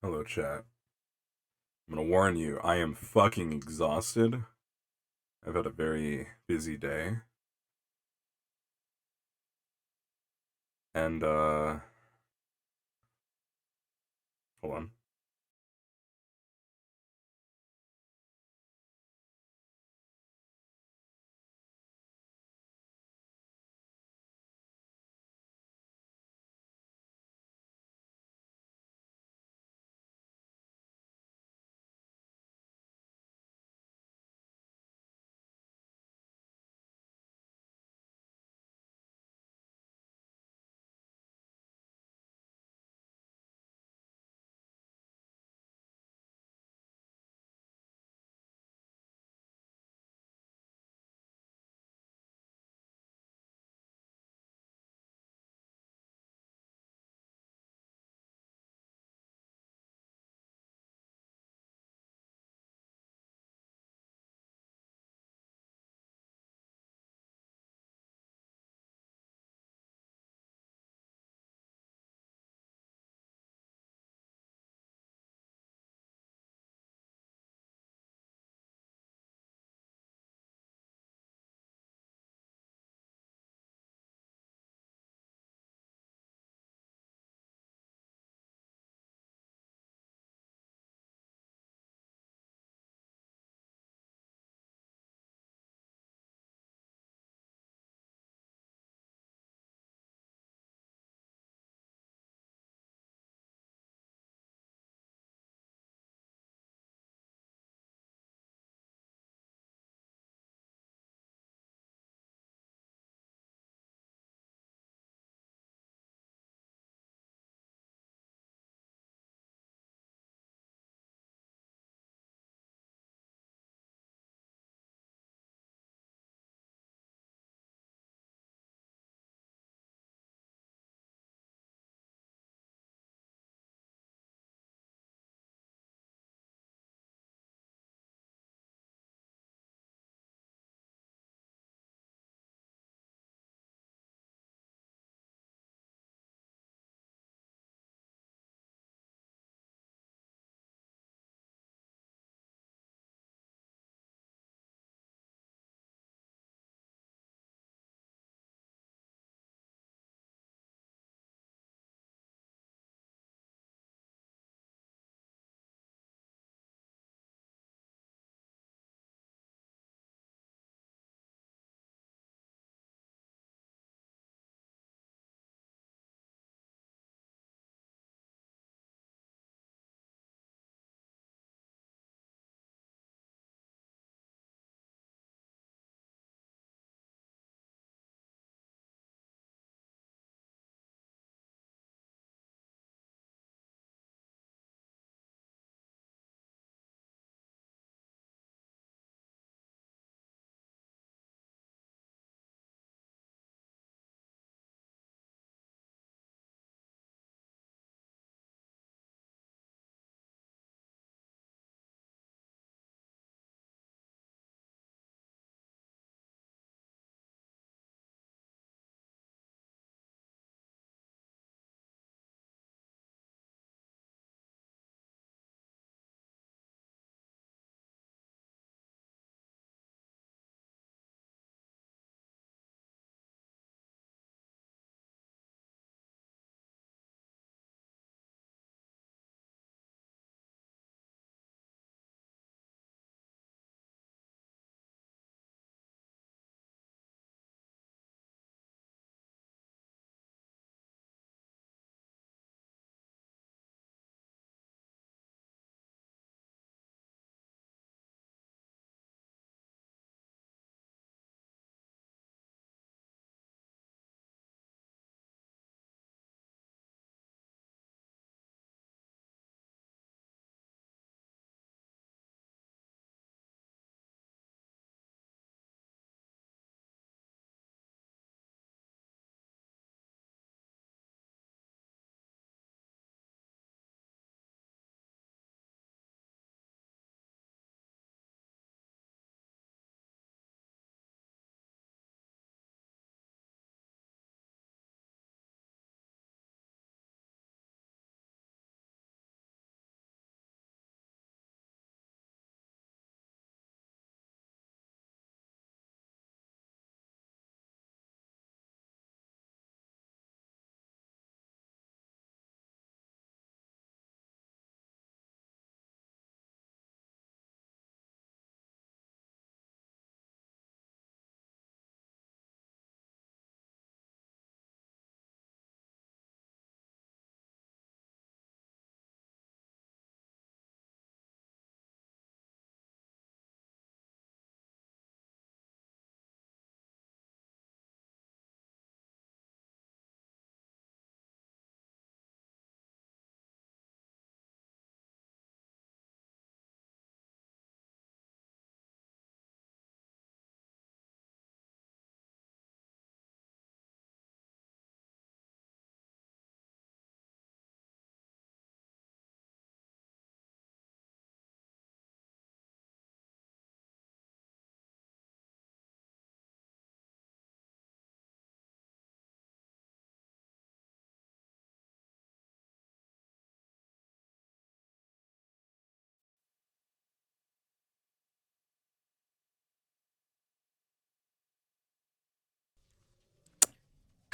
Hello, chat. I'm gonna warn you, I am fucking exhausted. I've had a very busy day. And, hold on.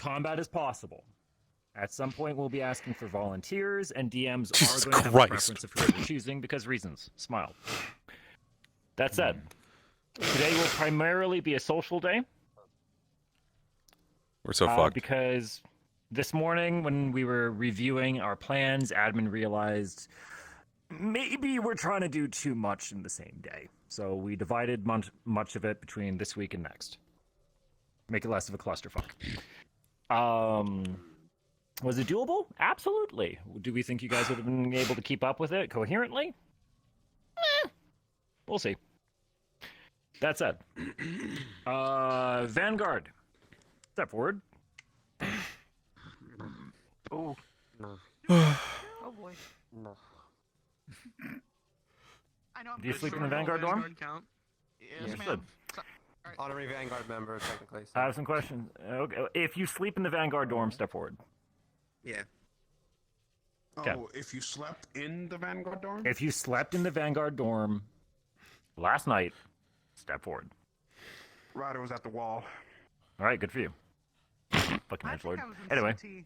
combat is possible. At some point, we'll be asking for volunteers, and DMs Jesus are going to have a Christ. preference of whoever choosing because reasons. Smile. That said, today will primarily be a social day. We're so fucked. Because this morning, when we were reviewing our plans, admin realized maybe we're trying to do too much in the same day. So we divided much of it between this week and next. Make it less of a clusterfuck. Was it doable? Absolutely. Do we think you guys would have been able to keep up with it coherently? We'll see. That said, Vanguard, step forward. Oh, no. Oh boy. No. I know I'm Do you pretty sleep in sure the Vanguard dorm? Count. Yes, Yes, ma'am. Honorary Vanguard member, technically. So. I have some questions. Okay. If you sleep in the Vanguard dorm, step forward. Yeah. Okay. Oh, if you slept in the Vanguard dorm? If you slept in the Vanguard dorm last night, step forward. Ryder was at the wall. All right, good for you. Fucking I edge think lord. I was in Anyway, CT.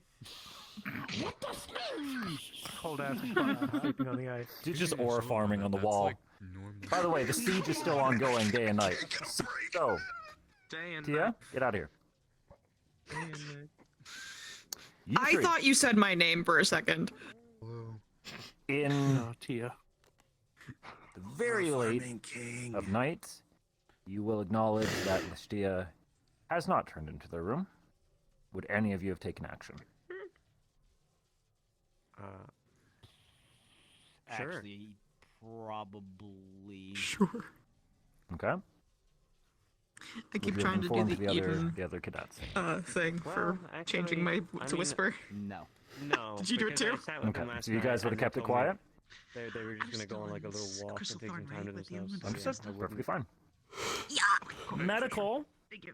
Cold ass sleeping on the ice. dude, just aura farming on the wall. By the way, the siege is still ongoing day and night. So, Day and Tia, get out of here. You I three, thought you said my name for a second. in No, Tia. the very late of night, you will acknowledge that Listia has not turned into their room. Would any of you have taken action? Sure. Actually, probably. Sure. Okay. I keep Would you have trying to do informed the even the other cadets? thing for Well, changing my actually, to whisper. No. No. Did you do it because I too? sat with Okay, them last so you night guys would have and they kept it told me quiet? They were just gonna go on like a little walk and Crystal take some Thorn, time right, to with you? themselves. I'm so just I wouldn't- perfectly fine. Yeah. Medical. Thank you.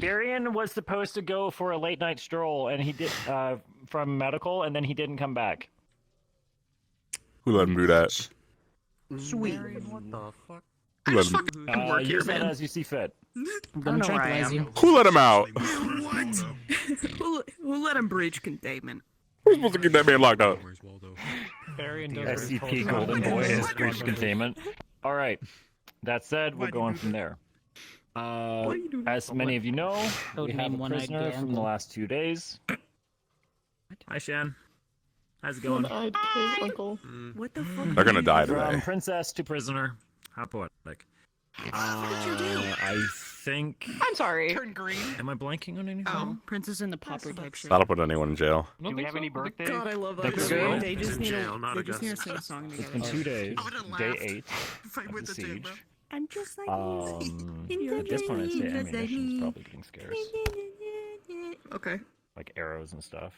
Darian was supposed to go for a late night stroll, and he did from medical, and then he didn't come back. Who let him do that? Sweet. What the fuck? I Who let just him, fucking work here, Use that man. as you see fit. Let me tranquilize you. who let him out? What? who let him breach containment? Who's supposed to keep that man locked up? Barry and SCP Golden Boy has breached containment. All right. That said, we'll go on from there. As many of you know, Code we have a name One-Eyed prisoner from the Gamble. last 2 days. Hi, Shan. How's it going? What the fuck? They're gonna die From today. princess to prisoner. How poetic. What'd you do? I think. I'm sorry. Turn green. Am I blanking on anything? Oh. Princess in the Paw Protection. That'll put anyone in jail. Do we have any birthdays? God, I love that. That's movie. good. They just need Jail, not to. They just need to Augustus. sing a song It's together. been 2 days. I would've Day laughed 8 if I of the went to jail, siege. bro. I'm just like At this point, I'd say ammunition's probably getting scarce. Okay. Like arrows and stuff.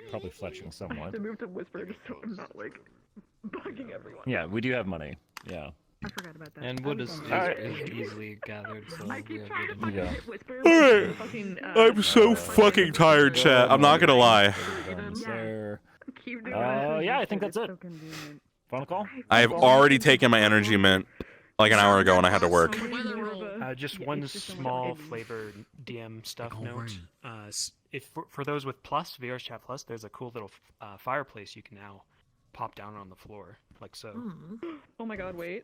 Probably fletching somewhat. move to whisper just so I'm not like bugging everyone. Yeah, we do have money. Yeah. I forgot about that. And wood is Alright. easily gathered, so I we keep have trying to good fucking Yeah. hit whisper. Alright. Fucking, I'm so fucking tired, chat. I'm not gonna lie. Guns there. keep doing Yeah, I think that's it. So convenient. Final call? I have already taken my energy mint like an hour ago and I had to work. Just Yeah, one it's just so small much- flavor DM stuff note. If for those with Plus, VR's Chat Plus, there's a cool little fireplace you can now pop down on the floor, like so. Oh my god, wait.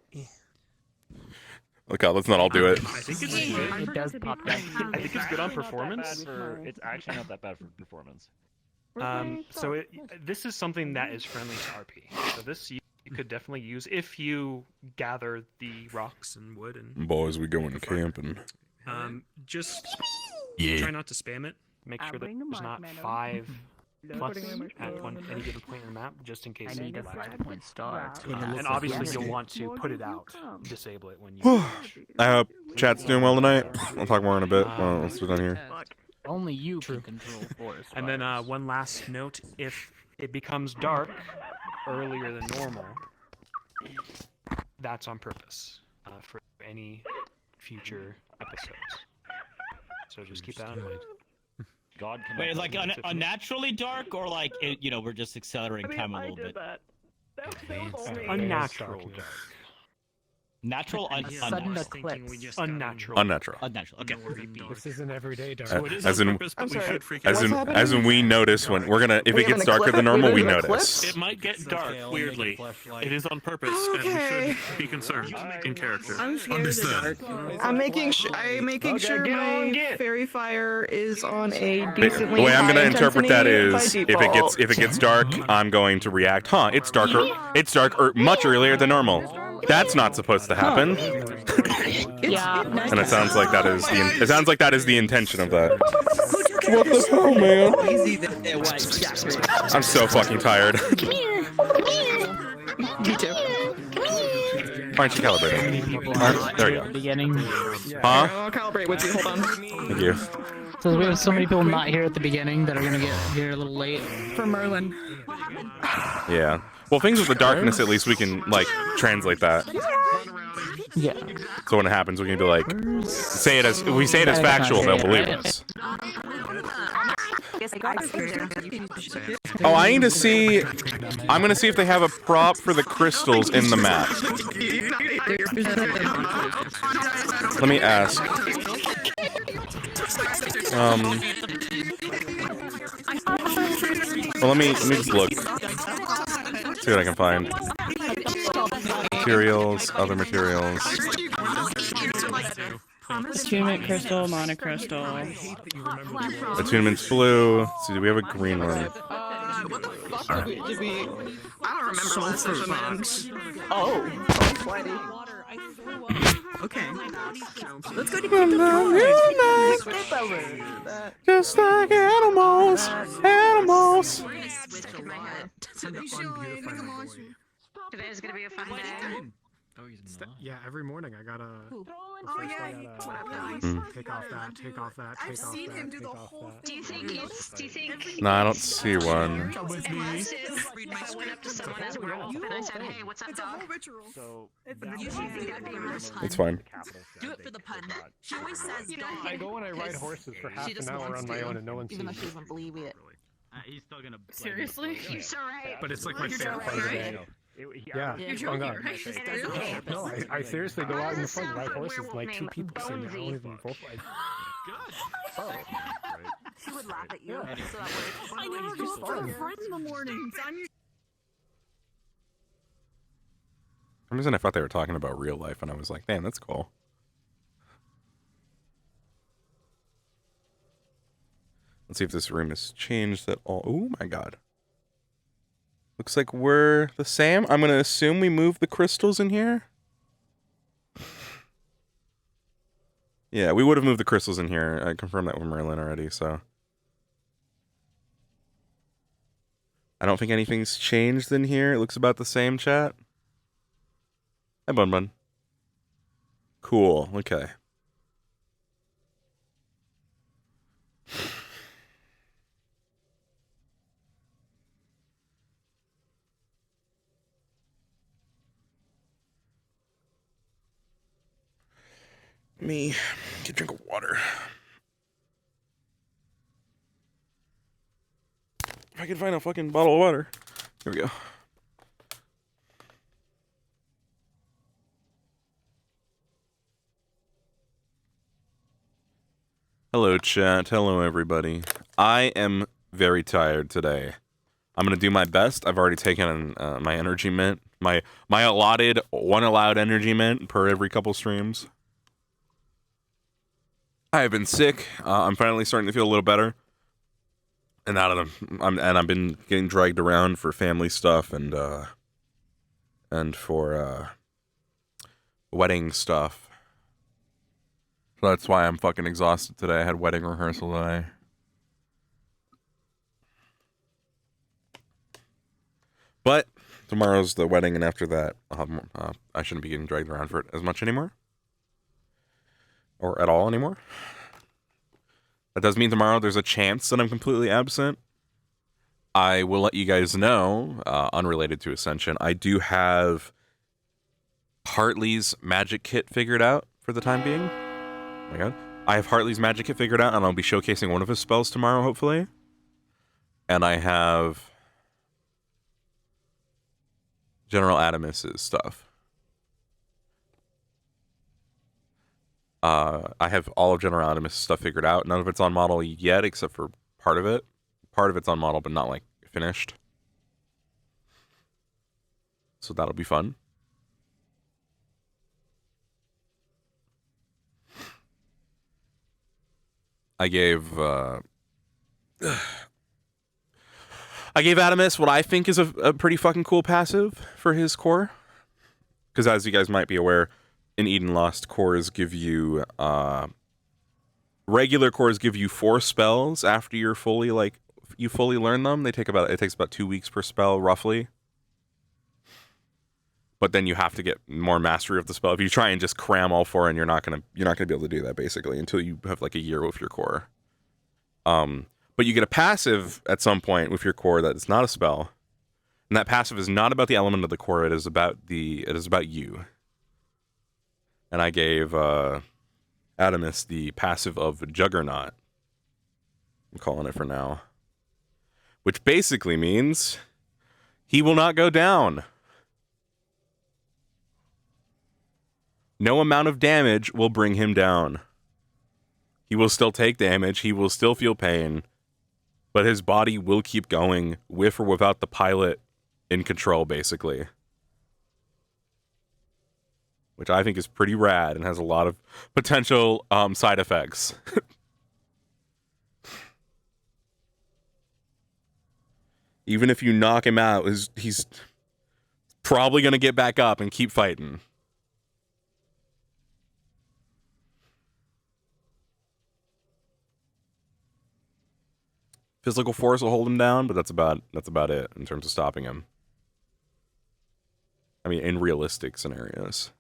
Look out, let's not all do it. I think it's good. It does pop down. I think it's good on Not that performance. bad for- it's actually not that bad for performance. So this is something that is friendly to RP. So this you could definitely use if you gather the rocks and wood and Boys, we going camping. just Yeah. try not to spam it. Make I'll sure that bring the there's not marshmallow. 5 plus Putting my at marshmallow any given point in the map, just in case I you need a get 5-point star. and obviously yes. you'll want to Well, put it you out, come. disable it when you. I hope chat's doing well tonight. I'll talk more in a bit. Let's do done here. Only you can control forest. And then fires. one last note: if it becomes dark earlier than normal, that's on purpose for any future episodes. So just keep that in mind. God can. Wait, like unnaturally dark, or like we're just accelerating time a little bit. That was only Unnatural dark. Natural, Sudden unnatural. eclipse. Unnatural. Unnatural. Unnatural. Okay. This is an everyday dark. So it is as in, I'm sorry. as in we notice when we're gonna, if We it have gets an darker than eclipse? normal, we There's an notice. eclipse? It might get dark, weirdly. It is on purpose, and we should be concerned in character. I'm scared of the dark. I'm making sure my fairy fire is on a The decently way I'm high gonna interpret that intensity is, by if it gets dark, I'm going to react. Huh? It's darker. It's dark much earlier than normal. That's not supposed to happen. Yeah. And it sounds like that is the intention of that. What the hell, man? I'm so fucking tired. Me too. Why aren't you calibrating? There you go. Beginning. Huh? I'll calibrate with you. Hold on. Thank you. So we have so many people not here at the beginning that are gonna get here a little late. For Merlin. Yeah. Well, things with the darkness, at least we can, like, translate that. Yeah. So when it happens, we can be like, say it as factual, they'll believe us. Oh, I need to see. I'm gonna see if they have a prop for the crystals in the map. Let me ask. Well, let me just look. See what I can find. Materials, other materials. Attunement crystal, monocrystal. Attunement's blue. Let's see, do we have a green one? What the fuck did we? I don't remember last session, man. Oh. Okay. Let's go to Just like animals, animals. Today's gonna be a fun day. Yeah, every morning I gotta. Oh yeah, Take off that. Take off that. I've seen him do the whole Do you think No, I don't see one. I went up to someone as werewolf and I said, hey, what's up, It's a dog? whole ritual. So You should think that'd be a real It's fine. Do it for the pun. She always says dog. I go and I ride horses for half an hour on my own and no one sees me. doesn't believe it. He's still gonna. Seriously? You're so right. But it's like my You're favorite so part of the right. day. Yeah, You're hung joking, up. right? It is okay. No, I seriously go out in the front and ride Sounds like a horses werewolf like two named people see me. I don't Bonesy. even vocalize. She would laugh at you. Yeah. So that way. I never go for a friend in the mornings. I'm your For some reason, I thought they were talking about real life, and I was like, damn, that's cool. Let's see if this room has changed at all. Oh my god. Looks like we're the same. I'm going to assume we moved the crystals in here. Yeah, we would have moved the crystals in here. I confirmed that with Merlin already, so. I don't think anything's changed in here. It looks about the same, chat. Hi, Bun Bun. Cool, okay. Let me get a drink of water. If I can find a fucking bottle of water. Here we go. Hello, chat. Hello, everybody. I am very tired today. I'm gonna do my best. I've already taken my energy mint, my allotted one allowed energy mint per every couple streams. I have been sick. I'm finally starting to feel a little better, and now that I've been getting dragged around for family stuff and for wedding stuff. So that's why I'm fucking exhausted today. I had wedding rehearsal today. But tomorrow's the wedding, and after that, I shouldn't be getting dragged around for it as much anymore. Or at all anymore. That does mean tomorrow there's a chance that I'm completely absent. I will let you guys know, unrelated to Ascension, I do have Hartley's magic kit figured out for the time being. Oh my god. I have Hartley's magic kit figured out, and I'll be showcasing one of his spells tomorrow, hopefully. And I have General Adamus's stuff. I have all of General stuff figured out. None of it's on model yet, except for part of it. Part of it's on model, but not like finished. So that'll be fun. I gave Adamus what I think is a pretty fucking cool passive for his core. Because as you guys might be aware, in Eden Lost, cores give you regular cores give you 4 spells after you're fully learn them. It takes about 2 weeks per spell roughly. But then you have to get more mastery of the spell. If you try and just cram all 4 in, you're not gonna be able to do that basically until you have like a year with your core. But you get a passive at some point with your core that is not a spell, and that passive is not about the element of the core. It is about you. And I gave Adamus the passive of Juggernaut. I'm calling it for now, which basically means he will not go down. No amount of damage will bring him down. He will still take damage, he will still feel pain, but his body will keep going with or without the pilot in control, basically. Which I think is pretty rad and has a lot of potential side effects. Even if you knock him out, he's probably going to get back up and keep fighting. Physical force will hold him down, but that's about it in terms of stopping him. I mean, in realistic scenarios.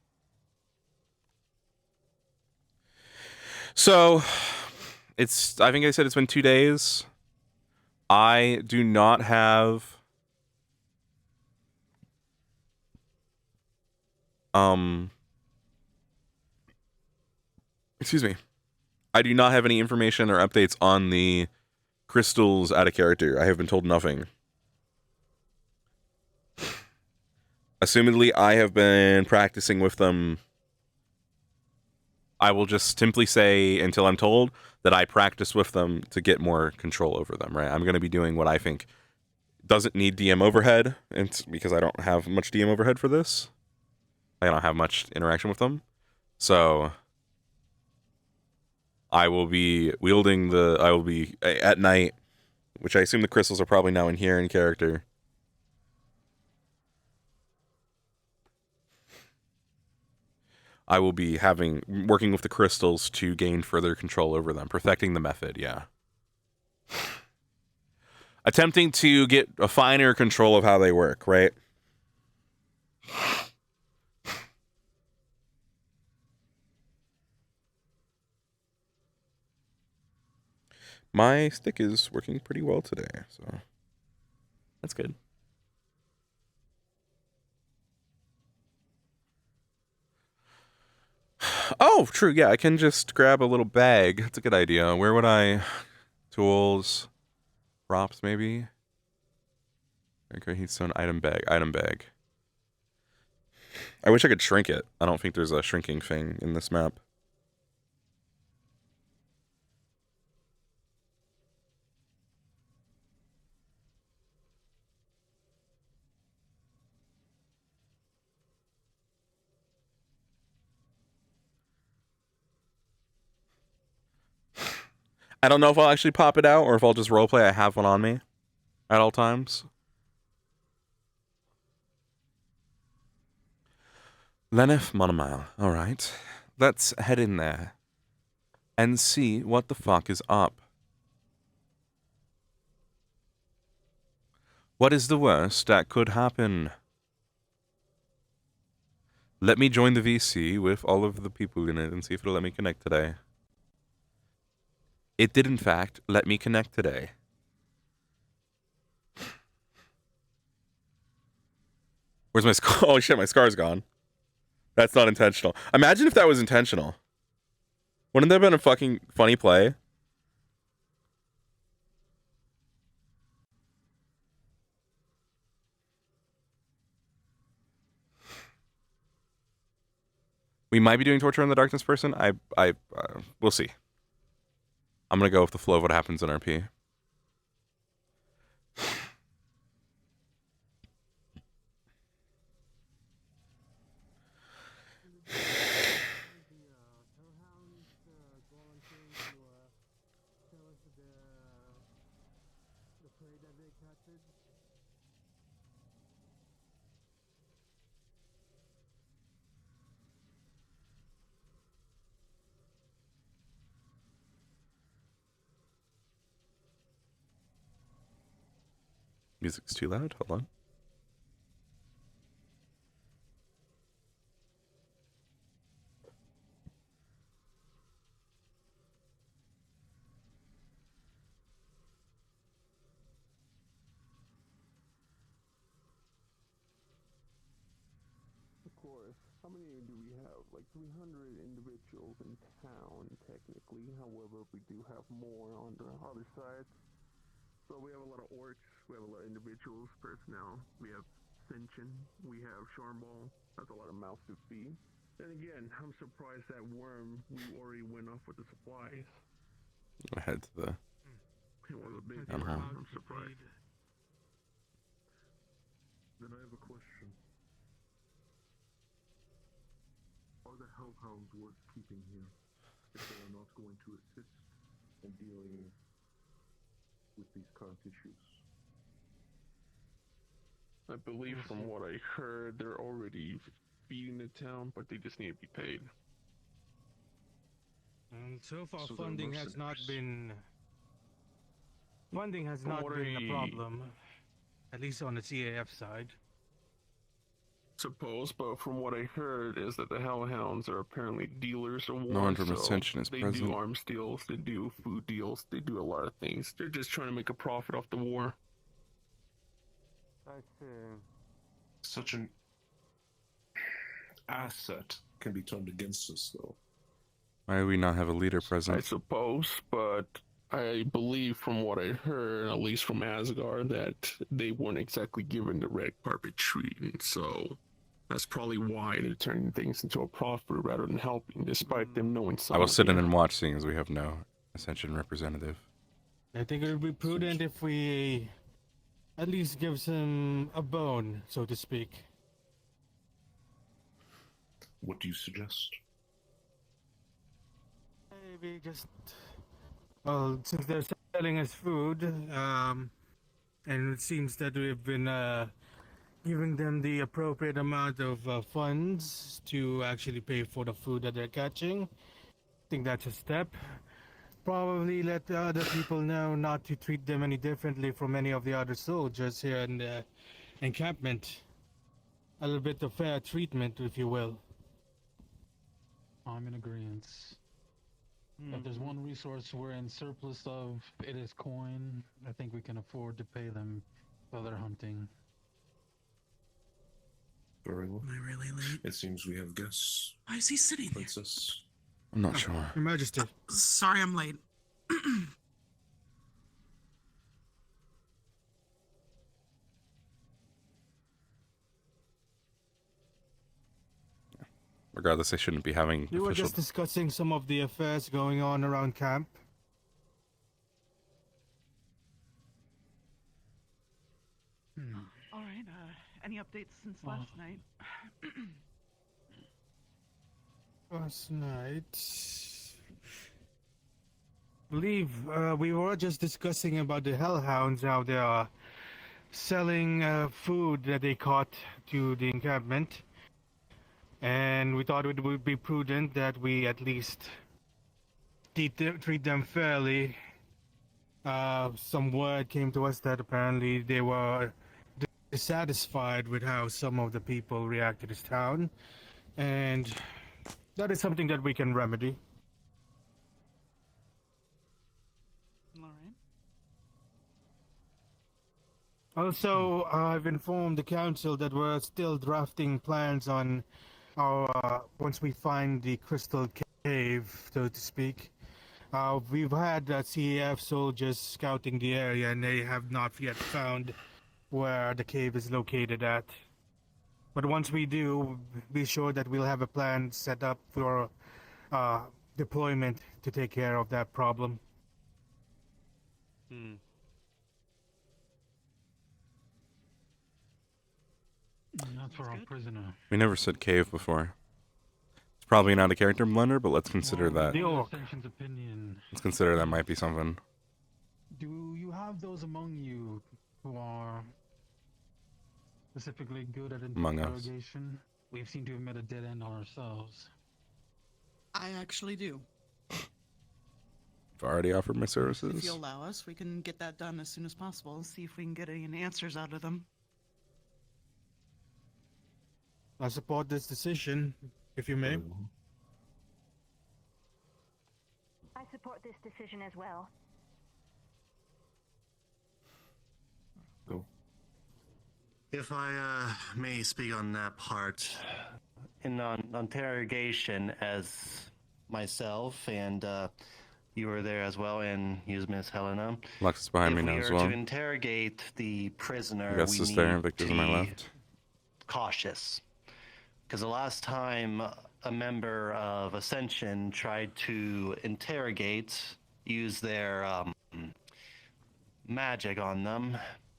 So, I think I said it's been 2 days. I do not have excuse me. I do not have any information or updates on the crystals out of character. I have been told nothing. Assumedly, I have been practicing with them. I will just simply say, until I'm told, that I practice with them to get more control over them, right? I'm going to be doing what I think doesn't need DM overhead, and because I don't have much DM overhead for this. I don't have much interaction with them. So I will be at night, which I assume the crystals are probably now in here in character. I will be working with the crystals to gain further control over them, perfecting the method, yeah. Attempting to get a finer control of how they work, right? My stick is working pretty well today, so that's good. Oh, true. Yeah, I can just grab a little bag. That's a good idea. Where would I? Tools, props, maybe. Okay, Heatstone item bag. I wish I could shrink it. I don't think there's a shrinking thing in this map. I don't know if I'll actually pop it out or if I'll just roleplay. I have one on me at all times. Leneth Monomile. Alright. Let's head in there and see what the fuck is up. What is the worst that could happen? Let me join the VC with all of the people in it and see if it'll let me connect today. It did, in fact, let me connect today. Where's my scar? Oh shit, my scar's gone. That's not intentional. Imagine if that was intentional. Wouldn't that have been a fucking funny play? We might be doing Torture in the Darkness person. We'll see. I'm gonna go with the flow of what happens in RP. Music's too loud. Hold on. Of course. How many do we have? Like 300 individuals in town, technically. However, we do have more on the other side. So we have a lot of orcs, we have a lot of individuals, personnel, we have Ascension, we have Sharmball, that's a lot of mouths to feed. Then again, I'm surprised that Worm, we already went off with the supplies. I head to the. It was a big Uh-huh. I'm surprised. Then I have a question. Are the Hellhounds worth keeping here if they are not going to assist in dealing with these current issues? I believe from what I heard, they're already feeding the town, but they just need to be paid. And so far, So they're funding has not mercenaries. been. Funding has From not what been a I problem, at least on the CAF side. Suppose, but from what I heard is that the Hellhounds are apparently dealers of war. No one from so Ascension is they present. do arms deals, they do food deals, they do a lot of things. They're just trying to make a profit off the war. I see. Such an asset can be turned against us, though. Why do we not have a leader I present? suppose, but I believe from what I heard, at least from Asgard, that they weren't exactly given the red carpet treatment, so that's probably why they're turning things into a profit rather than helping, despite them knowing something. I will sit in and watch, seeing as we have no Ascension representative. I think it would be prudent if we at least give them a bone, so to speak. What do you suggest? Maybe just, well, since they're selling us food, and it seems that we've been giving them the appropriate amount of funds to actually pay for the food that they're catching. I think that's a step. Probably let the other people know not to treat them any differently from any of the other soldiers here in the encampment. A little bit of fair treatment, if you will. I'm in agreement. If there's one resource we're in surplus of, it is coin. I think we can afford to pay them while they're hunting. Very well. Am I really late? It seems we have guests. Why is he sitting there? Princess. I'm not sure. Your Majesty. Sorry I'm late. Regardless, they shouldn't be having We were official. just discussing some of the affairs going on around camp. All right. Any updates since last night? Last night, believe we were just discussing about the Hellhounds, how they are selling food that they caught to the encampment, and we thought it would be prudent that we at least treat them fairly. Some word came to us that apparently they were dissatisfied with how some of the people react to this town, and that is something that we can remedy. All right. Also, I've informed the council that we're still drafting plans on our once we find the crystal cave, so to speak. We've had CAF soldiers scouting the area, and they have not yet found where the cave is located at. But once we do, be sure that we'll have a plan set up for deployment to take care of that problem. That's for our prisoner. We never said cave before. It's probably not a character blunder, but let's consider that. Ascension's opinion. Let's consider that might be something. Do you have those among you who are specifically good at Among us. interrogation? We've seemed to have met a dead end on ourselves. I actually do. I've already offered my If services. you allow us, we can get that done as soon as possible and see if we can get any answers out of them. I support this decision, if you may. I support this decision as well. Go. If I may speak on that part, in interrogation as myself, and you were there as well, and you, Miss Helena. Lux behind me if now we as are well. to interrogate the prisoner, Gus we is there, need Victor's to on my be left. cautious. Because the last time a member of Ascension tried to interrogate, use their magic on them,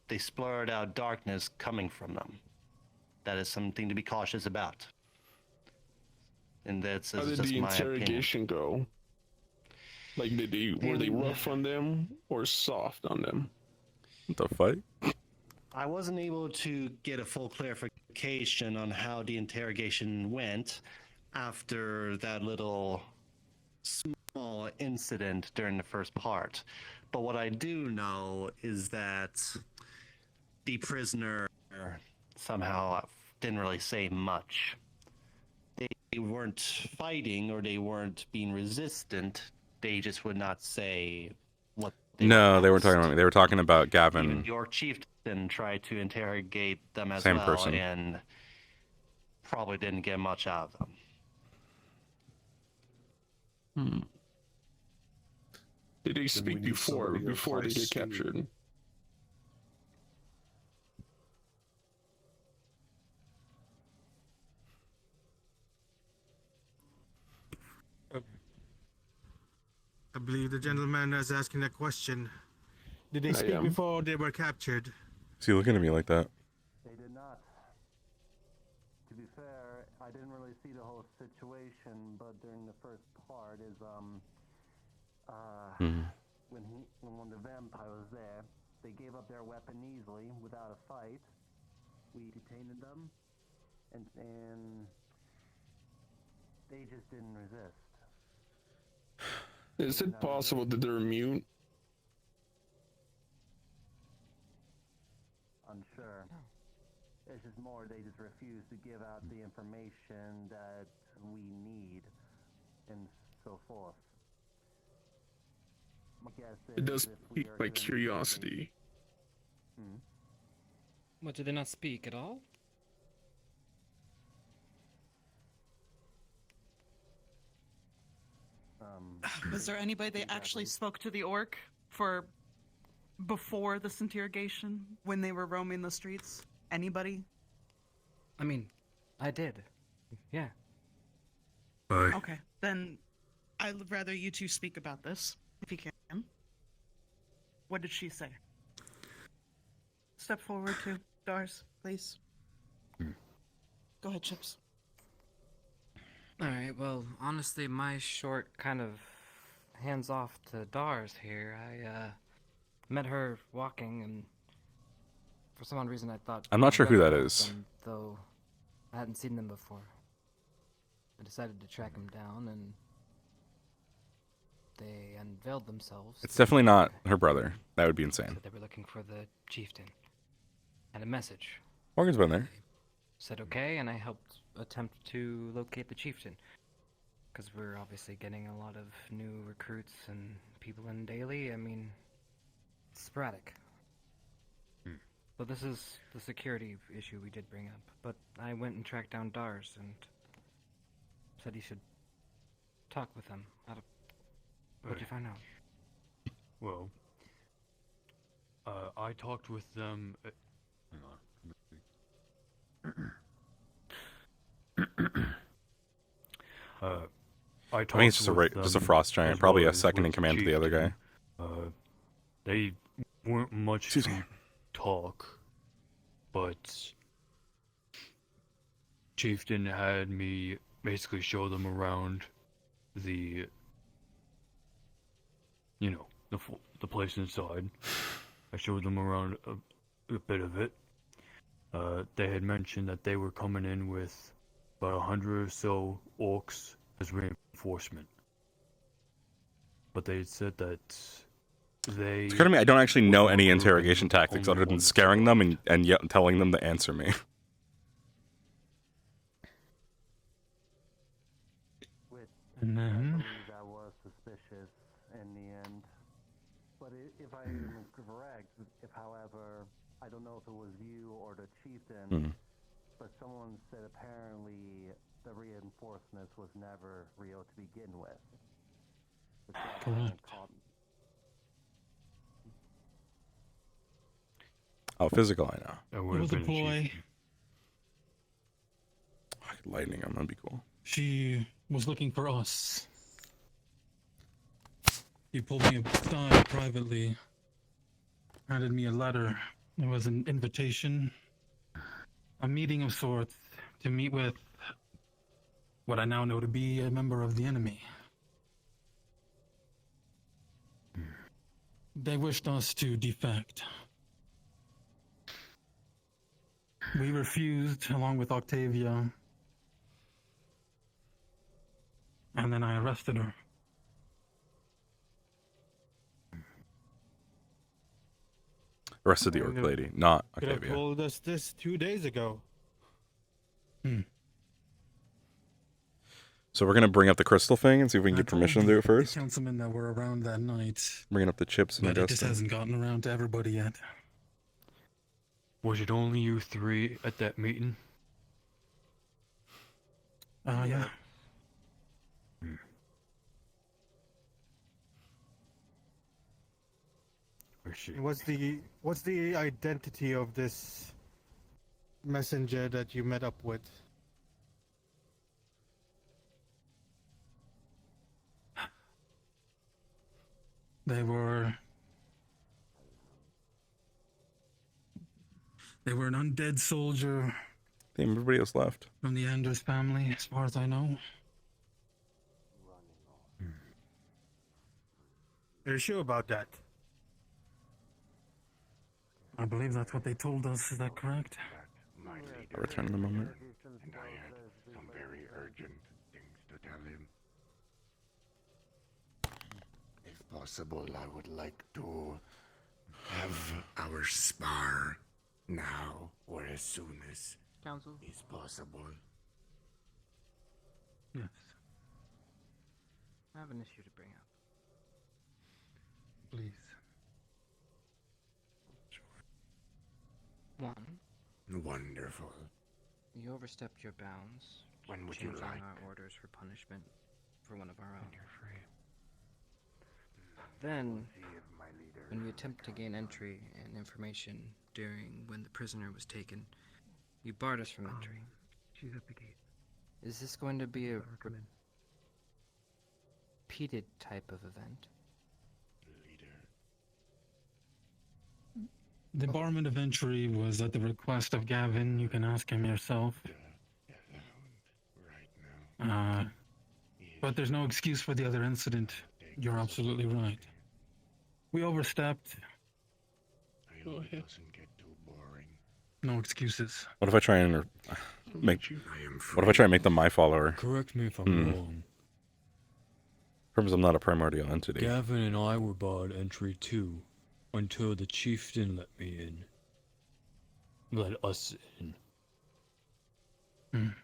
they splurred out darkness coming from them. That is something to be cautious about. And that's How did just the my opinion. interrogation go? Like, were they rough on them or soft on them? The fight? I wasn't able to get a full clarification on how the interrogation went after that little small incident during the first part. But what I do know is that the prisoner somehow didn't really say much. They weren't fighting or they weren't being resistant. They just would not say what No, they weren't talking about me. They were talking about Gavin. Even your chieftain tried to interrogate them as Same well, person. and probably didn't get much out of them. Did they speak before they get captured? I believe the gentleman is asking a question. Did they I speak am. before they were captured? Is he looking at me like that? They did not. To be fair, I didn't really see the whole situation, but during the first part is when the vampire was there, they gave up their weapon easily without a fight. We detained them, and they just didn't resist. Is it possible that they're mute? Unsure. It's just more they just refuse to give out the information that we need, and so forth. My guess It is does if we pique are my to curiosity. What, do they not speak at all? Was there anybody that actually spoke to the orc for before this interrogation when they were roaming the streets? Anybody? I mean, I did. Yeah. Okay, then I'd rather you two speak about this, if you can. What did she say? Step forward to Dars, please. Go ahead, Chips. Alright, well, honestly, my short kind of hands off to Dars here. I met her walking, and for some odd reason I thought I'm not sure who that recognized is. them, though I hadn't seen them before. I decided to track them down, and they unveiled themselves. It's definitely not her brother. That would be insane. Said they were looking for the chieftain. And a message. Morgan's been there. Said okay, and I helped attempt to locate the chieftain. Because we're obviously getting a lot of new recruits and people in daily. I mean, it's sporadic. So this is the security issue we did bring up. But I went and tracked down Dars and said he should talk with them. What'd you find out? Well, I talked with them. Hang on. I I think it's just a frost giant, probably a second in command to the other guy. They weren't much to talk, but Chieftain had me basically show them around the, you know, the place inside. I showed them around a bit of it. They had mentioned that they were coming in with about 100 or so orcs as reinforcement. But they said that they... It's clear to me I don't actually know any interrogation tactics other than scaring them and yet telling them to answer me. And then... That was suspicious in the end. But if I am correct, if however, I don't know if it was you or the chieftain, but someone said apparently the reinforcements was never real to begin with. Correct. Oh, physical, I know. It was a ploy. I could lightning him, that'd be cool. She was looking for us. He pulled me aside privately, handed me a letter. It was an invitation, a meeting of sorts, to meet with what I now know to be a member of the enemy. They wished us to defect. We refused, along with Octavia, and then I arrested her. Arrested the orc lady, not Could have Octavia. told us this 2 days ago. So we're gonna bring up the crystal thing and see if we can get permission to do it first. The councilmen that were around that night. Bringing up the chips and But the it just dust. hasn't gotten around to everybody yet. Was it only you three at that meeting? Yeah. What's the identity of this messenger that you met up with? They were an undead soldier. Damn, everybody else left. From the Anders family, as far as I know. Are you sure about that? I believe that's what they told us. Is that correct? I'll return in a moment. And I had some very urgent things to tell him. If possible, I would like to have our spar now or as soon as Council is possible. Yes. I have an issue to bring up. Please. One, Wonderful. you overstepped your bounds. When would you changing like? our orders for punishment for one of our own. Then, when we attempt to gain entry and information during when the prisoner was taken, you barred us from entry. She's at the gate. Is this going to be a repeated type of event? The barment of entry was at the request of Gavin. You can ask him yourself. But there's no excuse for the other incident. You're absolutely right. We overstepped. Go ahead. Doesn't get too boring. No excuses. What if I try and make? What if I try and make them my follower? Correct me if I'm wrong. Because I'm not a primordial entity. Gavin and I were barred entry too, until the chieftain let me in. Let us in.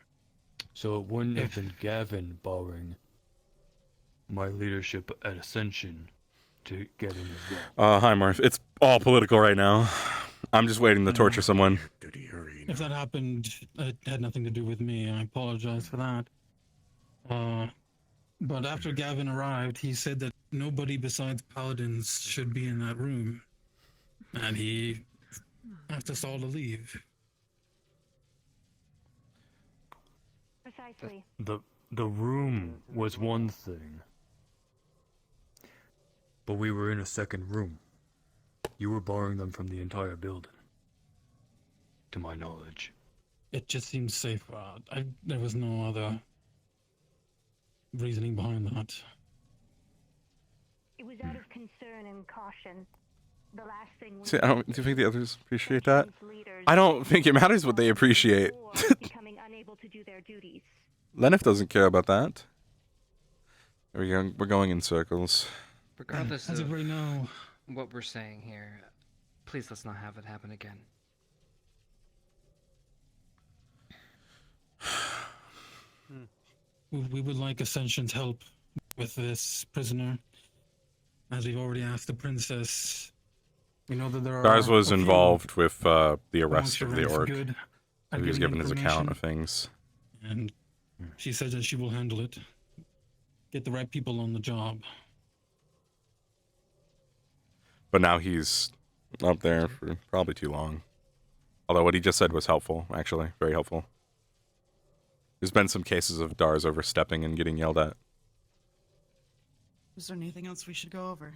So it wouldn't have been Gavin barring my leadership at Ascension to get in as well. Hi, Marth. It's all political right now. I'm just waiting to torture someone. If that happened, it had nothing to do with me. I apologize for that. But after Gavin arrived, he said that nobody besides paladins should be in that room. And he asked us all to leave. Precisely. The the room was one thing. But we were in a second room. You were borrowing them from the entire building. To my knowledge. It just seems safer. There was no other reasoning behind that. It was out of concern and caution. The last thing we See, do you think the others appreciate that? I don't think it matters what they appreciate. becoming unable to do their duties. Leneth doesn't care about that. We're going in circles. Regardless As of right now, what we're saying here, please let's not have it happen again. we would like Ascension's help with this prisoner. As we've already asked the princess, we know that there are... Dars was a few involved with the arrest amongst your of the ranks orc. good at He was giving given his account information, of things. and she said that she will handle it. Get the right people on the job. But now he's up there for probably too long. Although what he just said was helpful, actually. Very helpful. There's been some cases of Dars overstepping and getting yelled at. Is there anything else we should go over?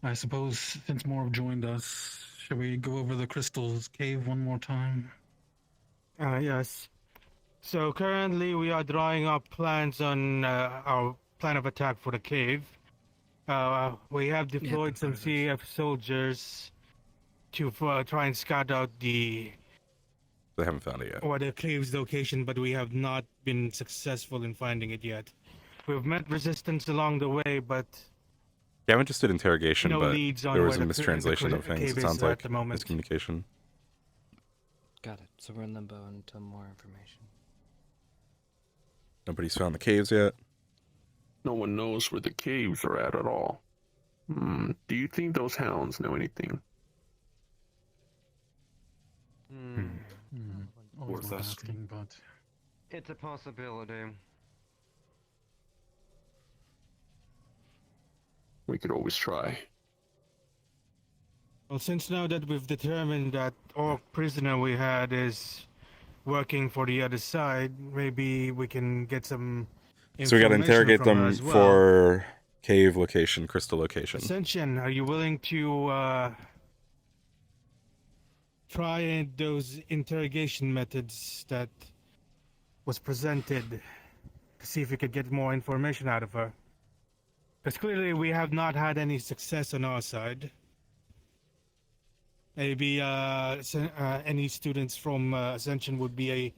I suppose since more have joined us, shall we go over the Crystal's cave one more time? Yes. So currently we are drawing up plans on our plan of attack for the cave. We have deployed some CF soldiers to try and scout out the They haven't found it yet. the cave's location, but we have not been successful in finding it yet. We've met resistance along the way, but Yeah, I went just did interrogation, no but leads on there was where a the mistranslation of things. cave It is sounds at like the moment. miscommunication. Got it. So we're in limbo until more information. Nobody's found the caves yet. No one knows where the caves are at all. Do you think those hounds know anything? Always worth asking, but It's a possibility. We could always try. Well, since now that we've determined that our prisoner we had is working for the other side, maybe we can get some So we got to information interrogate from her them as well. for cave location, crystal location. Ascension, are you willing to try those interrogation methods that was presented to see if we could get more information out of her? Because clearly we have not had any success on our side. Maybe any students from Ascension would be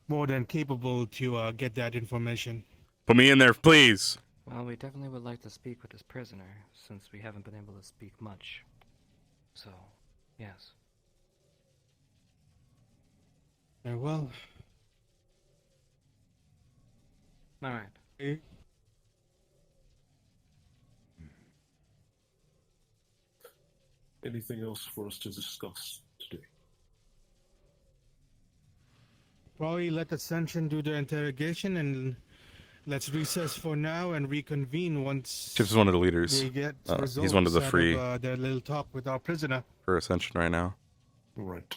more than capable to get that information. Put me in there, please. Well, we definitely would like to speak with this prisoner, since we haven't been able to speak much. So, yes. Very well. Alright. Anything else for us to discuss today? Probably let Ascension do the interrogation and let's recess for now and reconvene once Chips is one of the leaders. they get He's one of the results free out of, their little talk with our prisoner. for Ascension right now. Right.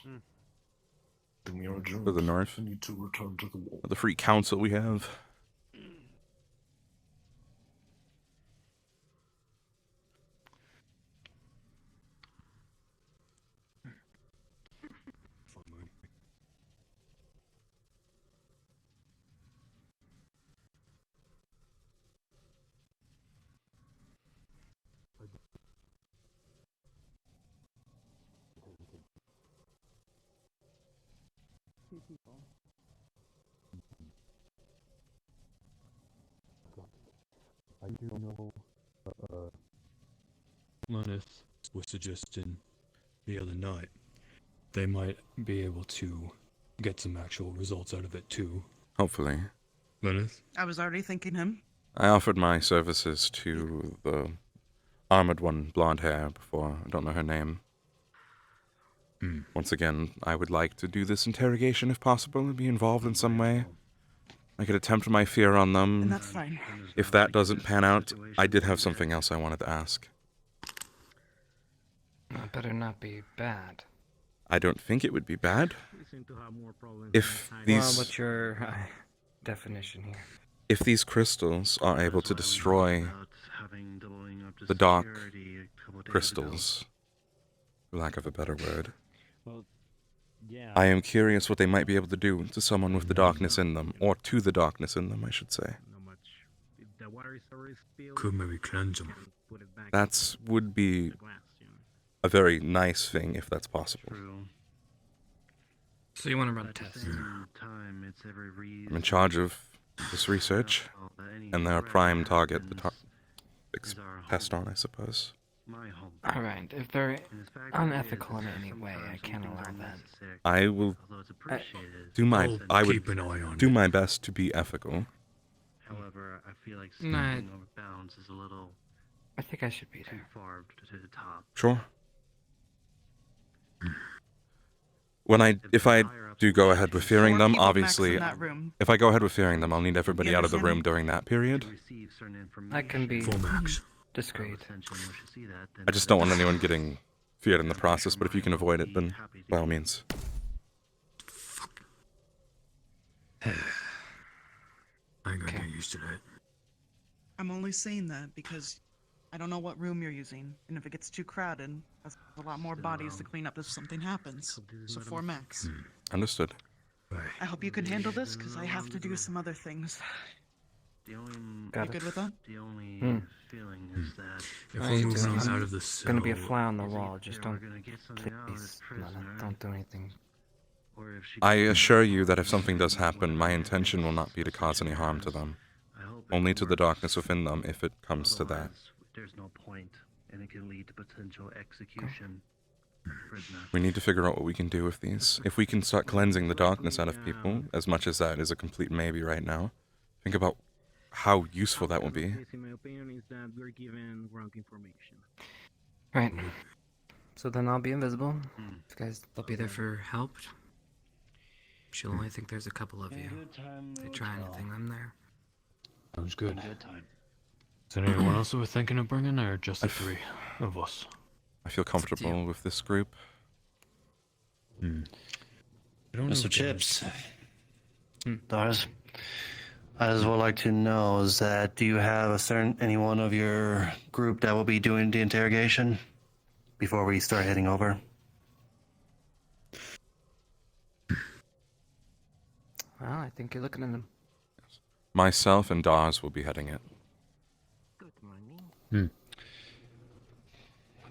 Then we are adjourned. To the north. We need to return to the wall. The free council we have. I do know, Leneth was suggesting the other night they might be able to get some actual results out of it too. Hopefully. Leneth? I was already thinking him. I offered my services to the armored one, blonde hair, before. I don't know her name. Once again, I would like to do this interrogation if possible and be involved in some way. I could attempt my fear on them. And that's fine. If that doesn't pan out, I did have something else I wanted to ask. It better not be bad. I don't think it would be bad. If these... Well, but definition here. If these crystals are able to destroy the dark crystals, for lack of a better word, Well, yeah. I am curious what they might be able to do to someone with the darkness in them, or to the darkness in them, I should say. Could maybe cleanse them. That would be a very nice thing if that's possible. So you want to run a test? I'm in charge of this research, and they're a prime target to test on, I suppose. Alright, if they're unethical in any way, I can't allow that. I will do my do my best to be ethical. However, I feel like Nah, stepping over bounds is a little I think I should be too there. far to the top. Sure. If I do go ahead with fearing them, obviously, if I go ahead with fearing them, I'll need everybody out of the room during that period. I can be discreet. I just don't want anyone getting feared in the process, but if you can avoid it, then by all means. I ain't gonna get used to that. I'm only saying that because I don't know what room you're using, and if it gets too crowded, that's a lot more bodies to clean up if something happens. So 4 max. Understood. I hope you can handle this, because I have to do some other things. The only You good with that? The only feeling is that If we're moving out of the It's gonna be a cell, fly on the wall. Just don't, please, don't do anything. I assure you that if something does happen, my intention will not be to cause any harm to them. Only to the darkness within them if it comes to that. there's no point, and it can lead to potential execution. We need to figure out what we can do with these. If we can start cleansing the darkness out of people, as much as that is a complete maybe right now, think about how useful that will be. In my opinion, is that we're given wrong information. Right. So then I'll be invisible. If you guys, I'll be there for help. She'll only think there's a couple of you. If they try anything, I'm there. sounds good. Is there anyone else that we're thinking of bringing, or just the 3 of us? I feel comfortable with this group. Mr. Chips, Dars, I just would like to know is that do you have anyone of your group that will be doing the interrogation before we start heading over? well, I think you're looking at them. Myself and Dawes will be heading it.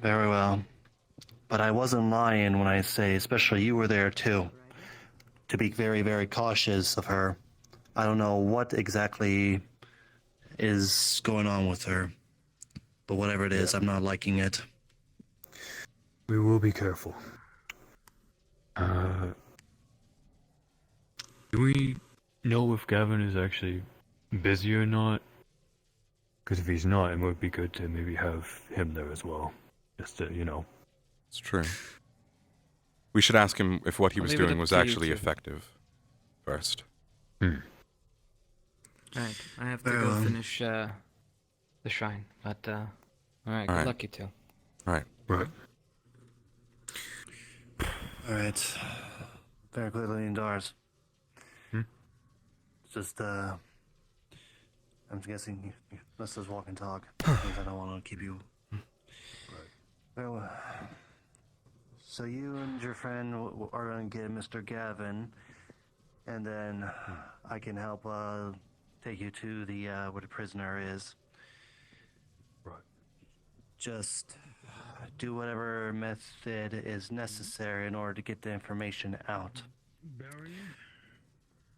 Very well. But I wasn't lying when I say, especially you were there too, to be very, very cautious of her. I don't know what exactly is going on with her, but whatever it is, I'm not liking it. We will be careful. Do we know if Gavin is actually busy or not? Because if he's not, it would be good to maybe have him there as well. Just to, you know. It's true. We should ask him if what he was leave it doing up was to you actually two. effective first. Alright, I have to go finish the shrine, but alright, good luck you two. Alright. Right. Alright. Very quickly, Dars. Just, I'm guessing let's just walk and talk. Because I don't want to keep you. Very well. So you and your friend are going to get Mr. Gavin, and then I can help take you to the where the prisoner is. Right. Just do whatever method is necessary in order to get the information out. Barry?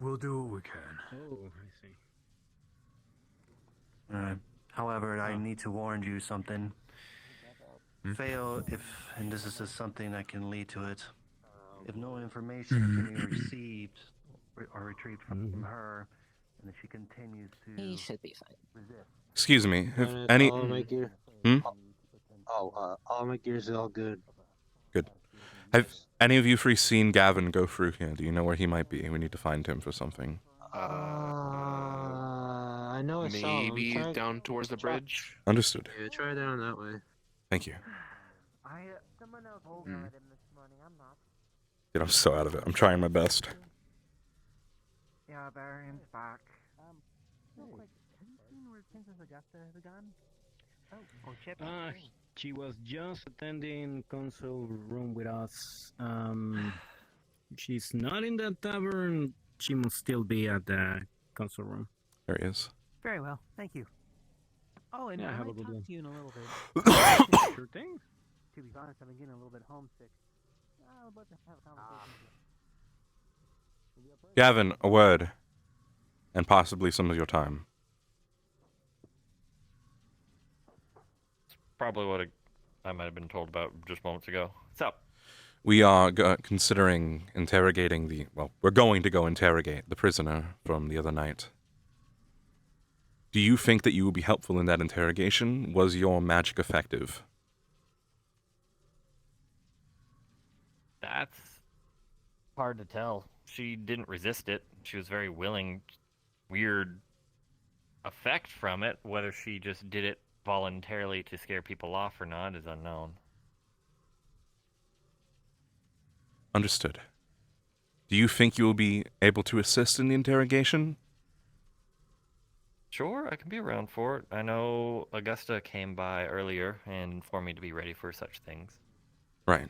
We'll do what we can. Oh, I see. Alright. However, I need to warn you something. Fail if, and this is just something that can lead to it, if no information can be received or retrieved from her, and if she continues to He should be fine. resist. Excuse me, have Leneth, any... all my gear. All my gear's all good. Good. Have any of you three seen Gavin go through here? Do you know where he might be? We need to find him for something. I know I saw him. Maybe down towards the bridge. Understood. Yeah, try down that way. Thank you. Someone else got him this morning. I'm not. Dude, I'm so out of it. I'm trying my best. Yeah, Baron's back. Real quick, have you seen where Princess Augusta has gone? Oh, Chip. She was just attending console room with us. She's not in that tavern. She must still be at the console room. There he is. Very well, thank you. Oh, and Yeah, I have a might good talk one. to you in a little bit. Sure thing. To be honest, I've been getting a little bit homesick. I'm about to have a conversation with you. Gavin, a word. And possibly some of your time. Probably what I might have been told about just moments ago. What's up? We are considering interrogating the... Well, we're going to go interrogate the prisoner from the other night. Do you think that you will be helpful in that interrogation? Was your magic effective? That's hard to tell. She didn't resist it. She was very willing. Weird effect from it. Whether she just did it voluntarily to scare people off or not is unknown. Understood. Do you think you will be able to assist in the interrogation? Sure, I can be around for it. I know Augusta came by earlier and informed me to be ready for such things. Right.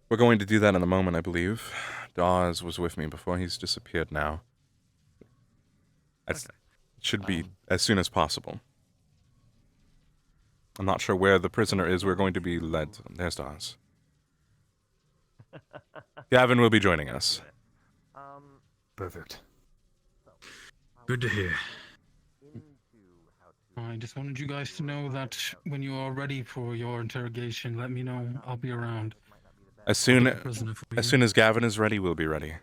We're going to do that in a moment, I believe. Dawes was with me before. He's disappeared now. It should be as soon as possible. I'm not sure where the prisoner is. We're going to be led. There's Dawes. Gavin will be joining us. Perfect. Good to hear. I just wanted you guys to know that when you are ready for your interrogation, let me know. I'll be around. As soon as Gavin is ready, we'll be ready.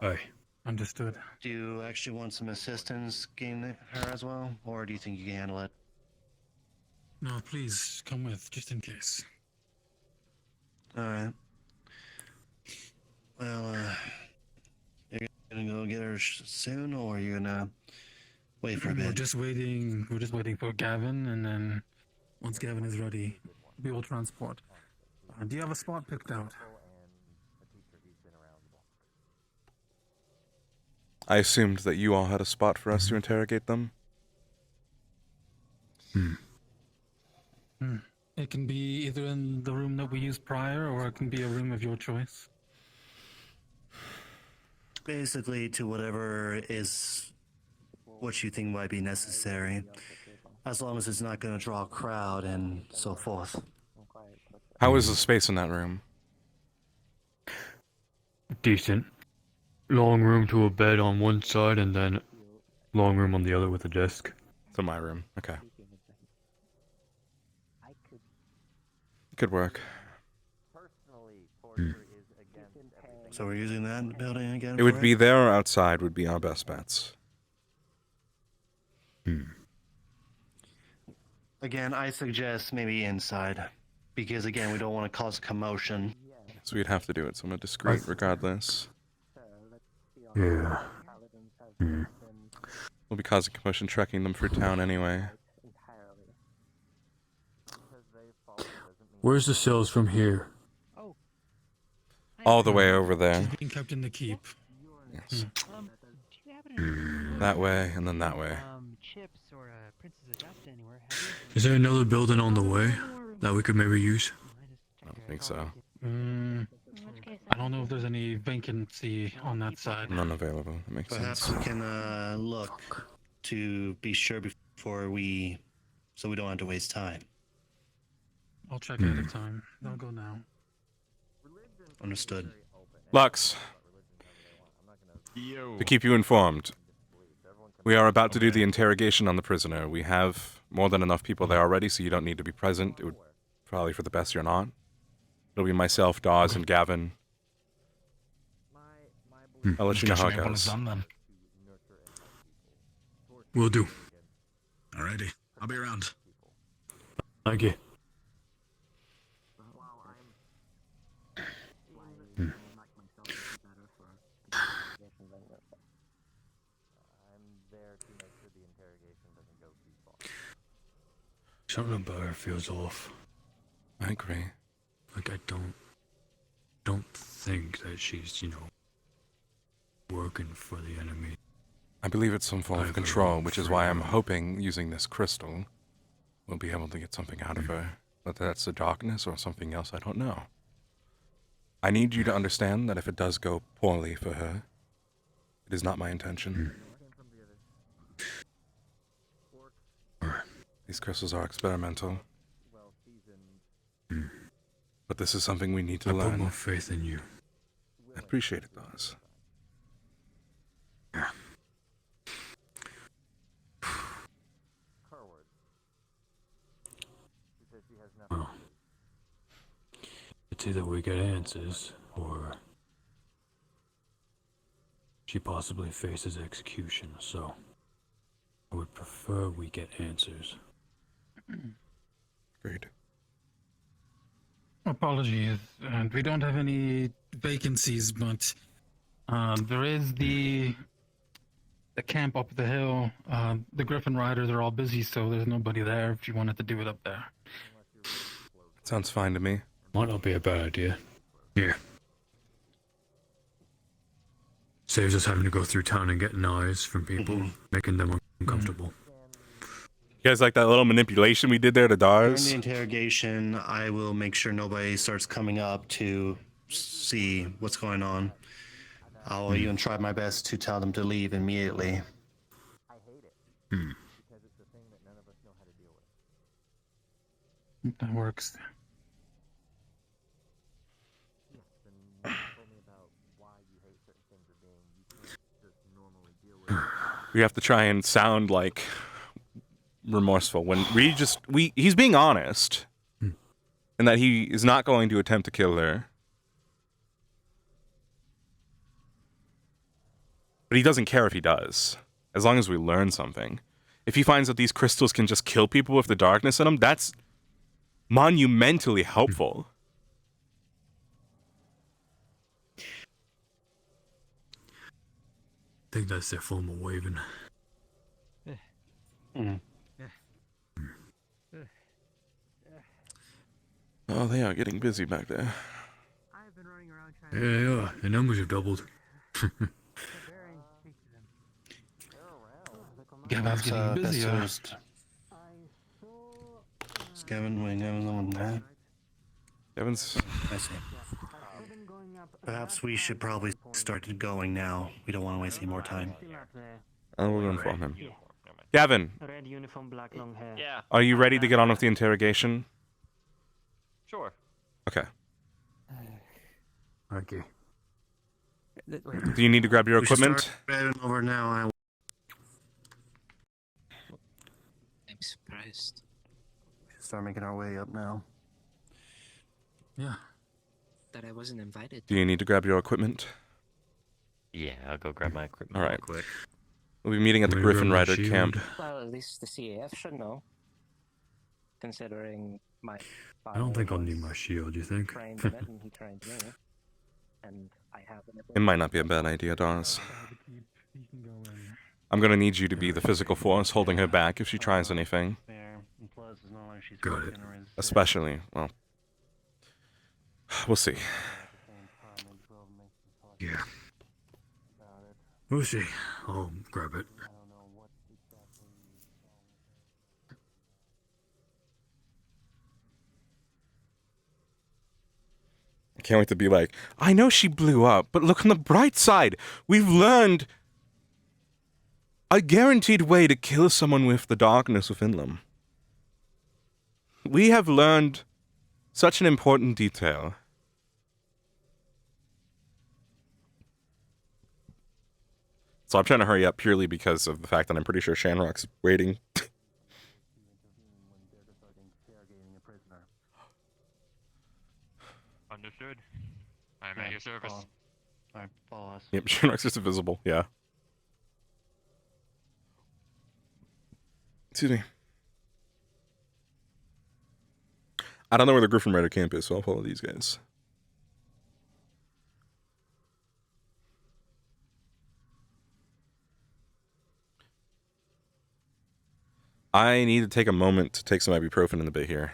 Aye. Understood. Do you actually want some assistance getting her as well, or do you think you can handle it? No, please come with, just in case. All right. Well, you're gonna go get her soon, or are you gonna wait for a bit? We're just waiting for Gavin, and then once Gavin is ready, we will transport. Do you have a spot picked out? I assumed that you all had a spot for us to interrogate them. It can be either in the room that we used prior, or it can be a room of your choice. Basically, to whatever is what you think might be necessary, as long as it's not going to draw a crowd and so forth. How is the space in that room? Decent. Long room to a bed on one side, and then long room on the other with a desk. To my room. Okay. Could work. So we're using that building again? It would be there or outside would be our best bets. Again, I suggest maybe inside, because again, we don't want to cause commotion. So we'd have to do it somewhere discreet regardless. Yeah. We'll be causing commotion trekking them through town anyway. Where's the cells from here? All the way over there. She's being kept in the keep. Yes. That way, and then that way. Chips or Princess Augusta anywhere. Is there another building on the way that we could maybe use? I don't think so. I don't know if there's any vacancy on that side. None available. That makes Perhaps sense. we can look to be sure before so we don't have to waste time. I'll check ahead of time. I'll go now. Understood. Lux, to keep you informed, we are about to do the interrogation on the prisoner. We have more than enough people there already, so you don't need to be present. It would probably for the best you're not. It'll be myself, Dawes, and Gavin. I'll let you know how it goes. Will do. Alrighty, I'll be around. Thank you. Something about her feels off. I agree. Like I don't think that she's, working for the enemy. I believe it's some form of control, which is why I'm hoping using this crystal we'll be able to get something out of her. Whether that's the darkness or something else, I don't know. I need you to understand that if it does go poorly for her, it is not my intention. These crystals are experimental. But this is something we need to learn. I put more faith in you. I appreciate it, Dawes. Yeah. Well, it's either we get answers, or she possibly faces execution, so I would prefer we get answers. Great. Apologies, we don't have any vacancies, but there is the camp up the hill. The Griffin Riders are all busy, so there's nobody there if you wanted to do it up there. Sounds fine to me. Might not be a bad idea. Yeah. Saves us having to go through town and getting eyes from people, making them uncomfortable. You guys like that little manipulation we did there to During Dawes? the interrogation, I will make sure nobody starts coming up to see what's going on. I'll even try my best to tell them to leave immediately. That works. We have to try and sound like remorseful when he's being honest, and that he is not going to attempt to kill her. But he doesn't care if he does, as long as we learn something. If he finds that these crystals can just kill people with the darkness in them, that's monumentally helpful. I think that's their form of waving. Oh, they are getting busy back there. Yeah, the numbers have doubled. Gavin's getting busier. Gavin's on that. Gavin's... I see. Perhaps we should probably start going now. We don't want to waste any more time. I will inform him. Gavin, Red uniform, black long hair. Yeah. are you ready to get on with the interrogation? Sure. Okay. Okay. Do you need to grab your We should equipment? start driving over now. I'm surprised. We should start making our way up now. Yeah. That I wasn't invited. Do you need to grab your equipment? Yeah, I'll go grab my equipment All right. real quick. We'll be meeting at the Wanna grab Griffin my Rider shield? camp. Well, at least the CAF should know. Considering my I don't think I'll father need my shield, you think? trained in it and he trained me. And I have an It might not be a bad idea, Dawes. I'm gonna need you to be the physical force holding her back if she tries anything. Got it. Especially, well, we'll see. Yeah. We'll see. I'll grab it. I can't wait to be like, I know she blew up, but look on the bright side. We've learned a guaranteed way to kill someone with the darkness within them. We have learned such an important detail. So I'm trying to hurry up purely because of the fact that I'm pretty sure Shanrock's waiting. Understood. I'm at your service. Alright, follow us. Yep, Shanrock's just invisible, yeah. Excuse me. I don't know where the Griffin Rider camp is, so I'll follow these guys. I need to take a moment to take some ibuprofen in the bit here,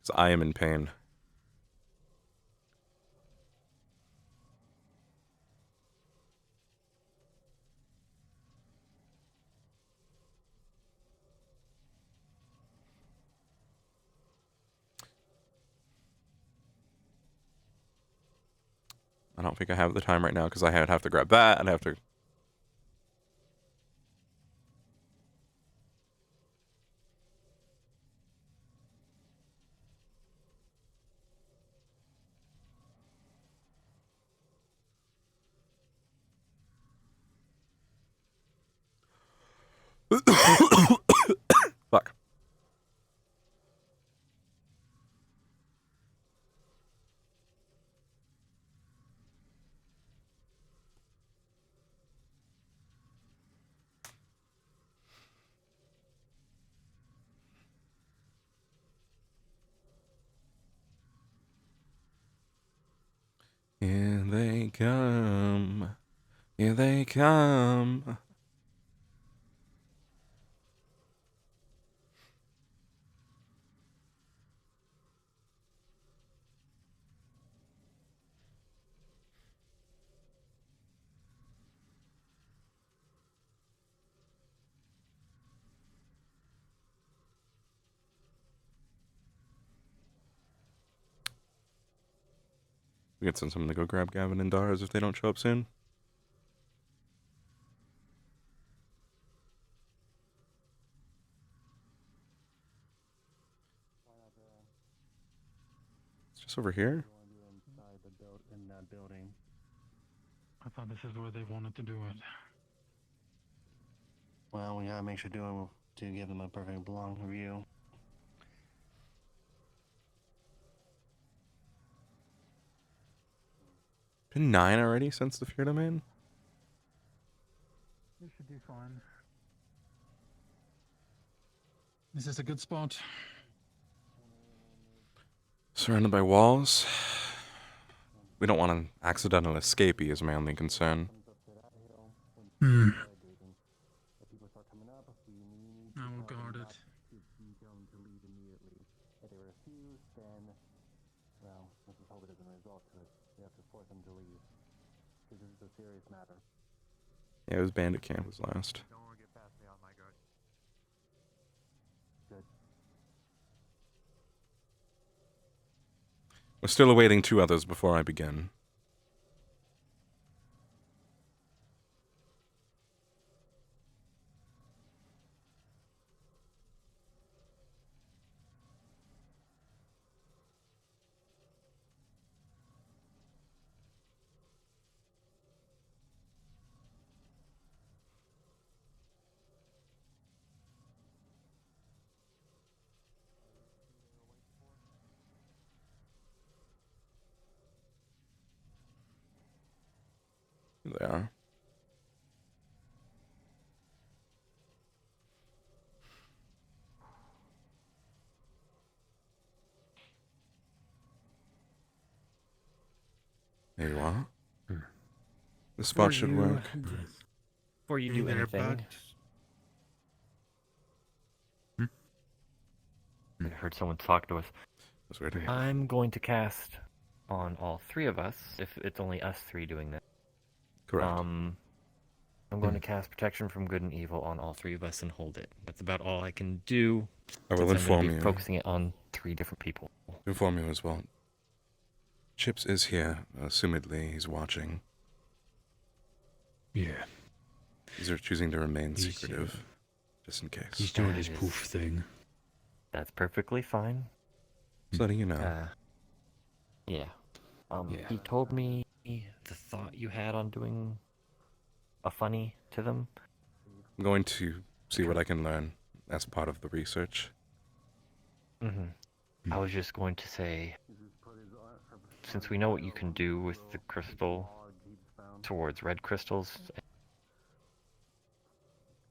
because I am in pain. I don't think I have the time right now because I would have to grab that. I'd have to. Fuck. Here they come. Here they come. We could send someone to go grab Gavin and Dars if they don't show up soon. It's just over here. In that building. I thought this is where they wanted to do it. Well, we gotta make sure to give them a perfect long review. Been 9 already since the fear domain? You should do fine. This is a good spot. Surrounded by walls. We don't want an accidental escapee is my only concern. Hmm. I will guard it. If they refuse, then, well, let's just hope it doesn't result to it. We have to force them to leave. Because this is a serious matter. Yeah, it was Bandit Camp was last. Don't want to get past me on my guard. Good. We're still awaiting 2 others before I begin. Here they are. There you are. The spot should work. Before you do anything, I heard someone talk to us. That's weird. I'm going to cast on all 3 of us, if it's only us 3 doing this. Correct. I'm going to cast Protection from Good and Evil on all 3 of us and hold it. That's about all I can do. I will since I'm gonna inform be you. Focusing it on 3 different people. Inform you as well. Chips is here. Assumedly, he's watching. Yeah. These are choosing to remain secretive, just in case. He's doing his poof thing. That's perfectly fine. Just letting you know. Yeah. He told me the thought you had on doing a funny to them. I'm going to see what I can learn as part of the research. I was just going to say, since we know what you can do with the crystal towards red crystals,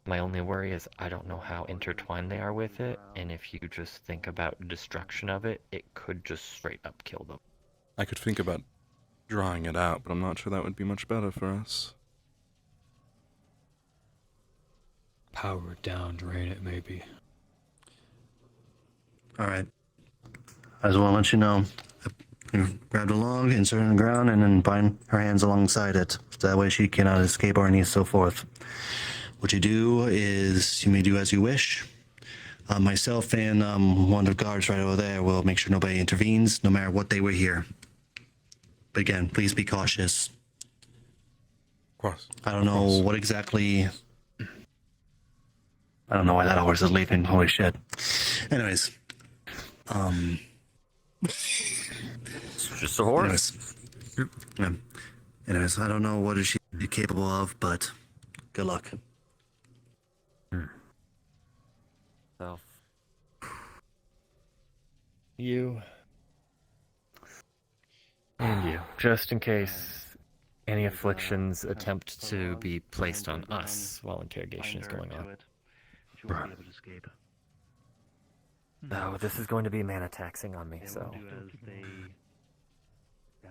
my only worry is I don't know how intertwined they are with it, and if you just think about destruction of it, it could just straight up kill them. I could think about drawing it out, but I'm not sure that would be much better for us. Power it down, drain it, maybe. Alright. I just want to let you know. You grab the log, insert it in the ground, and then bind her hands alongside it. So that way she cannot escape or any so forth. What you do is, you may do as you wish. Myself and one of the guards right over there will make sure nobody intervenes, no matter what they were here. But again, please be cautious. Of course. I don't know what exactly. I don't know why that horse is leaving. Holy shit. Anyways, It's just a horse. Anyways, I don't know what is she capable of, but good luck. So, you and you, just in case any afflictions attempt to be placed on us while interrogation is going on. You won't be able to escape. No, this is going to be mana taxing on me, They so. will do as they. Yeah.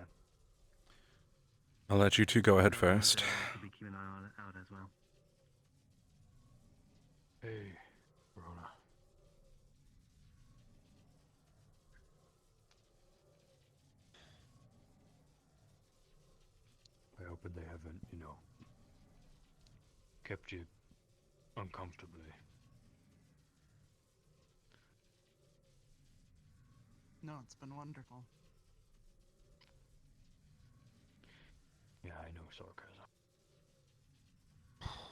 I'll let you two go ahead first. I'll be keeping an eye on it out as well. Hey, Verona. I hope that they haven't, kept you uncomfortably. No, it's been wonderful. Yeah, I know sarcasm.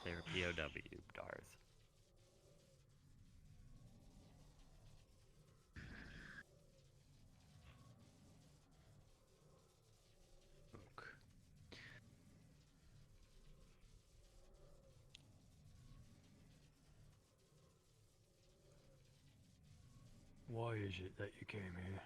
They're POW, Dars. Why is it that you came here?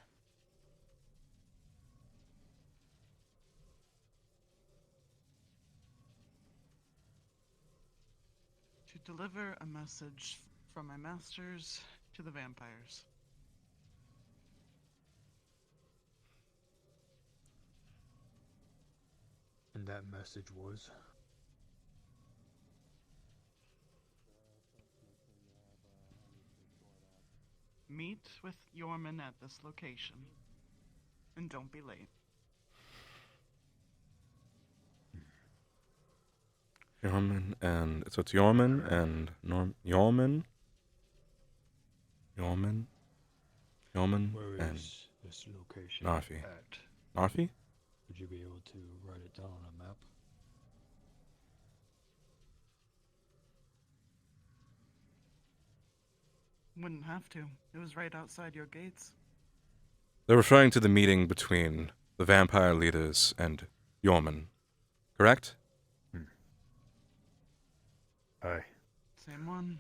To deliver a message from my masters to the vampires. And that message was? Meet with Yorman at this location. And don't be late. Yorman and so it's Yorman and Yorman Where and is this location Narfi. at? Narfi? Would you be able to write it down on a map? Wouldn't have to. It was right outside your gates. They're referring to the meeting between the vampire leaders and Yorman, correct? Aye. Same one.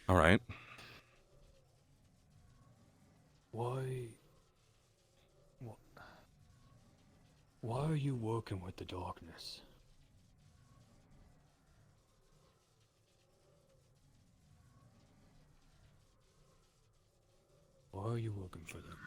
All right. Why are you working with the darkness? Why are you working for them?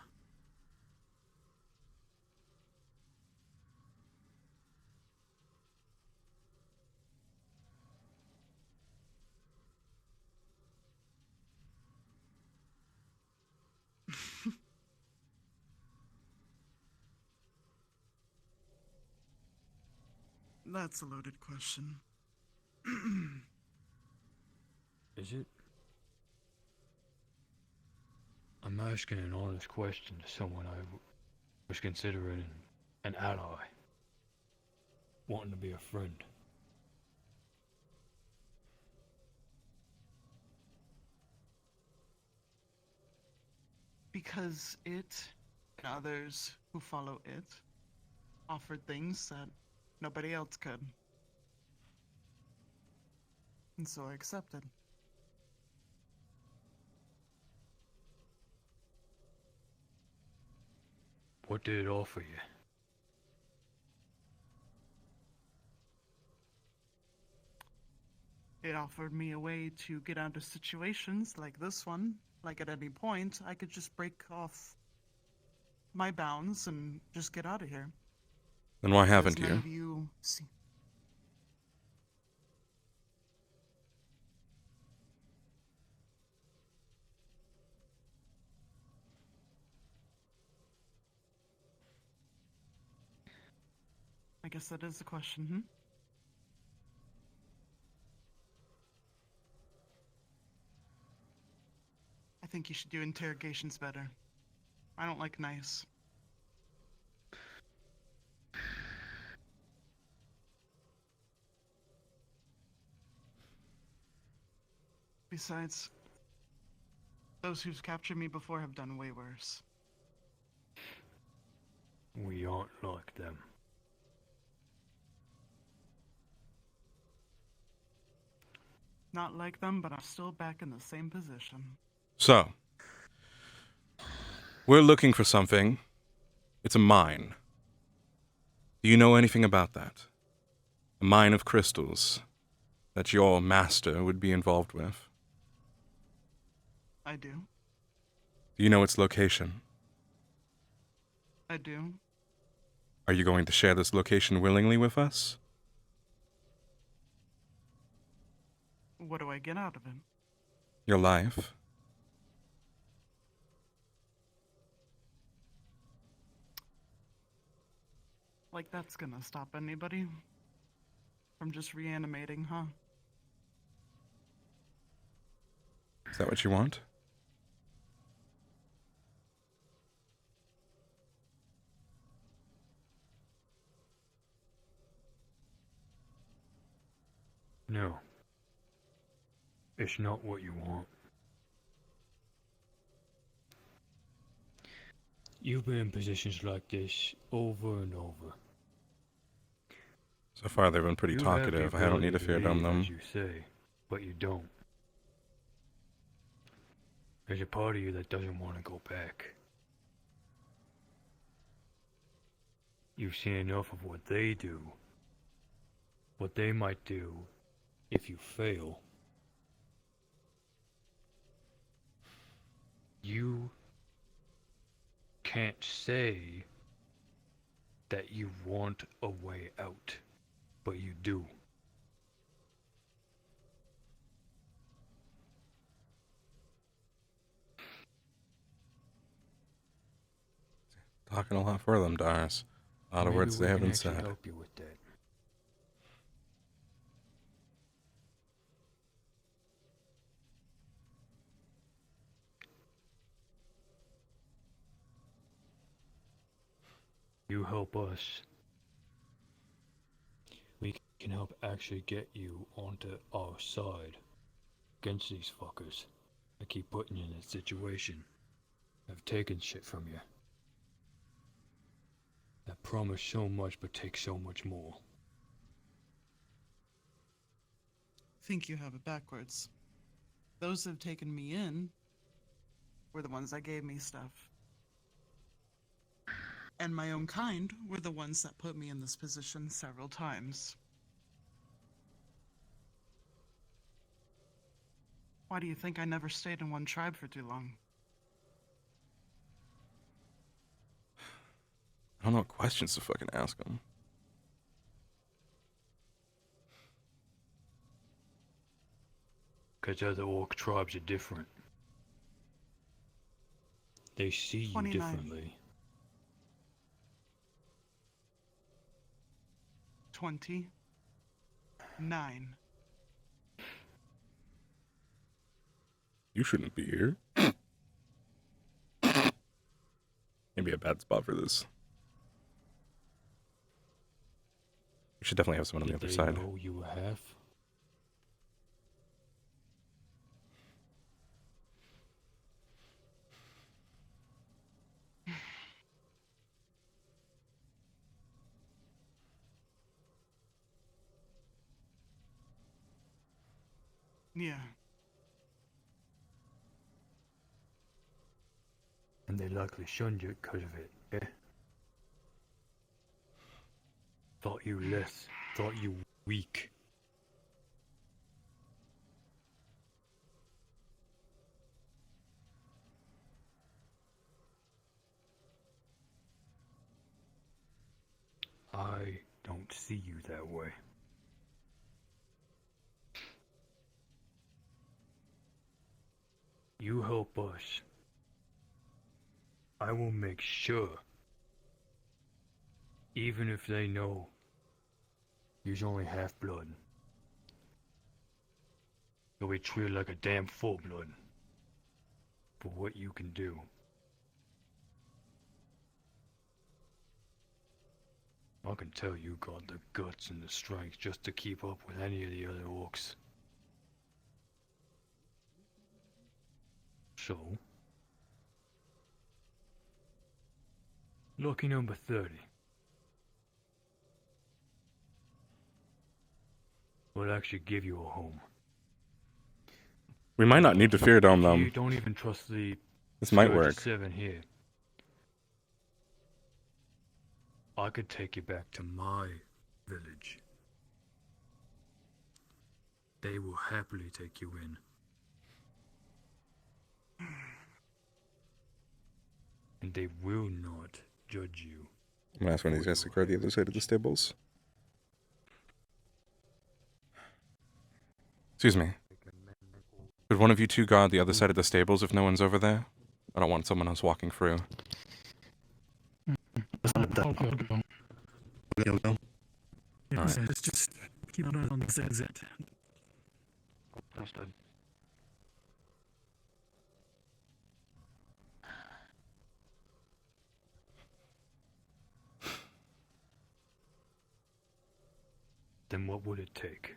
That's a loaded question. Is it? I'm asking an honest question to someone I was considering an ally. Wanting to be a friend. Because it and others who follow it offered things that nobody else could. And so I accepted. What did it offer you? It offered me a way to get out of situations like this one. Like at any point, I could just break off my bounds and just get out of here. Then why haven't As none you? of you see. I guess that is the question, think you should do interrogations better. I don't like nice. Besides, those who've captured me before have done way worse. We aren't like them. Not like them, but I'm still back in the same position. So, we're looking for something. It's a mine. Do you know anything about that? A mine of crystals that your master would be involved with? I do. Do you know its location? I do. Are you going to share this location willingly with us? What do I get out of it? Your life? Like that's gonna stop anybody from just reanimating, huh? Is that what you want? No. It's not what you want. You've been in positions like this over and over. So far, they've been pretty You have the talkative. I don't need to ability fear dumb leave, them. as you say, but you don't. There's a part of you that doesn't want to go back. You've seen enough of what they do, what they might do if you fail. You can't say that you want a way out, but you do. Talking a lot for them, Dars. A lot of Maybe words we they can haven't actually said. help you with that. You help us, we can help actually get you onto our side against these fuckers that keep putting you in a situation of taking shit from you. That promise so much but take so much more. Think you have it backwards. Those that have taken me in were the ones that gave me stuff. And my own kind were the ones that put me in this position several times. Why do you think I never stayed in one tribe for too long? I don't know what questions to fucking ask them. Cause other orc tribes are different. They see you 29. differently. 29. You shouldn't be here. Maybe a bad spot for this. We should definitely have someone on the Did other they side. know you were half? Yeah. And they likely shunned you because of it, yeah? Thought you less, thought you weak. I don't see you that way. You help us. I will make sure, even if they know you're only half-blood, you'll be treated like a damn full-blood. for what you can do. I can tell you got the guts and the strength just to keep up with any of the other orcs. So, lucky number 30. Will actually give you a home. We might not need to fear dome You them. don't even trust the This might Scourge of work. 7 here. I could take you back to my village. They will happily take you in. And they will not judge you. I'm gonna ask one of these guys to guard the other side of the stables. Excuse me. Could one of you two guard the other side of the stables if no one's over there? I don't want someone else walking through. Alright. Let's just keep an eye on the exit. Understood. Then what would it take?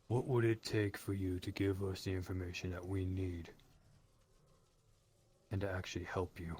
What would it take for you to give us the information that we need? And to actually help you?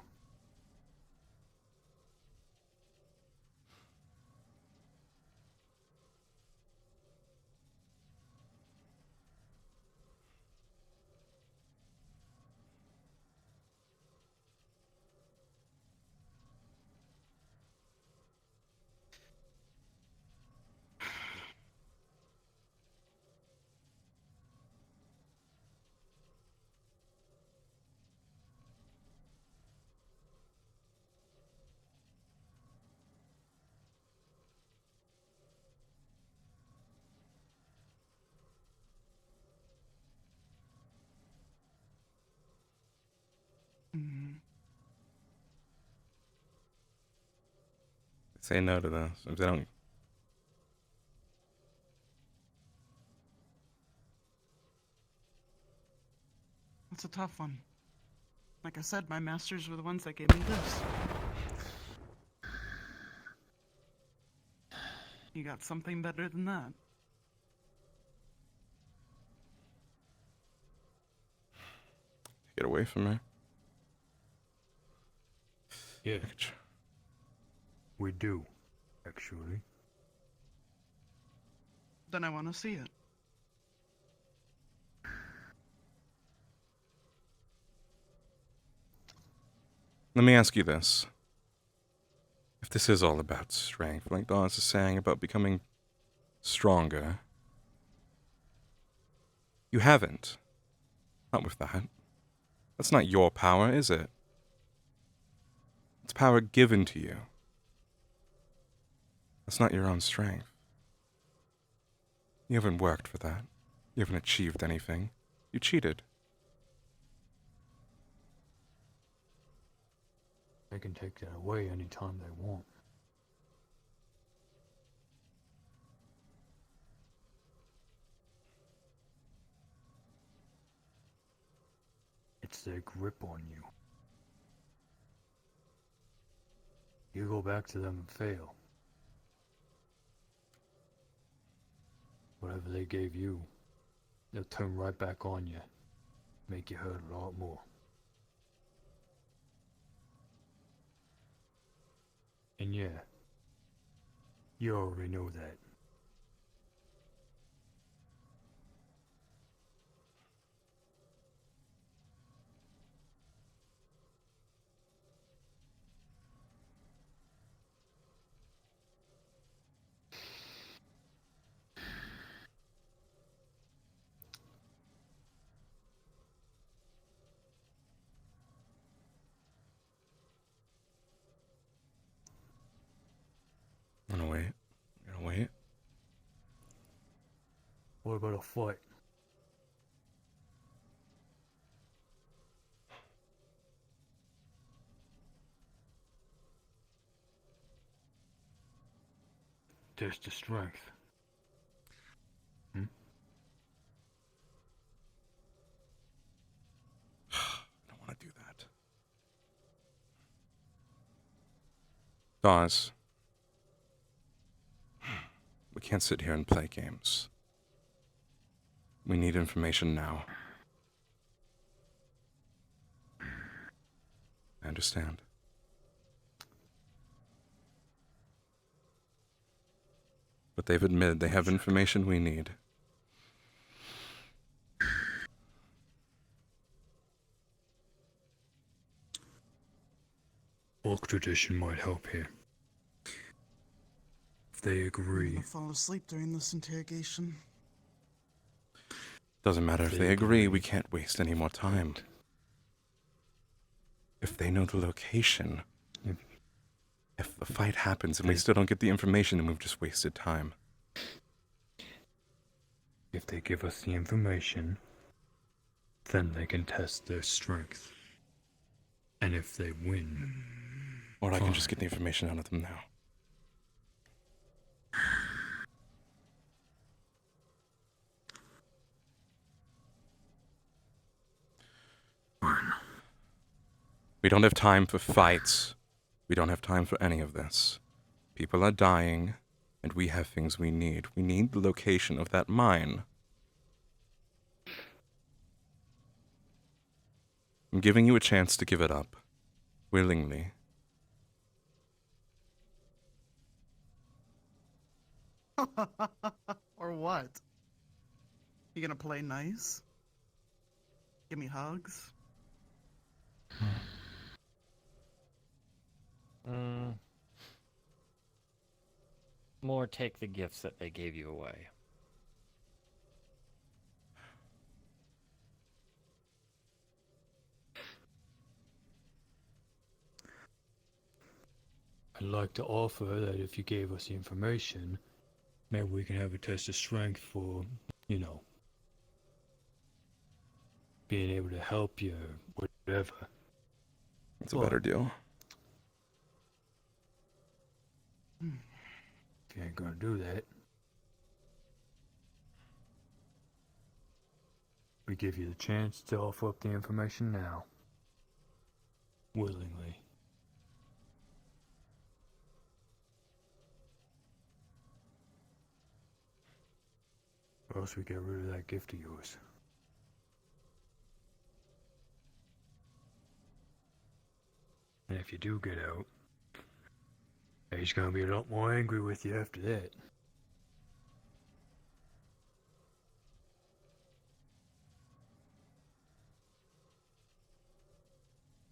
Say no to this. If they don't. It's a tough one. Like I said, my masters were the ones that gave me this. You got something better than that. Get away from me. Yeah. We do, actually. Then I want to see it. Let me ask you this. If this is all about strength, like Dawes is saying about becoming stronger, you haven't. Not with that. That's not your power, is it? It's power given to you. That's not your own strength. You haven't worked for that. You haven't achieved anything. You cheated. They can take that away anytime they want. It's their grip on you. You go back to them and fail. Whatever they gave you, they'll turn right back on you. Make you hurt a lot more. And yeah, you already know that. I'm gonna wait. I'm gonna wait. What about a fight? There's the strength. Dawes, we can't sit here and play games. We need information now. I understand. But they've admitted they have information we need. Orc tradition might help here. If they I'm agree. gonna fall asleep during this interrogation. Doesn't matter if they agree, we can't waste any more time. If they know the location, if the fight happens and we still don't get the information, then we've just wasted time. If they give us the information, then they can test their strength. And if they win... Or I can just get the information out of them now. We don't have time for fights. We don't have time for any of this. People are dying, and we have things we need. We need the location of that mine. I'm giving you a chance to give it up. Willingly. Or what? You gonna play nice? Give me hugs? More take the gifts that they gave you away. I'd like to offer that if you gave us the information, maybe we can have a test of strength for, you know, being able to help you, or whatever. It's a better deal. If you ain't gonna do that, we give you the chance to offer up the information now. Willingly. Or else we get rid of that gift of yours. And if you do get out, he's gonna be a lot more angry with you after that.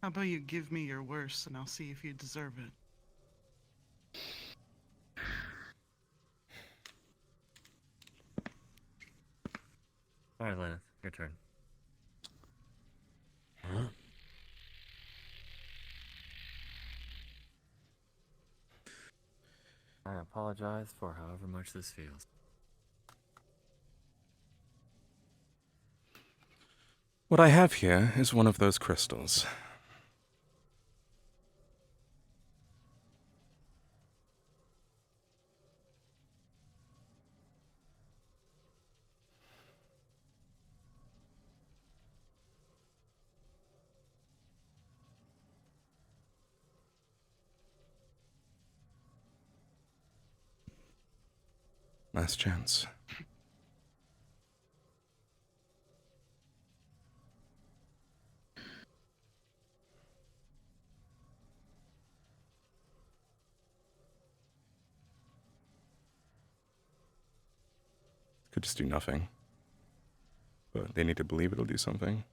How about you give me your worst and I'll see if you deserve it. Alright, Leneth, your turn. Huh? I apologize for however much this feels. What I have here is one of those crystals. Last chance. Could just do nothing. But they need to believe it'll do something.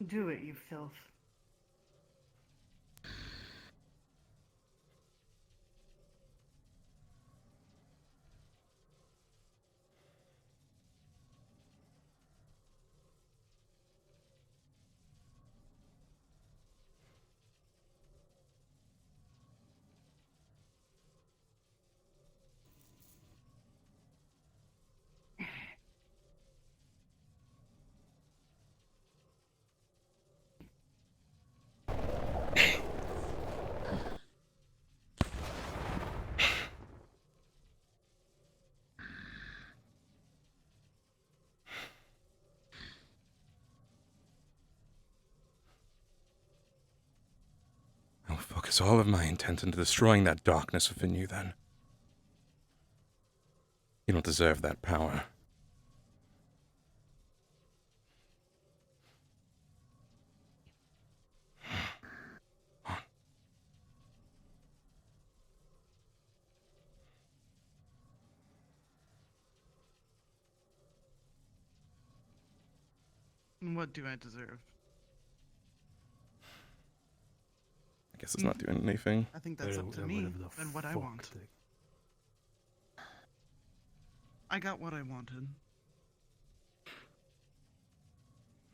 Do it, you filth. was all of my intent into destroying that darkness within you, then you don't deserve that power. What do I deserve? I guess it's not doing anything. I think that's up to me and what I want. I got what I wanted.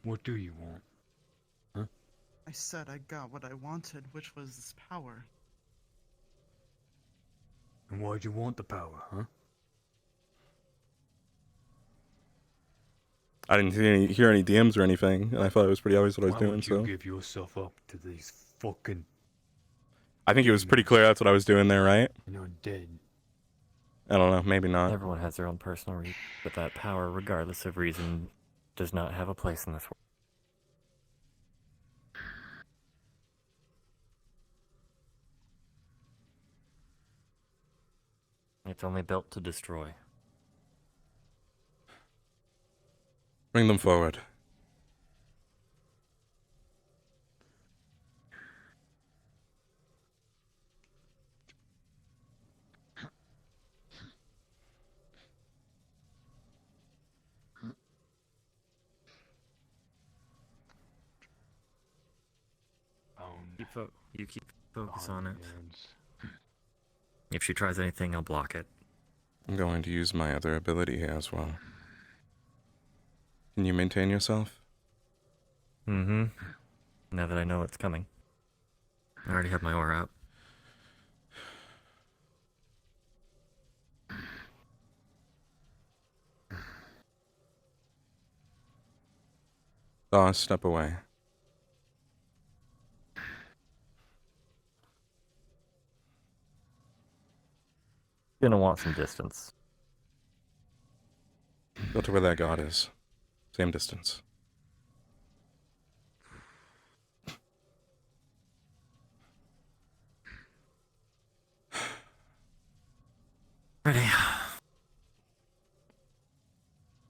What do you want? Huh? I said I got what I wanted, which was this power. And why'd you want the power, huh? I didn't hear any DMs or anything, and I thought it was pretty obvious what I was Why doing, would you so... give yourself up to these fucking... I think it was pretty clear that's what I was doing there, right? You're dead. I don't know, maybe not. Everyone has their own personal reason, but that power, regardless of reason, does not have a place in this world. It's only built to destroy. Bring them forward. You keep focus on it. If she tries anything, I'll block it. I'm going to use my other ability here as well. Can you maintain yourself? Mm-hmm. Now that I know it's coming. I already have my aura up. Step away. Gonna want some distance. Go to where that god is. Same distance. Ready.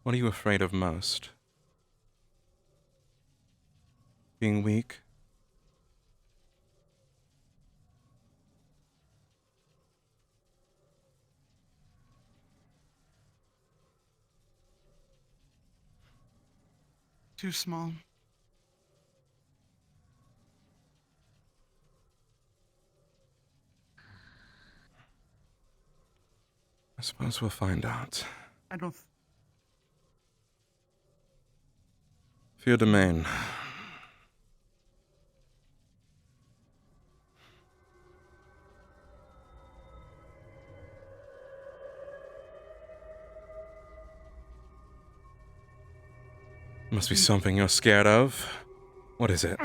What are you afraid of most? Being weak? Too small. I suppose we'll find out. I don't... Fear domain. Must be something you're scared of. What is it?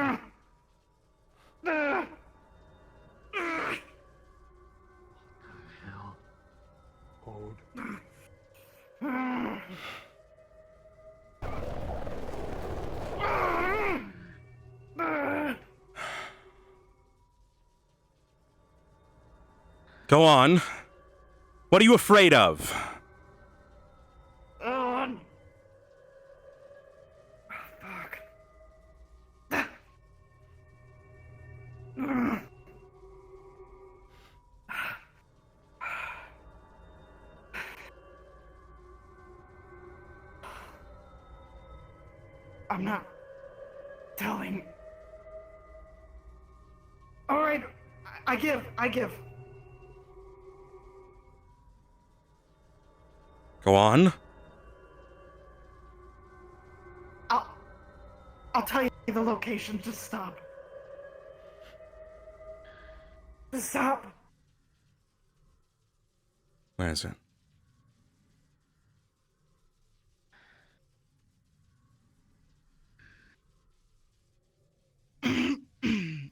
Go on. What are you afraid of? I'm not telling. All right, I give. Go on. I'll tell you the location. Just stop. Just stop. Where is it?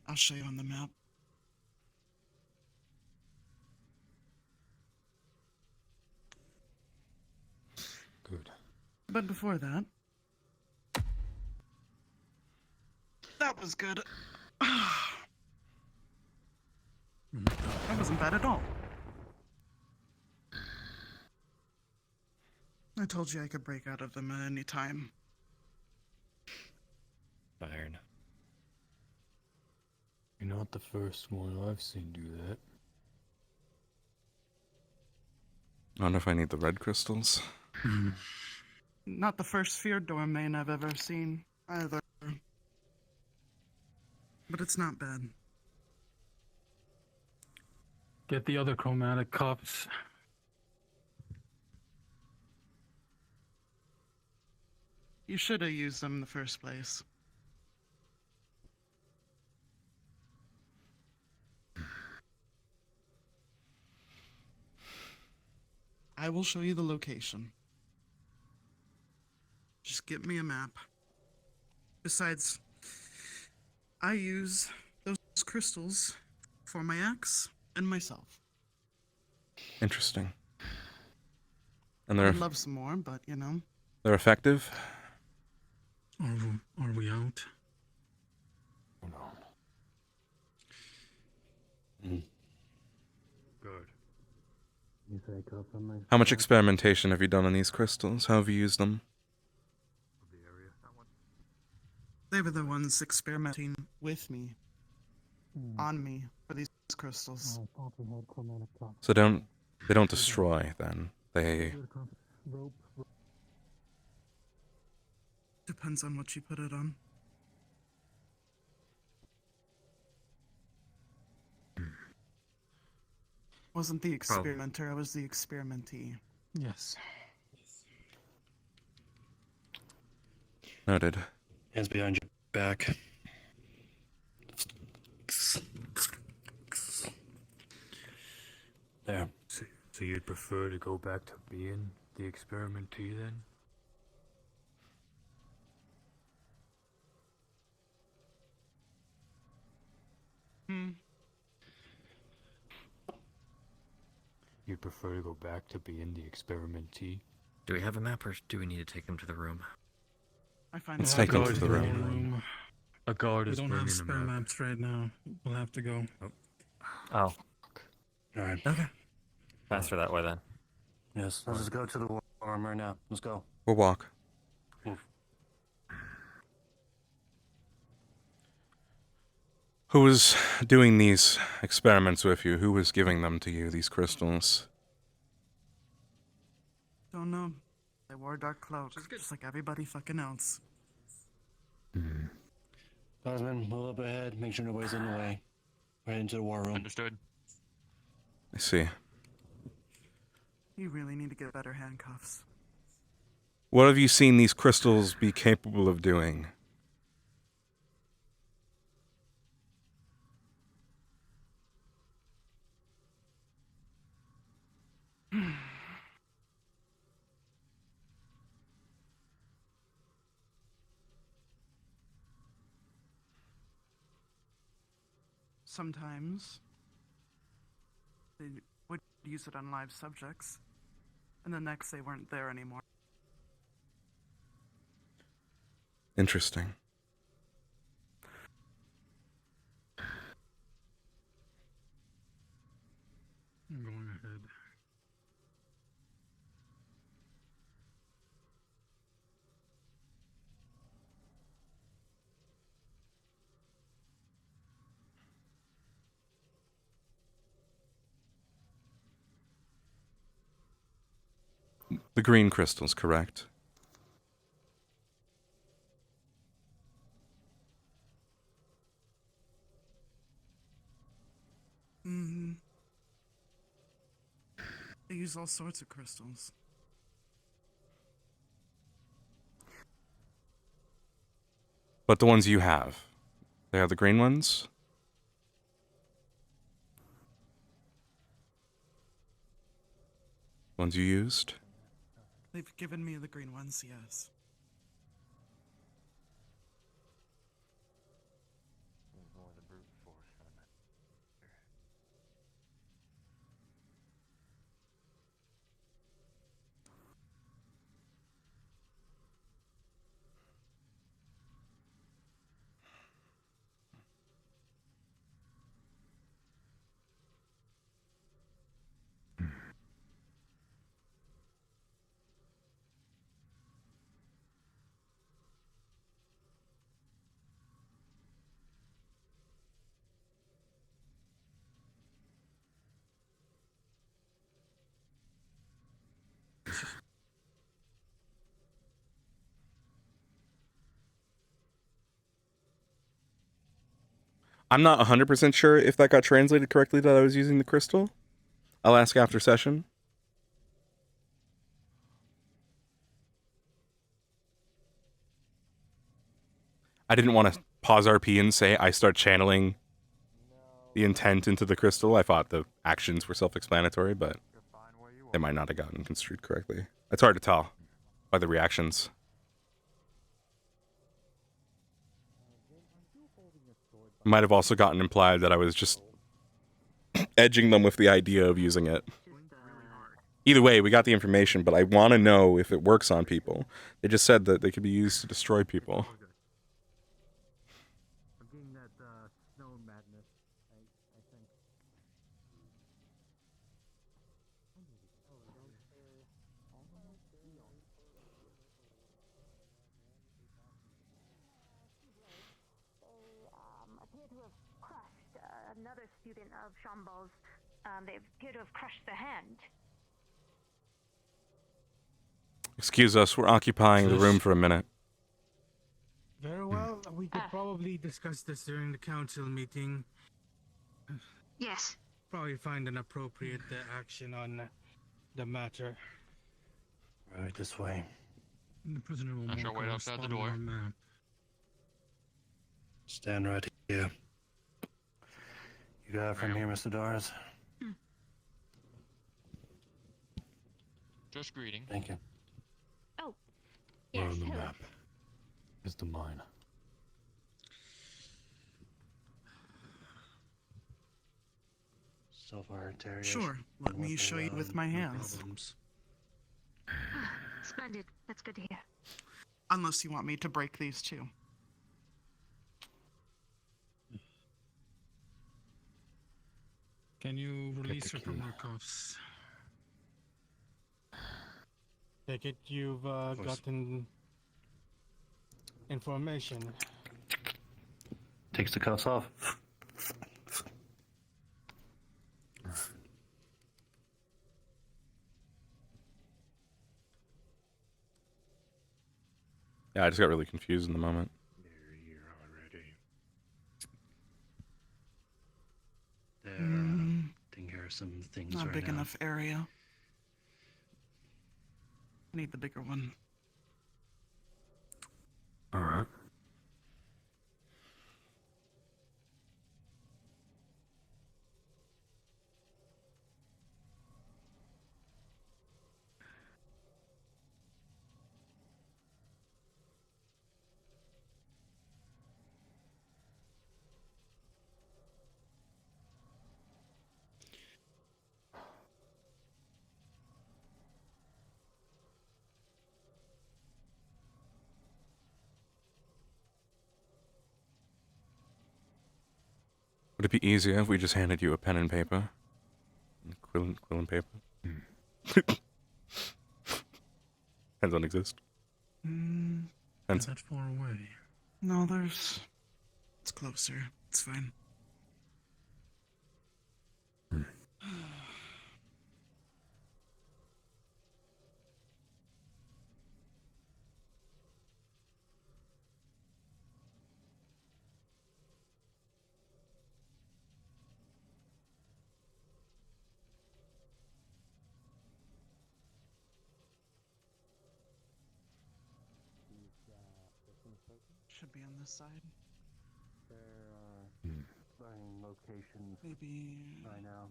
I'll show you on the map. Good. But before that... That was good. wasn't bad at all. I told you I could break out of them at any time. Iron. You're not the first one I've seen do that. I wonder if I need the red crystals. Not the first fear domain I've ever seen, either. But it's not bad. Get the other chromatic cups. You should have used them in the first place. I will show you the location. Just get me a map. Besides, I use those crystals for my axe and myself. Interesting. And I'd love some more, but you know. they're effective? Are we out? Good. How much experimentation have you done on these crystals? How have you used them? They were the ones experimenting with me, on me, for these crystals. So they don't destroy then. They Depends on what you put it on. Wasn't the experimenter, I was the experimentee. Yes. noted. Hands behind your back. There. So you'd prefer to go back to being the experimentee then? You'd prefer to go back to being the experimentee? Do we have a map, or do we need to take them to the room? I find Let's take them to the room. A guard We is don't bringing have a spare map. maps right now. We'll have to go. Oh. Alright. Okay. Faster that way then. Yes, let's just go to the war room right now. Let's go. We'll walk. Move. Who was doing these experiments with you? Who was giving them to you, these crystals? Don't know. They wore a dark cloak, just like everybody fucking else. Guardsman, move up ahead. Make sure nobody's in the way. Right into the war room. Understood. I see. You really need to get better handcuffs. What have you seen these crystals be capable of doing? Sometimes they would use it on live subjects, and the next they weren't there anymore. Interesting. I'm going ahead. The green crystals, correct? Mm-hmm. They use all sorts of crystals. But the ones you have, they are the green ones? Ones you used? They've given me the green ones, yes. I'm not 100% sure if that got translated correctly that I was using the crystal. I'll ask after session. I didn't want to pause RP and say I start channeling the intent into the crystal. I thought the actions were self-explanatory, but they might not have gotten construed correctly. It's hard to tell by the reactions. Might have also gotten implied that I was just edging them with the idea of using it. Either way, we got the information, but I want to know if it works on people. They just said that they could be used to destroy people. I'm getting that snow madness, I think. Appear to have crushed another student of Shambal's. They appear to have crushed the hand. Excuse us, we're occupying the room for a minute. Very well. We could probably discuss this during the council meeting. Yes. Probably find an appropriate action on the matter. Right this way. The prisoner will I shall mark wait our outside the spot on door. our map. Stand right here. You got it from here, Mr. Doris? Just greeting. Thank you. Oh. Where Yes. on the Who? map is the mine? So far, Terry. Sure, let me show you with my hands. Splendid. That's good to hear. Unless you want me to break these too. Can you release her key. from her cuffs? Take it you've gotten information. Takes the cuffs off. Yeah, I just got really confused in the moment. There, Mm, I think here are some things not right big now. enough area. Need the bigger one. All right. Would it be easier if we just handed you a pen and paper? Quill and paper? Pens don't exist. Mm, Pens. That far away. no, there's... It's closer. It's fine. Should be on this side. There finding locations Maybe... right now.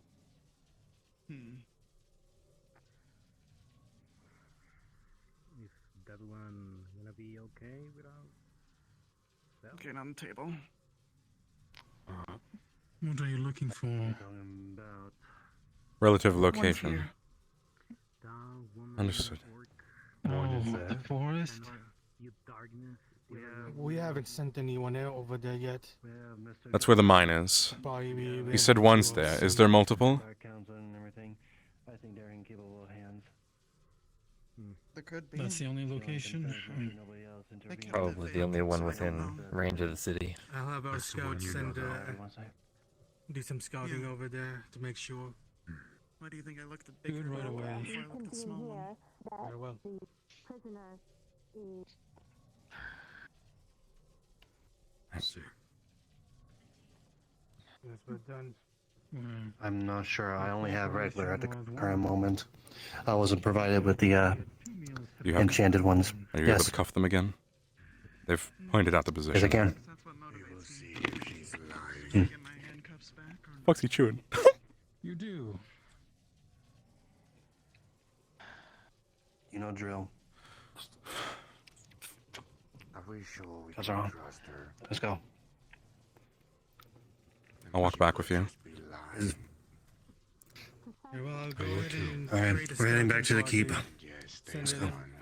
Is that one gonna be okay without that? Okay, on the table. What are you looking for? Talking about Relative One's location. here. dog, woman, Understood. orc, Oh, is the that? forest? you darkness. We haven't sent anyone over there yet. That's where the mine is. Probably He said one's there. Is there multiple? Council and everything. I think they're in capable hands. There could be. That's the only location? Nobody else intervened. Probably the only one within range of the city. I'll have our That's the one scouts you send One side. do some scouting Yeah. over there to make sure. Why do you think I looked at Do bigger it right one away. before I looked at the small one? Very well. The prisoner is I see. Yes, we're done. I'm not sure. I only have regular at the current moment. I wasn't provided with the You have, enchanted ones. Are you able Yes. to cuff them again? They've pointed out the position. Yes, I can. What's he chewing? You do. You know drill. Are we sure we That's can wrong. trust her? Let's go. I'll walk back with you. Yeah, well, I'll go ahead and All right, create a we're heading back to the scouting keep. party.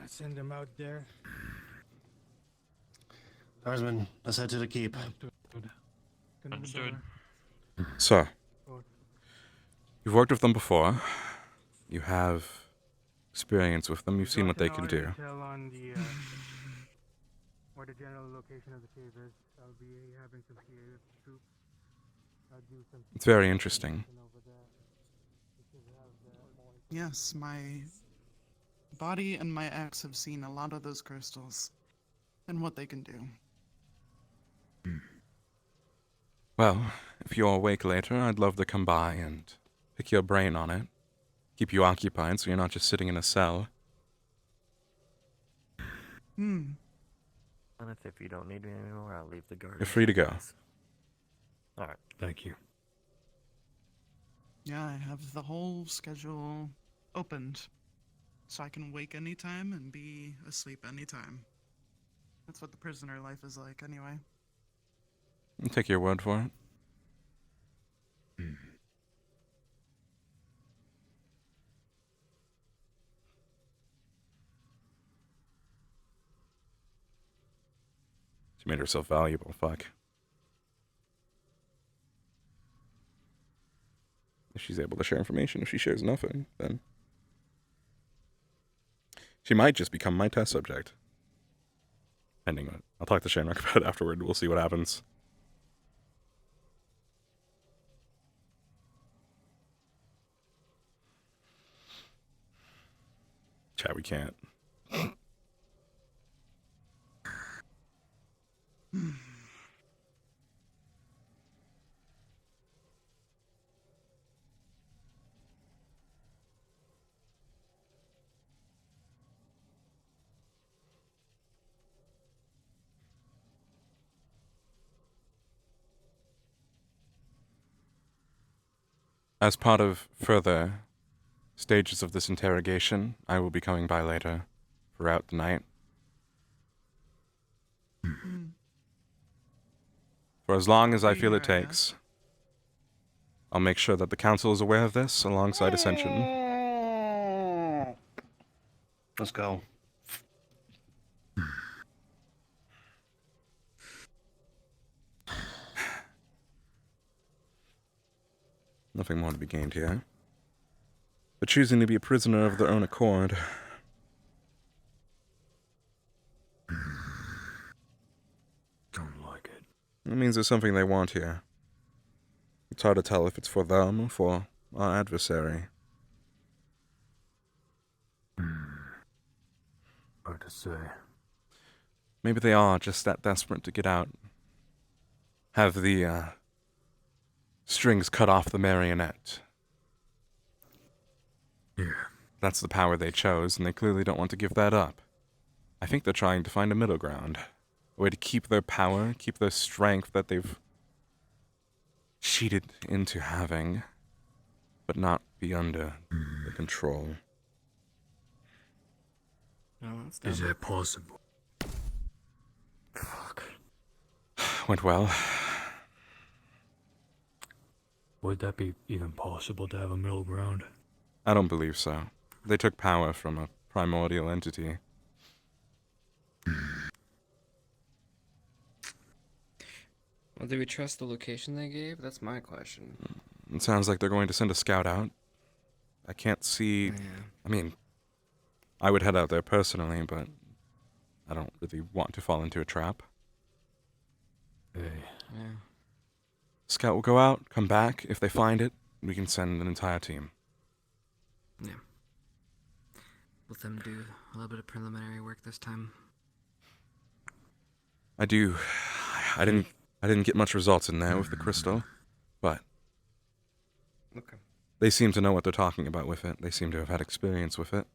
Send them out there. Tarsman, let's head to the keep. Understood. So, you've worked with them before. You have experience with them. You've seen what they can do. Tell on the where the general location of the cave is. I'll be having some PA troops. I'll do some. It's very interesting. Yes, my body and my ex have seen a lot of those crystals and what they can do. Well, if you're awake later, I'd love to come by and pick your brain on it. Keep you occupied so you're not just sitting in a cell. Leneth, if you don't need me anymore, I'll leave the garden. You're free to go. Alright. Thank you. Yeah, I have the whole schedule opened, so I can wake anytime and be asleep anytime. That's what the prisoner life is like, anyway. I'll take your word for it. She made herself valuable, fuck. If she's able to share information, if she shares nothing, then she might just become my test subject. Pending on it. I'll talk to Shamrock about it afterward. We'll see what happens. Chat, we can't. As part of further stages of this interrogation, I will be coming by later throughout the night. For as long as I feel it takes, I'll make sure that the council is aware of this alongside Ascension. Let's go. Nothing more to be gained here. But choosing to be a prisoner of their own accord. Don't like it. That means there's something they want here. It's hard to tell if it's for them or for our adversary. Hard to say. Maybe they are just that desperate to get out. Have the, strings cut off the marionette. Yeah. That's the power they chose, and they clearly don't want to give that up. I think they're trying to find a middle ground. A way to keep their power, keep their strength that they've cheated into having, but not be under the control. Is that possible? Fuck. Went well. Would that be even possible to have a middle ground? I don't believe so. They took power from a primordial entity. Well, do we trust the location they gave? That's my question. It sounds like they're going to send a scout out. I can't see... I mean, I would head out there personally, but I don't really want to fall into a trap. Hey. Yeah. Scout will go out, come back. If they find it, we can send an entire team. Yeah. Let them do a little bit of preliminary work this time. I didn't get much results in there with the crystal. But Okay. they seem to know what they're talking about with it. They seem to have had experience with it.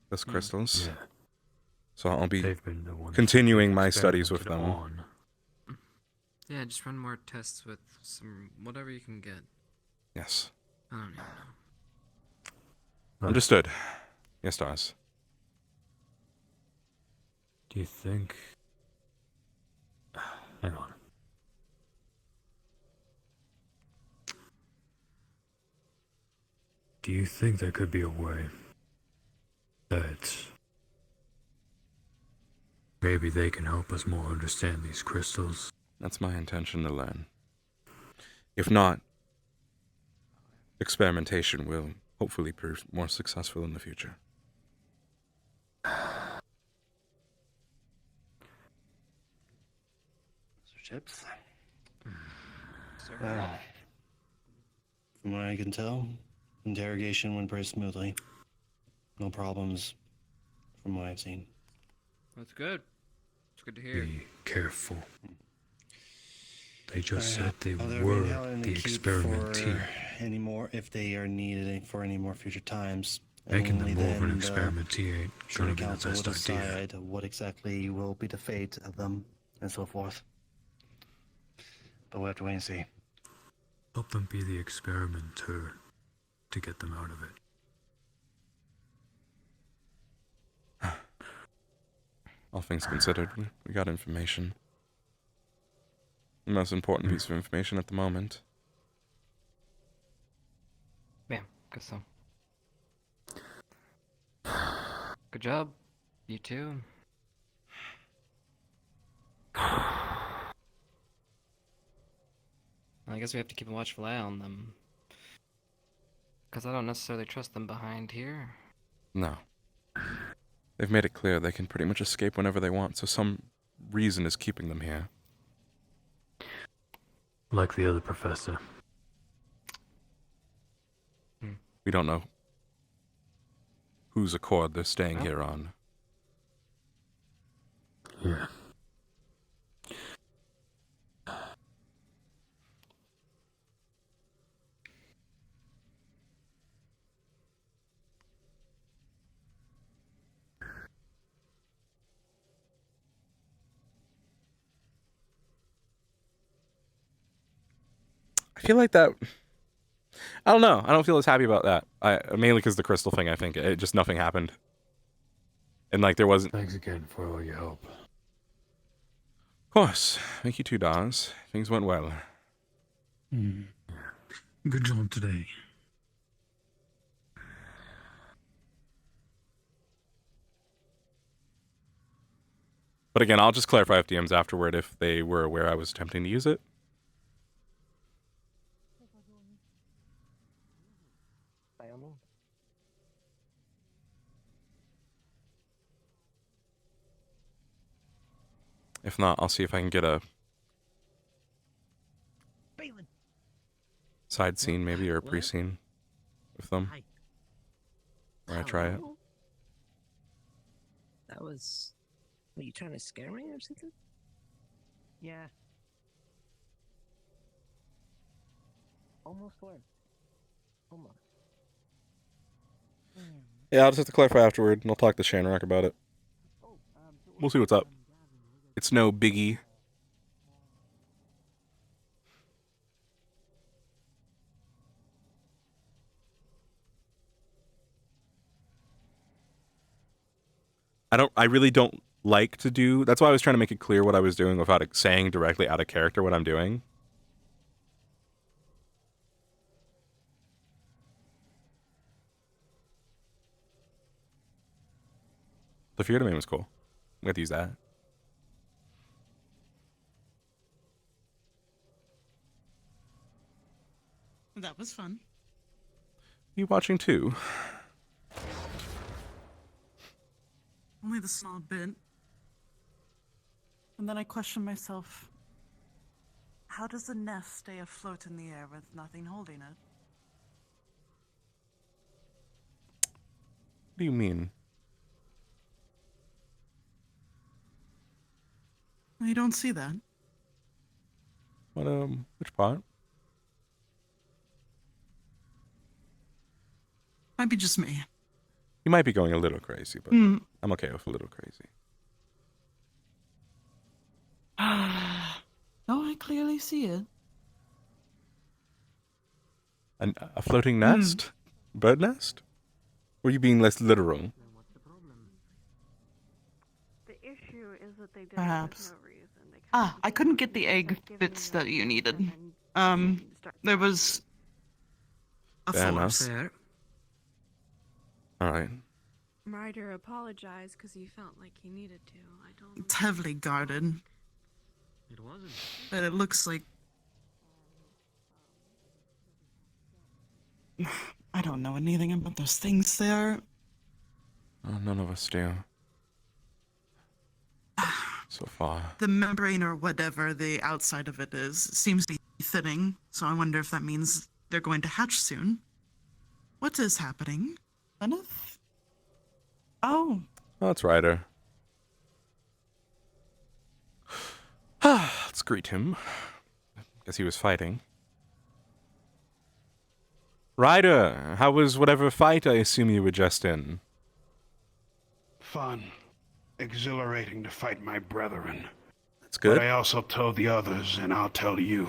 Those crystals. Yeah. So I'll be They've been the ones continuing my studies with experimented them. on. Yeah, just run more tests with some whatever you can get. Yes. I don't even know. Understood. Yes, Dawes. Do you think... Hang on. Do you think there could be a way that maybe they can help us more understand these crystals? That's my intention to learn. If not, experimentation will hopefully prove more successful in the future. Chips. From what I can tell, interrogation went pretty smoothly. No problems from what I've seen. That's good. It's good to hear. Be careful. They just said they Are they were being held in the keep experimenter. for any more, if they are needed for any more future times? Making them Only more of an then experiment ain't Jury gonna be the council will best idea. decide what exactly will be the fate of them and so forth. But we'll have to wait and see. Help them be the experimenter to get them out of it. All things considered, we got information. The most important piece of information at the moment. Yeah, guess so. Good job. You too. I guess we have to keep a watchful eye on them. Because I don't necessarily trust them behind here. No. They've made it clear they can pretty much escape whenever they want, so some reason is keeping them here. Like the other professor. We don't know whose accord they're staying here on. Yeah. I feel like that... I don't know. I don't feel as happy about that. Mainly because the crystal thing, I think. It just nothing happened. And like there wasn't... Thanks again for all your help. Of course. Thank you too, Dawes. Things went well. Good job today. But again, I'll just clarify with DMs afterward if they were aware I was attempting to use it. If not, I'll see if I can get a side scene maybe, or a pre-scene with them. Where I try it. That was... Were you trying to scare me or something? Yeah. Almost worked. Almost. Yeah, I'll just have to clarify afterward, and I'll talk to Shanrock about it. We'll see what's up. It's no biggie. I really don't like to do... That's why I was trying to make it clear what I was doing without saying directly out of character what I'm doing. The Fear Domain was cool. We have to use that. That was fun. You watching too? Only the small bit. And then I question myself, how does a nest stay afloat in the air with nothing holding it? What do you mean? You don't see that. What, which part? Might be just me. You might be going a little crazy, but Mm. I'm okay with a little crazy. No, I clearly see it. A floating nest? Bird nest? Were you being less literal? The issue is that they did Perhaps. it for no reason. I couldn't get the egg bits that you needed. There was a Fair force. enough. Alright. Ryder apologized because he felt like he needed to. I don't. It's heavily guarded. It wasn't. But it looks like... I don't know anything about those things there. Oh, none of us do. So far. The membrane or whatever the outside of it is seems to be thinning, so I wonder if that means they're going to hatch soon. What is happening? Leneth? Oh. Oh, it's Ryder. Let's greet him. Guess he was fighting. Ryder, how was whatever fight I assume you were just in? Fun. Exhilarating to fight my brethren. That's good. But I also told the others, and I'll tell you.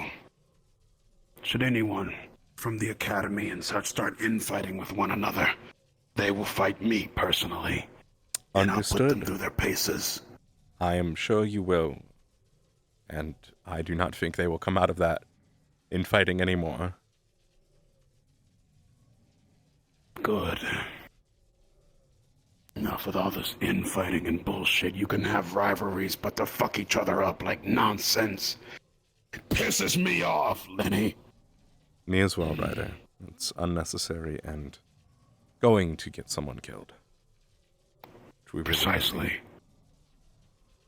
Should anyone from the Academy and such start infighting with one another, they will fight me personally. And I'll put them through their paces. I am sure you will. And I do not think they will come out of that infighting anymore. Good. Enough with all this infighting and bullshit. You can have rivalries, but to fuck each other up like nonsense. It pisses me off, Lenny. Me as well, Ryder. It's unnecessary and going to get someone killed. Precisely.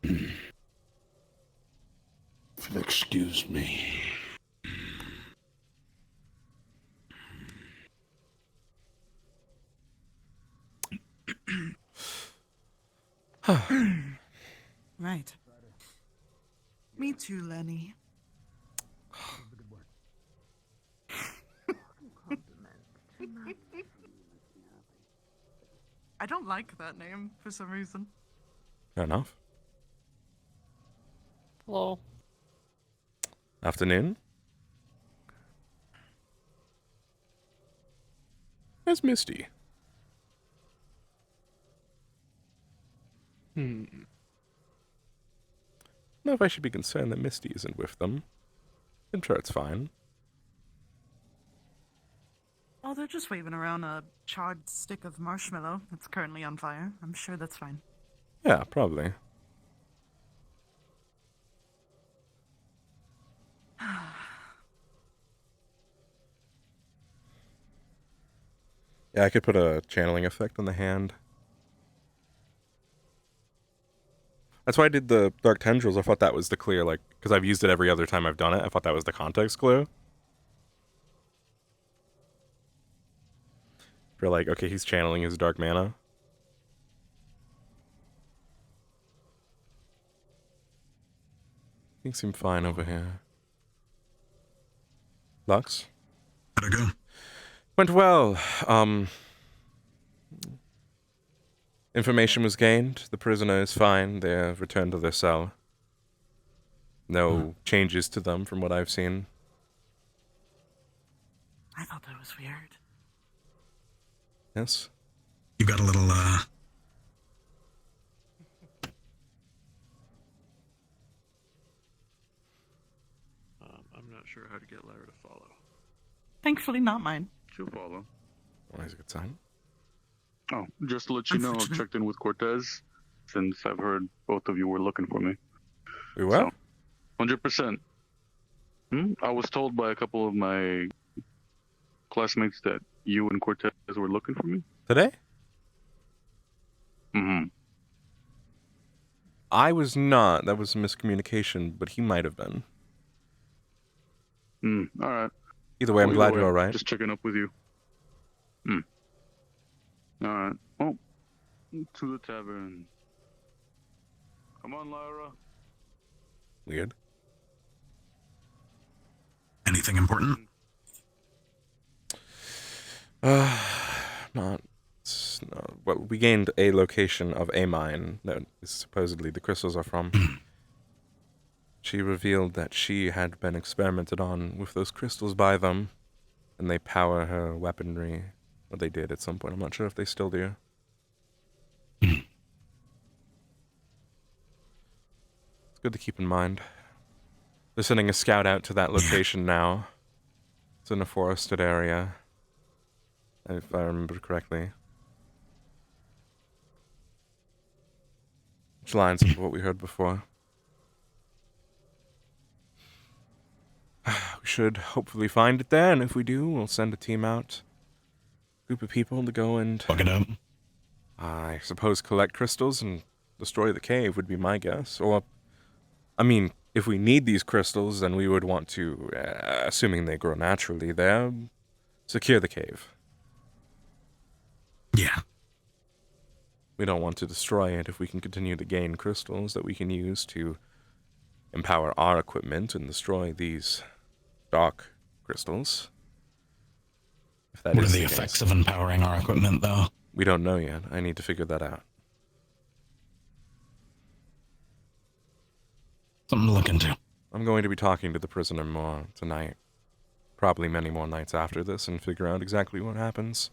If you'll excuse me. Right. Me too, Lenny. I don't like that name for some reason. Fair enough. Hello. Afternoon. Where's Misty? Know if I should be concerned that Misty isn't with them. I'm sure it's fine. Oh, they're just waving around a charred stick of marshmallow that's currently on fire. I'm sure that's fine. Yeah, probably. Yeah, I could put a channeling effect on the hand. That's why I did the Dark Tendrils. I thought that was the clear, like, because I've used it every other time I've done it. I thought that was the context clue. For like, okay, he's channeling his dark mana. Things seem fine over here. Lux? How'd it go? Went well. Information was gained. The prisoner is fine. They have returned to their cell. No changes to them from what I've seen. I thought that was weird. Yes? You got a little, I'm not sure how to get Lyra to follow. Thankfully, not mine. She'll follow. Always a good sign. Oh, just to let you know, I've checked in with Cortez since I've heard both of you were looking for me. We will? 100%. I was told by a couple of my classmates that you and Cortez were looking for me. Today? Mm-hmm. I was not. That was a miscommunication, but he might have been. All right. Either way, I'm glad either you're way, all right. Just checking up with you. All right. Oh, to the tavern. Come on, Lyra. Weird. anything important? Not we gained a location of a mine that supposedly the crystals are from. She revealed that she had been experimented on with those crystals by them, and they power her weaponry. Or they did at some point. I'm not sure if they still do. It's good to keep in mind. They're sending a scout out to that location now. It's in a forested area, if I remember correctly. Which lines up with what we heard before. We should hopefully find it there, and if we do, we'll send a team out. Group of people to go and... Fuck it up. I suppose collect crystals and destroy the cave would be my guess. Or, I mean, if we need these crystals, then we would want to, assuming they grow naturally there, secure the cave. Yeah. We don't want to destroy it if we can continue to gain crystals that we can use to empower our equipment and destroy these dark crystals. If that What is are the effects of empowering our equipment, though? We don't know yet. I need to figure that out. Something to look into. I'm going to be talking to the prisoner more tonight. Probably many more nights after this, and figure out exactly what happens.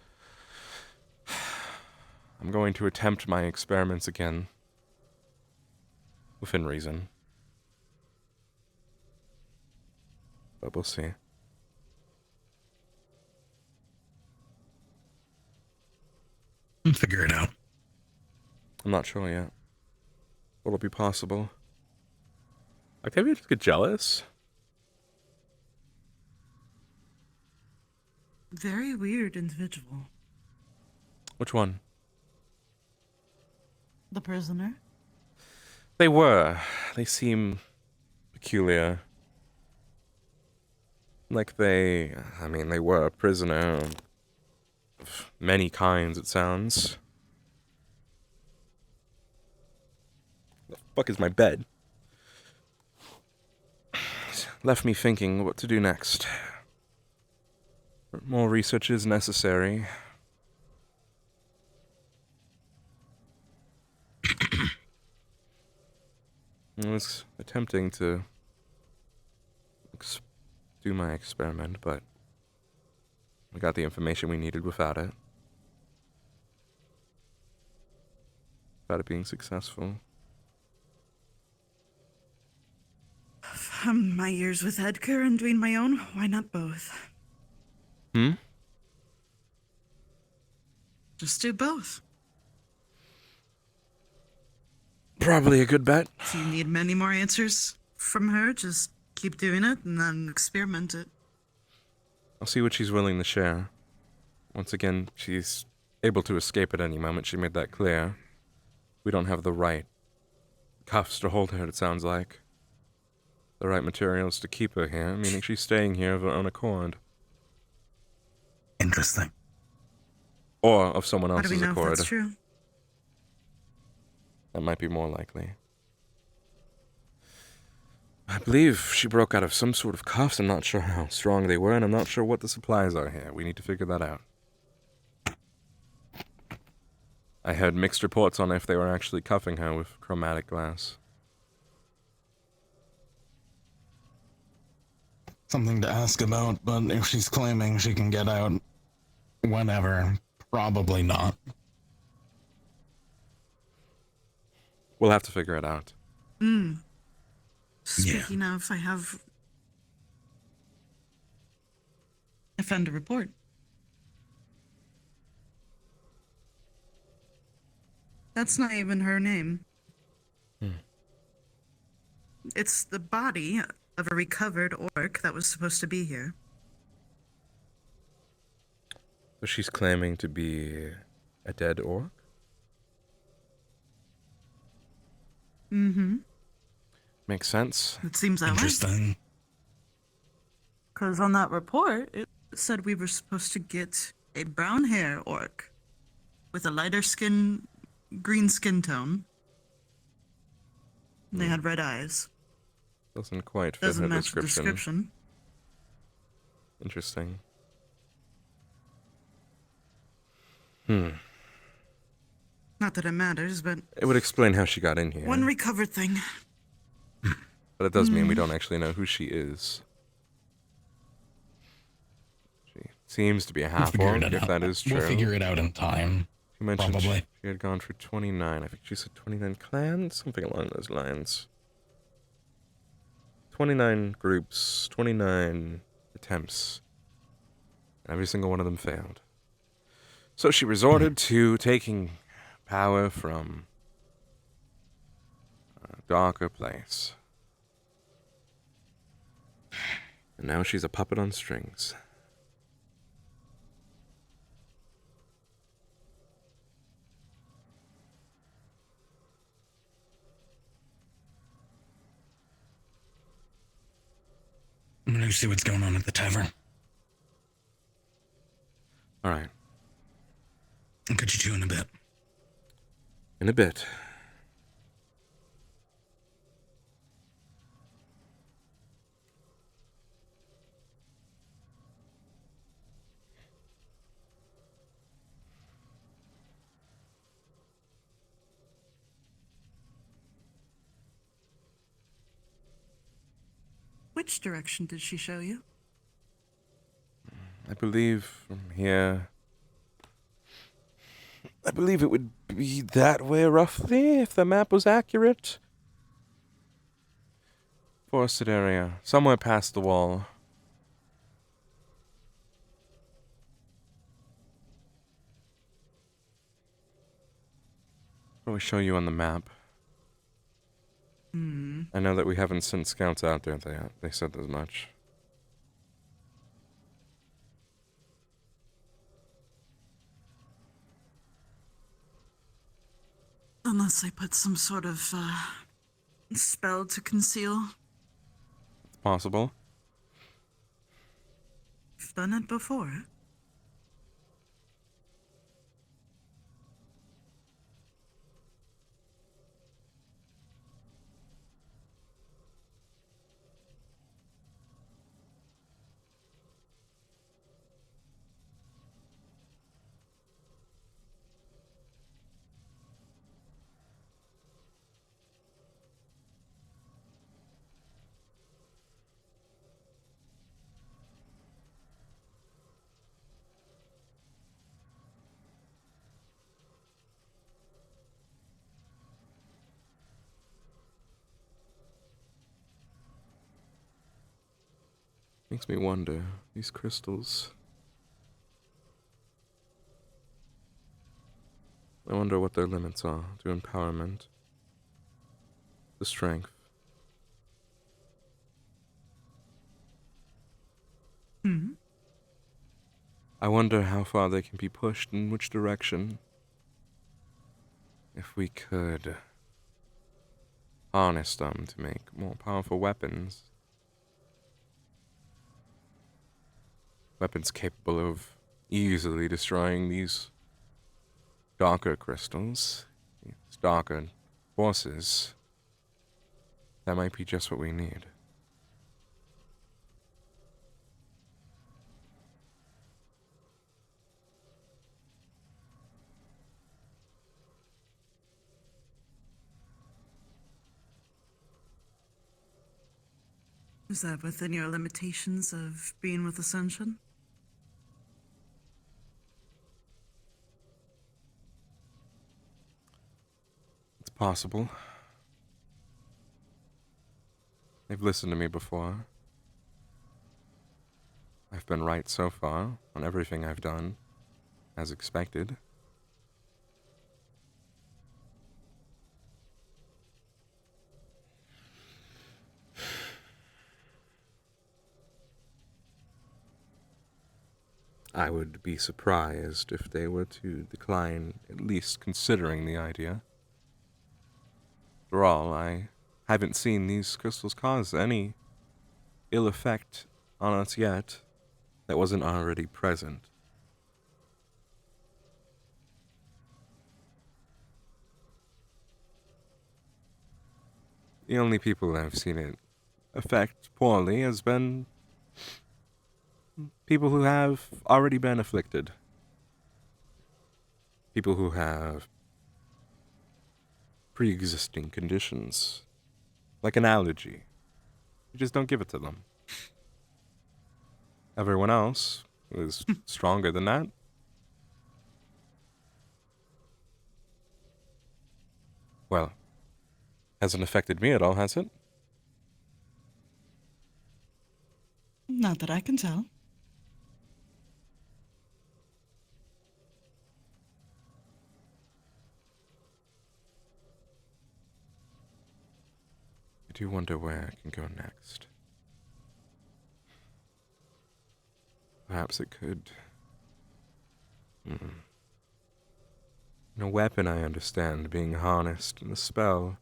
I'm going to attempt my experiments again. Within reason. But we'll see. Figure it out. I'm not sure yet. What'll be possible? Octavia just get jealous? Very weird individual. Which one? The prisoner? They were. They seem peculiar. Like they were a prisoner of many kinds, it sounds. The fuck is my bed? Left me thinking what to do next. More research is necessary. I was attempting to do my experiment, but we got the information we needed without it. Without it being successful. From my years with Edgar and doing my own, why not both? Just do both. Probably a good bet. If you need many more answers from her, just keep doing it and then experiment it. I'll see what she's willing to share. Once again, she's able to escape at any moment. She made that clear. We don't have the right cuffs to hold her, it sounds like. The right materials to keep her here, meaning she's staying here of her own accord. Interesting. Or of someone How do else's we know accord. if that's true? That might be more likely. I believe she broke out of some sort of cuffs. I'm not sure how strong they were, and I'm not sure what the supplies are here. We need to figure that out. I heard mixed reports on if they were actually cuffing her with chromatic glass. Something to ask about, but if she's claiming she can get out whenever, probably not. We'll have to figure it out. Speaking of, I found a report. That's not even her name. It's the body of a recovered orc that was supposed to be here. So she's claiming to be a dead orc? Mm-hmm. Makes sense. It seems that way. Interesting. Because on that report, it said we were supposed to get a brown hair orc with a lighter green skin tone. And they had red eyes. Doesn't quite fit Doesn't her match the description. Interesting. Not that it matters, but It would explain how she got in here. one recovered thing. But it does mean we don't actually know who she is. She seems to be a half-orc, if that is true. We'll figure it out in time. She mentioned probably. she had gone for 29. I think she said 29 clans, something along those lines. 29 groups, 29 attempts. Every single one of them failed. So she resorted to taking power from a darker place. And now she's a puppet on strings. I'm gonna see what's going on at the tavern. All right. I'll catch you two in a bit. In a bit. Which direction did she show you? I believe from here. I believe it would be that way roughly, if the map was accurate. Forested area, somewhere past the wall. What do we show you on the map? I know that we haven't sent scouts out there. They said as much. Unless they put some sort of spell to conceal. It's possible. I've done it before. Makes me wonder, these crystals. I wonder what their limits are to empowerment. The strength. I wonder how far they can be pushed, in which direction. If we could harness them to make more powerful weapons. Weapons capable of easily destroying these darker crystals, these darker forces. That might be just what we need. Is that within your limitations of being with Ascension? It's possible. They've listened to me before. I've been right so far on everything I've done, as expected. I would be surprised if they were to decline at least considering the idea. After all, I haven't seen these crystals cause any ill effect on us yet that wasn't already present. The only people I've seen it affect poorly has been people who have already been afflicted. People who have pre-existing conditions, like an allergy. You just don't give it to them. Everyone else is stronger than that. Well, hasn't affected me at all, has it? Not that I can tell. I do wonder where I can go next. Perhaps it could... In a weapon, I understand, being harnessed in a spell.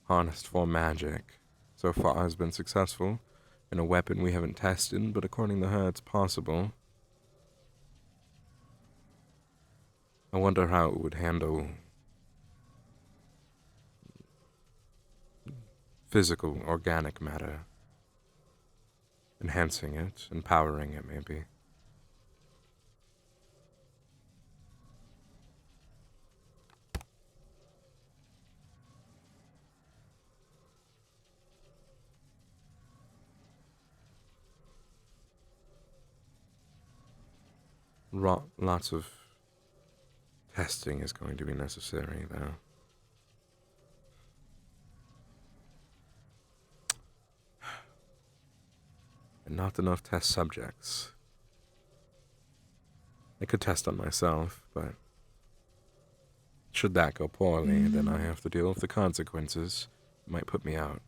Harnessed for magic. So far has been successful. In a weapon we haven't tested, but according to her, it's possible. I wonder how it would handle physical, organic matter. Enhancing it, empowering it, maybe. Lots of testing is going to be necessary, though. And not enough test subjects. I could test on myself, but should that go poorly, then I have to deal with the consequences. It might put me out.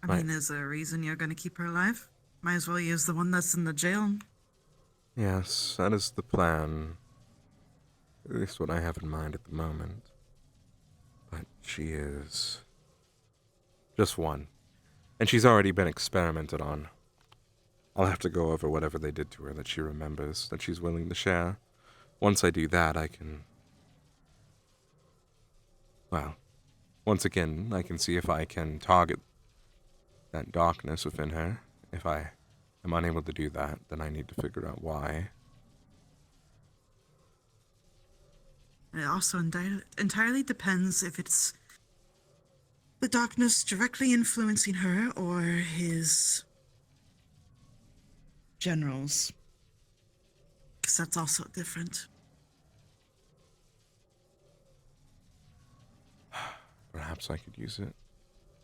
I mean, is there a reason you're going to keep her alive? Might as well use the one that's in the jail. Yes, that is the plan. At least what I have in mind at the moment. But she is just one. And she's already been experimented on. I'll have to go over whatever they did to her that she remembers, that she's willing to share. Once I do that, I can... Well, once again, I can see if I can target that darkness within her. If I am unable to do that, then I need to figure out why. It also entirely depends if it's the darkness directly influencing her or his generals. Because that's also different. Perhaps I could use it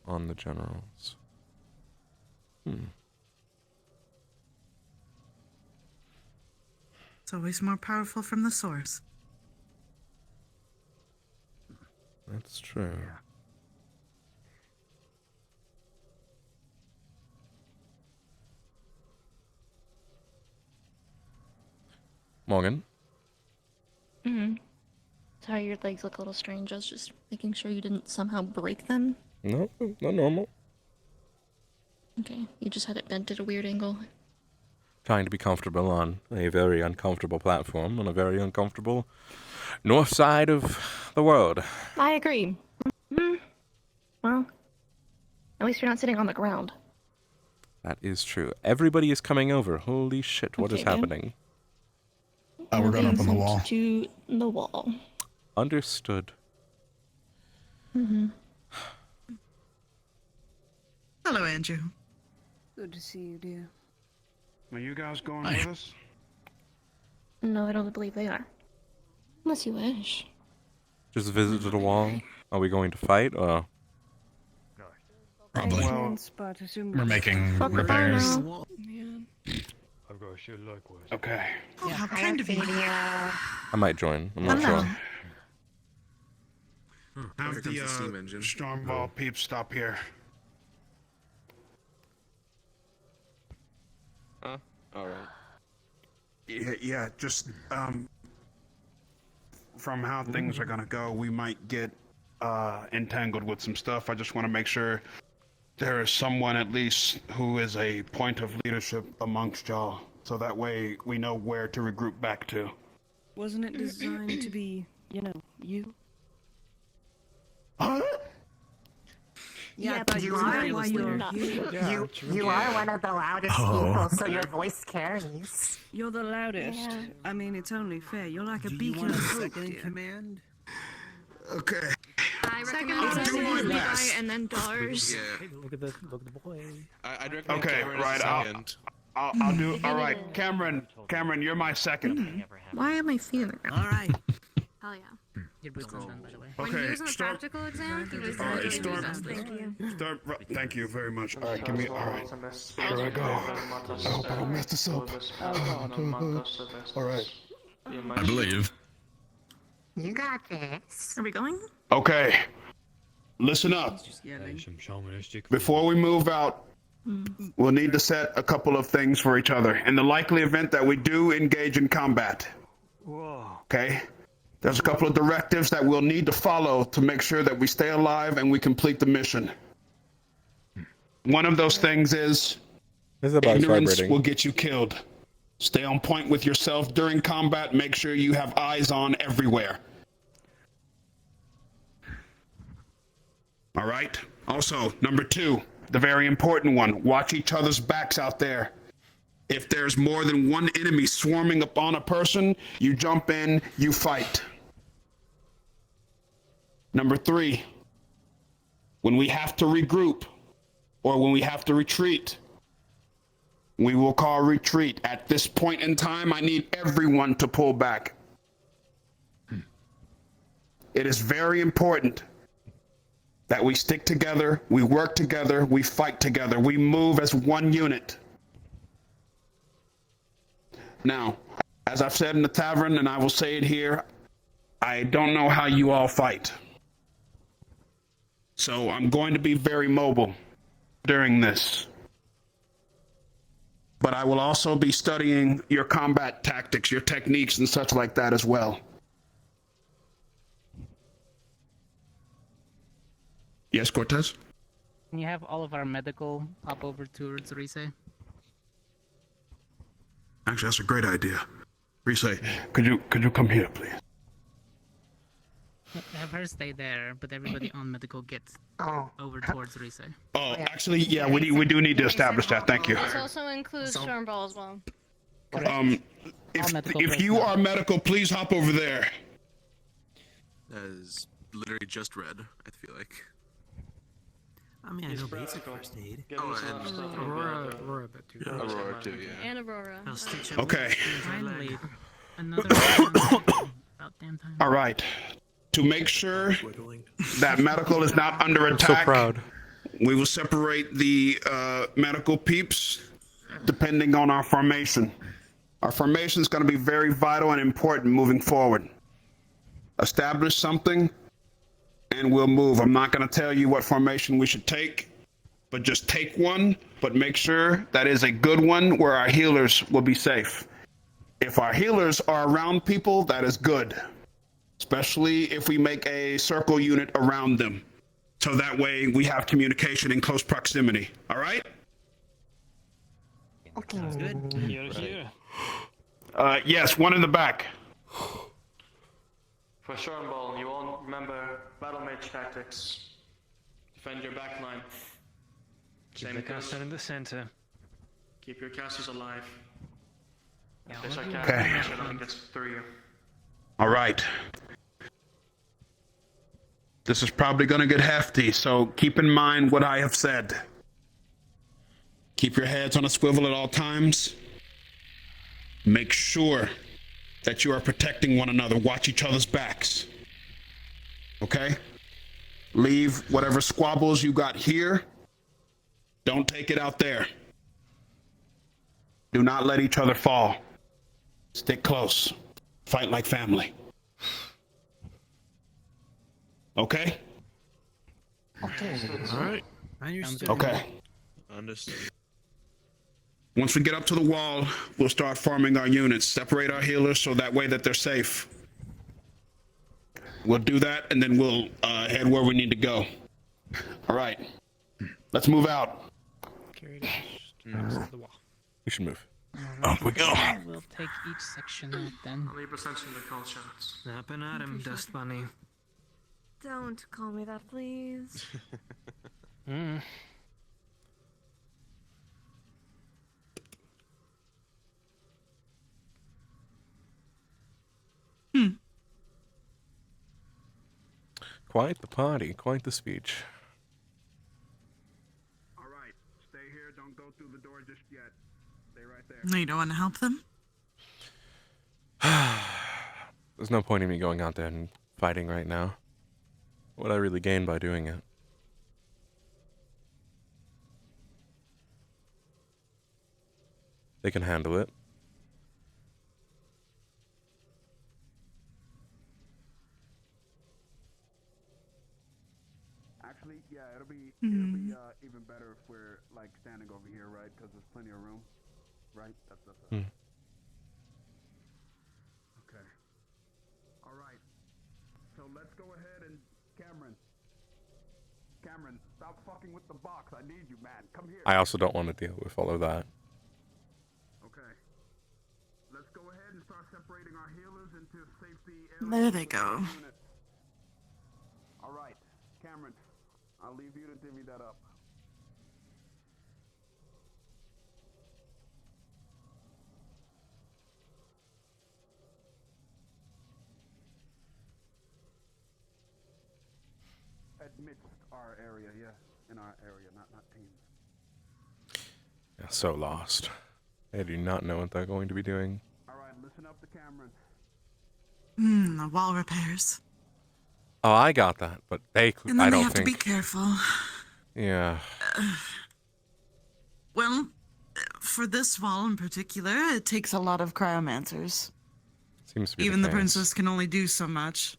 on the generals. It's always more powerful from the source. That's true. Morgan? Sorry, your legs look a little strange. I was just making sure you didn't somehow break them. No, not normal. Okay, you just had it bent at a weird angle. Trying to be comfortable on a very uncomfortable platform on a very uncomfortable north side of the world. I agree. Well, at least you're not sitting on the ground. That is true. Everybody is coming over. Holy shit, what is Okay, then. happening? We're going up on the Moving wall. To the wall. Understood. Hello, Andrew. Good to see you, dear. Are you guys going with us? No, I don't believe they are. Unless you wish. Just a visit to the wall. Are we going to fight, or? Probably. But We're making repairs. I've got a shit likewise. Okay. Oh, how kind of you. I might join. I'm not Hello. sure. Have the Stormball peeps stop here. Huh? Alright. Yeah, just, from how things are gonna go, we might get, entangled with some stuff. I just want to make sure there is someone at least who is a point of leadership amongst y'all, so that way we know where to regroup back to. Wasn't it designed to be, you? Yeah, but you are why you're here. You are one of the loudest people, so your voice carries. You're the loudest. Yeah. I mean, it's only fair. You're like a Do you beacon want of a hope, second in dear. command? Okay. I recommend I'll do sending my Levi best. and then Dars. Yeah. Look at the boy. I'd recommend Okay, Cameron right. as a second. I'll do. All right, Cameron. Cameron, you're my second. Why am I feeling? All right. Hell yeah. Your boosters done, by the way. When he Okay, was in the start. practical exam, he was All right, doing start. his best. Thank you. Start. Thank you very much. All right, give me. All right. Here I go. I hope I don't mess this up. All right. I believe. You got this. Are we going? Okay. Listen up. Some shamanistic. Before we move out, we'll need to set a couple of things for each other. In the likely event that we do engage in combat. Whoa. Okay? There's a couple of directives that we'll need to follow to make sure that we stay alive and we complete the mission. One of those things is ignorance will get you killed. Stay on point with yourself during combat. Make sure you have eyes on everywhere. All right? Also, number 2, the very important one, watch each other's backs out there. If there's more than one enemy swarming upon a person, you jump in, you fight. Number 3, when we have to regroup or when we have to retreat, we will call retreat. At this point in time, I need everyone to pull back. It is very important that we stick together, we work together, we fight together, we move as one unit. Now, as I've said in the tavern, and I will say it here, I don't know how you all fight. So I'm going to be very mobile during this. But I will also be studying your combat tactics, your techniques, and such like that as well. Yes, Cortez? Can you have all of our medical pop over to Rise? Actually, that's a great idea. Rise, could you come here, please? Have her stay there, but everybody on medical gets over towards Rise. Oh, actually, yeah, we do need to establish that. Thank you. This also includes Stormball as well. If you are medical, please hop over there. That is literally just red, I feel like. I mean, I know basic first aid. Oh, and Aurora, but too. Yeah, Aurora too, yeah. And Aurora. I'll stitch up. Okay. Finally, another about damn time. All right. To make sure that medical is not under attack, we will separate the medical peeps depending on our formation. Our formation is going to be very vital and important moving forward. Establish something, and we'll move. I'm not going to tell you what formation we should take, but just take one, but make sure that is a good one where our healers will be safe. If our healers are around people, that is good. Especially if we make a circle unit around them. So that way we have communication in close proximity. All right? Okay. Sounds good. Here. Yes, one in the back. For Stormball, you all remember battle mage tactics. Defend your backline. Keep the caster in the center. Keep your casters alive. Yeah, If there's a Okay. caster, make sure nothing gets through you. All right. This is probably going to get hefty, so keep in mind what I have said. Keep your heads on a swivel at all times. Make sure that you are protecting one another. Watch each other's backs. Okay? Leave whatever squabbles you got here. Don't take it out there. Do not let each other fall. Stick close. Fight like family. Okay? Okay. Alright. Understood. Okay. Understood. Once we get up to the wall, we'll start forming our units. Separate our healers so that way that they're safe. We'll do that, and then we'll head where we need to go. All right. Let's move out. Carry it to the wall. We should move. Up we go. We'll take each section out then. I'll leave ascension to call shots. Snapping at him, Dust Bunny. Don't call me that, please. Mm. Quite the party, quite the speech. All right, stay here. Don't go through the door just yet. Stay right there. No, you don't want to help them? There's no point in me going out there and fighting right now. What would I really gain by doing it? They can handle it. Actually, yeah, it'll be even better if we're like standing over here, right? Because there's plenty of room, right? That's Hmm. Okay. All right. So let's go ahead and Cameron, stop fucking with the box. I need you, man. Come here. I also don't want to deal with all of that. Okay. Let's go ahead and start separating our healers into safety There they go. units. All right, Cameron, I'll leave you to divvy that up. Amidst our area, yeah. In our area, not teams. Yeah, so lost. They do not know what they're going to be doing. All right, listen up to Cameron. The wall repairs. Oh, I got that, but they. And then I they don't have think. to be careful. Yeah. Well, for this wall in particular, it takes a lot of cryomancers. Seems to be Even the case. princess can only do so much.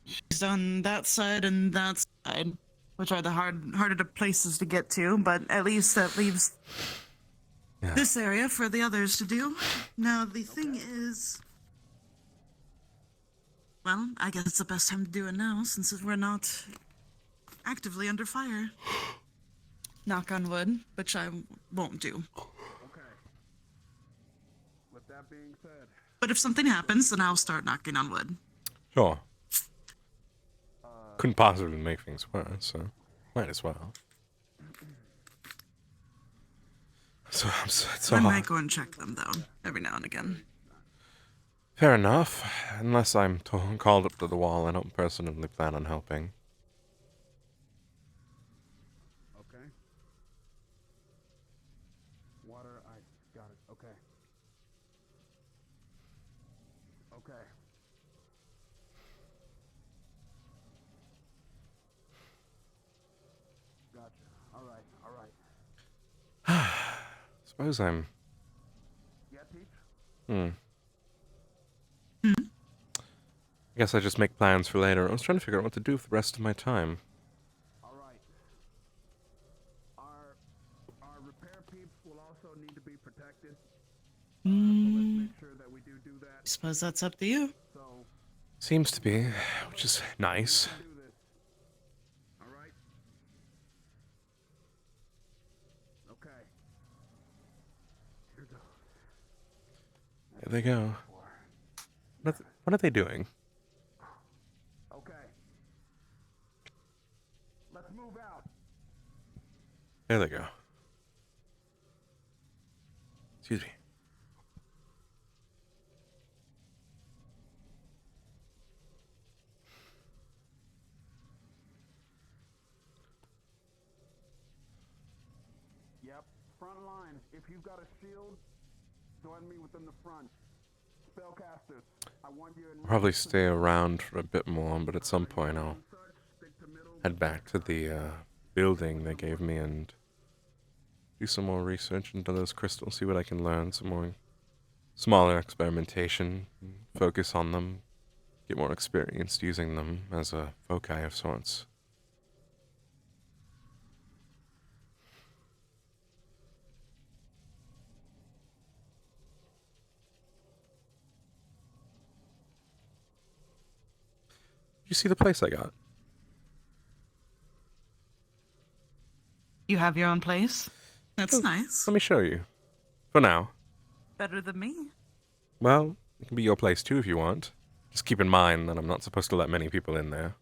She's done that side and that side, which are the harder to places to get to, but at least that leaves this area for the others to do. Now, the thing is... Well, I guess it's the best time to do it now, since we're not actively under fire. Knock on wood, which I won't do. Okay. With that being said... But if something happens, then I'll start knocking on wood. Sure. Couldn't possibly make things worse, so might as well. So I might go and check them, though, every now and again. Fair enough. Unless I'm called up to the wall, I don't personally plan on helping. Okay. Water, ice. Got it. Okay. Okay. Gotcha. All right. All right. Suppose I'm. Yeah, Peach? I guess I just make plans for later. I was trying to figure out what to do for the rest of my time. All right. Our repair peeps will also need to be protected. So let's make sure that we do that. Suppose that's up to you. So Seems to be, which is nice. do this. All right. Okay. Here goes. There they go. What are they doing? Okay. Let's move out. There they go. Excuse me. Yep. Front line. If you've got a shield, join me within the front. Spellcasters, I want you in. Probably stay around for a bit more, but at some point I'll head back to the building they gave me and do some more research into those crystals, see what I can learn, some more smaller experimentation, focus on them, get more experienced using them as a foci of sorts. You see the place I got? You have your own place? That's nice. Let me show you. For now. Better than me. Well, it can be your place too if you want. Just keep in mind that I'm not supposed to let many people in there.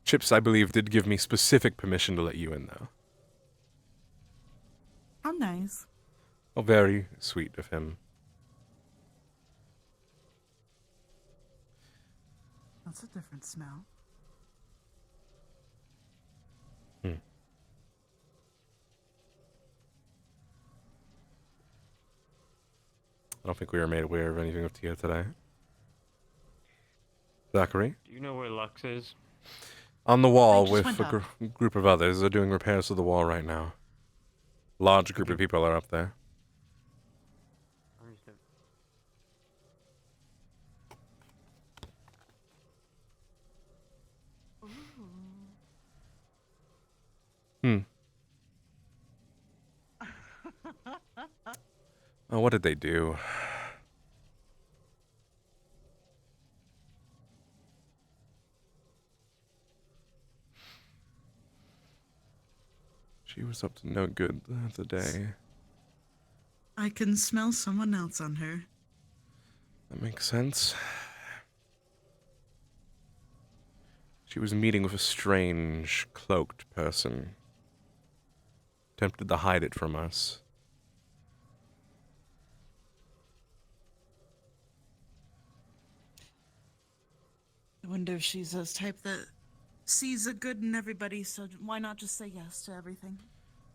Chips, I believe, did give me specific permission to let you in, though. How nice. Oh, very sweet of him. That's a different smell. Hmm. I don't think we were made aware of anything with Tia today. Zachary? Do you know where Lux is? On the wall just with went a up. group of others. They're doing repairs to the wall right now. Large group of people are up there. Understood. Hmm. Oh, what did they do? She was up to no good the other day. I can smell someone else on her. That makes sense. She was meeting with a strange, cloaked person. Attempted to hide it from us. I wonder if she's this type that sees the good in everybody, so why not just say yes to everything?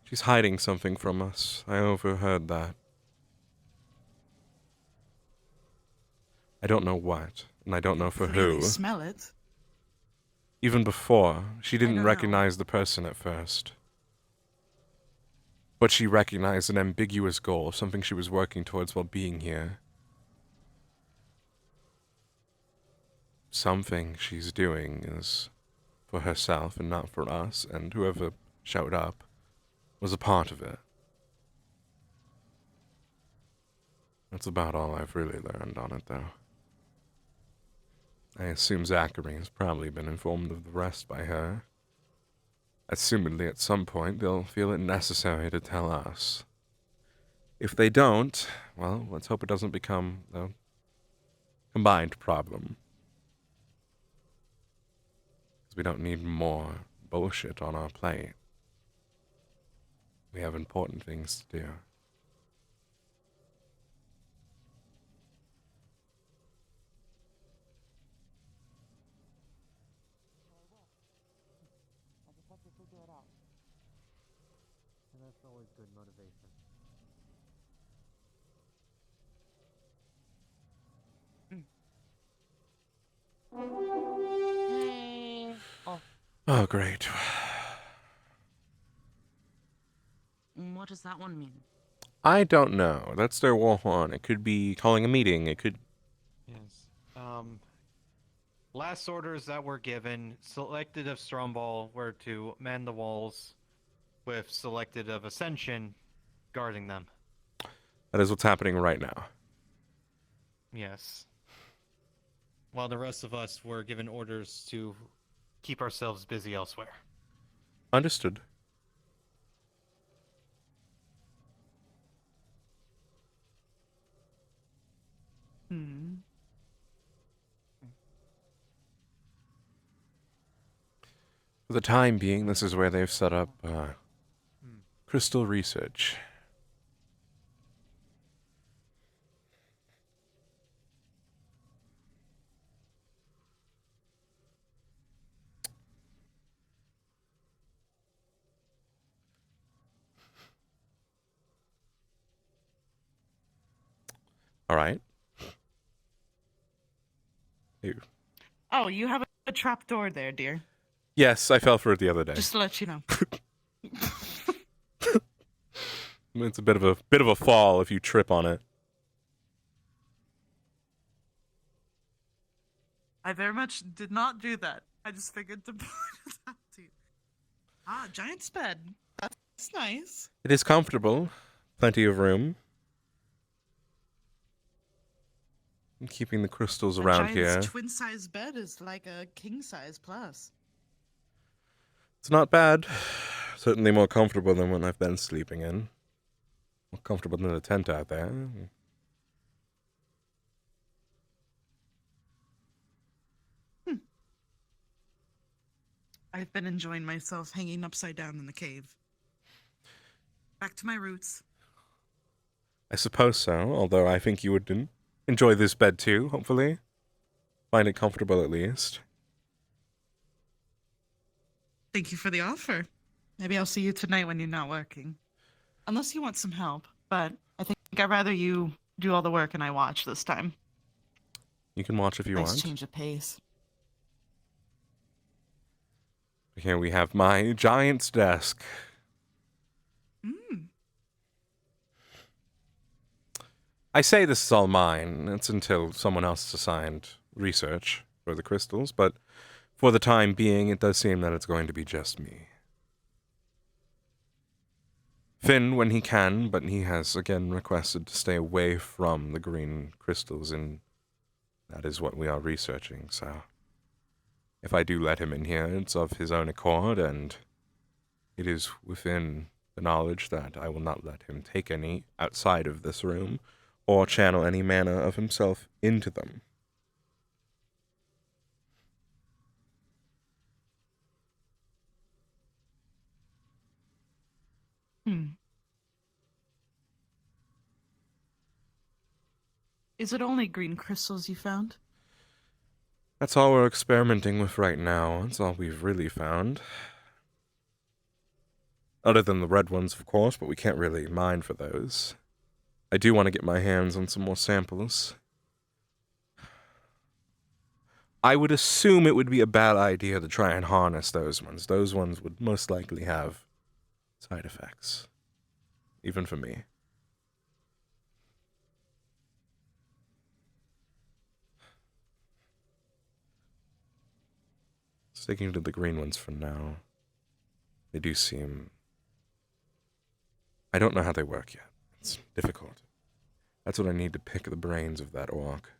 She's hiding something from us. I overheard that. I don't know what, and I don't know for Clearly who. smell it. Even before, she didn't don't recognize the person at first. But she recognized an ambiguous goal, something she was working towards while being here. Something she's doing is for herself and not for us, and whoever showed up was a part of it. That's about all I've really learned on it, though. I assume Zachary has probably been informed of the rest by her. Assumedly, at some point, they'll feel it necessary to tell us. If they don't, well, let's hope it doesn't become a combined problem. Because we don't need more bullshit on our plate. We have important things to do. I just have to figure it out. And that's always good motivation. Oh, great. What does that one mean? I don't know. That's their war horn. It could be calling a meeting. It could... Yes. Last orders that were given, selected of Stromball were to man the walls, with selected of Ascension guarding them. That is what's happening right now. Yes. While the rest of us were given orders to keep ourselves busy elsewhere. Understood. Hmm. For the time being, this is where they've set up crystal research. All right. Ew. Oh, you have a trap door there, dear. Yes, I fell for it the other day. Just to let you know. It's a bit of a fall if you trip on it. I very much did not do that. I just figured to point it out to you. Ah, giant's bed. That's nice. It is comfortable. Plenty of room. I'm keeping the crystals around here. Giant's twin-size bed is like a king-size plus. It's not bad. Certainly more comfortable than what I've been sleeping in. More comfortable than a tent out there. I've been enjoying myself hanging upside down in the cave. Back to my roots. I suppose so, although I think you would enjoy this bed too, hopefully. Find it comfortable at least. Thank you for the offer. Maybe I'll see you tonight when you're not working. Unless you want some help, but I think I'd rather you do all the work and I watch this time. You can watch if you Nice want. change of pace. Here we have my giant's desk. I say this is all mine. It's until someone else has assigned research for the crystals, but for the time being, it does seem that it's going to be just me. Finn when he can, but he has again requested to stay away from the green crystals, and that is what we are researching, so if I do let him in here, it's of his own accord, and it is within the knowledge that I will not let him take any outside of this room, or channel any mana of himself into them. Is it only green crystals you found? That's all we're experimenting with right now. That's all we've really found. Other than the red ones, of course, but we can't really mine for those. I do want to get my hands on some more samples. I would assume it would be a bad idea to try and harness those ones. Those ones would most likely have side effects. Even for me. Sticking to the green ones for now. They do seem... I don't know how they work yet. It's difficult. That's what I need to pick the brains of that orc.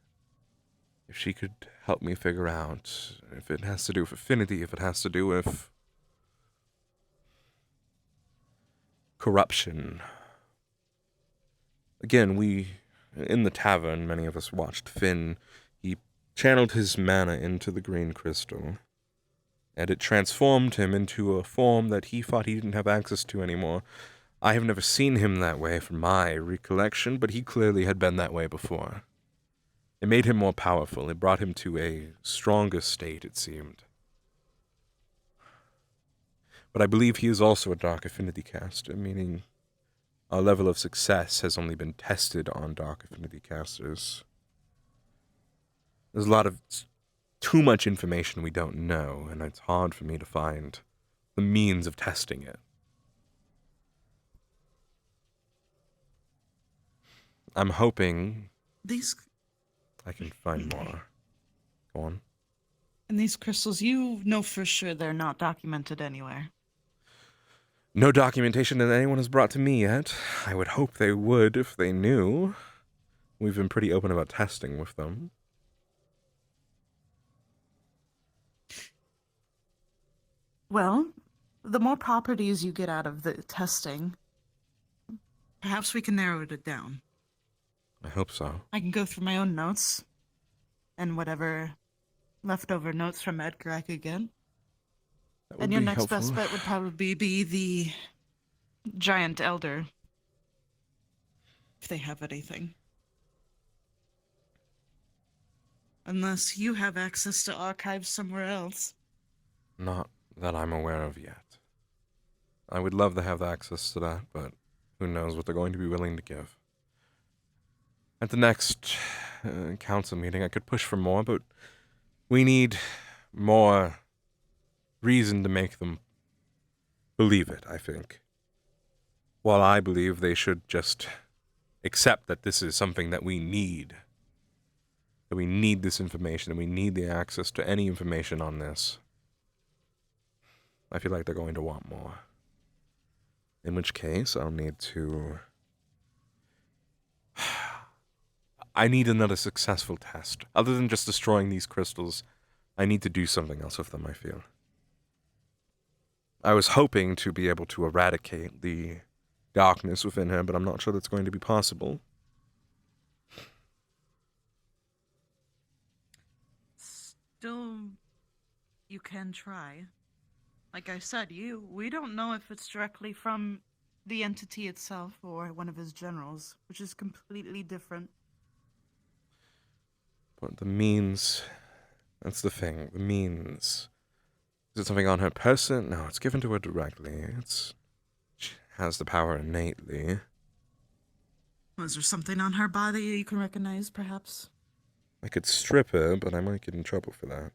If she could help me figure out if it has to do with affinity, if it has to do with corruption. Again, in the tavern, many of us watched Finn. He channeled his mana into the green crystal, and it transformed him into a form that he thought he didn't have access to anymore. I have never seen him that way from my recollection, but he clearly had been that way before. It made him more powerful. It brought him to a stronger state, it seemed. But I believe he is also a Dark Affinity caster, meaning our level of success has only been tested on Dark Affinity casters. There's a lot of too much information we don't know, and it's hard for me to find the means of testing it. I'm hoping I can find more. Go on. And these crystals, you know for sure they're not documented anywhere. No documentation that anyone has brought to me yet. I would hope they would if they knew. We've been pretty open about testing with them. Well, the more properties you get out of the testing, perhaps we can narrow it down. I hope so. I can go through my own notes, and whatever leftover notes from Edgar I could get. And your next best bet would probably be the Giant Elder, if they have anything. Unless you have access to archives somewhere else. Not that I'm aware of yet. I would love to have access to that, but who knows what they're going to be willing to give. At the next council meeting, I could push for more, but we need more reason to make them believe it, I think. While I believe they should just accept that this is something that we need. That we need this information, that we need the access to any information on this. I feel like they're going to want more. In which case, I'll need to... I need another successful test. Other than just destroying these crystals, I need to do something else with them, I feel. I was hoping to be able to eradicate the darkness within her, but I'm not sure that's going to be possible. Still, you can try. Like I said, we don't know if it's directly from the entity itself or one of his generals, which is completely different. But the means, that's the thing, the means. Is it something on her person? No, it's given to her directly. She has the power innately. Was there something on her body you can recognize, perhaps? I could strip her, but I might get in trouble for that.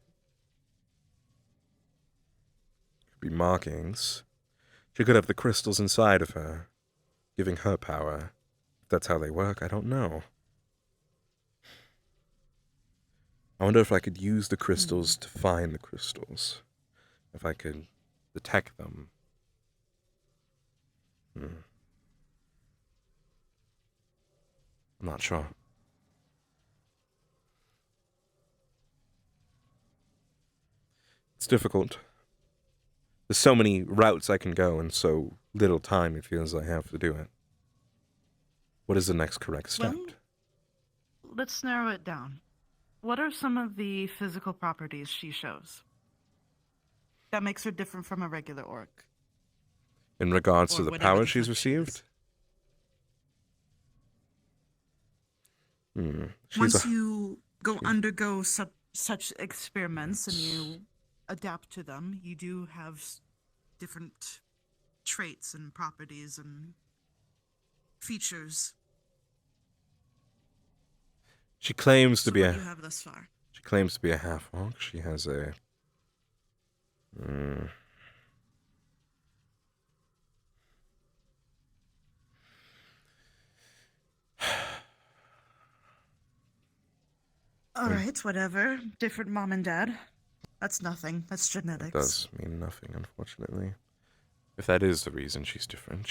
Could be markings. She could have the crystals inside of her, giving her power. If that's how they work, I don't know. I wonder if I could use the crystals to find the crystals. If I could detect them. I'm not sure. It's difficult. There's so many routes I can go and so little time it feels I have to do it. What is the next correct step? Well, let's narrow it down. What are some of the physical properties she shows that makes her different from a regular orc? In regards to Or the whatever power the she's fuck she received? Once you undergo such experiments and you adapt to them, you do have different traits and properties and features. She claims to So be what a. do you have thus far? She claims to be a half orc. She has a. All right, whatever. Different mom and dad. That's nothing. That's genetics. It does mean nothing, unfortunately. If that is the reason she's different,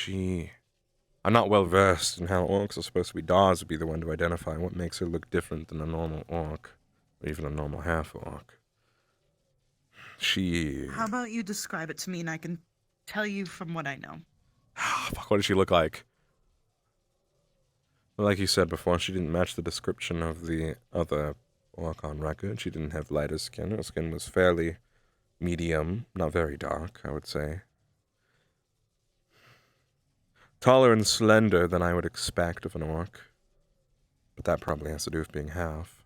I'm not well versed in how orcs are supposed to be. Dawes would be the one to identify what makes her look different than a normal orc, or even a normal half orc. How about you describe it to me and I can tell you from what I know? Fuck, what does she look like? Well, like you said before, she didn't match the description of the other orc on record. She didn't have lighter skin. Her skin was fairly medium, not very dark, I would say. Taller and slender than I would expect of an orc. But that probably has to do with being half.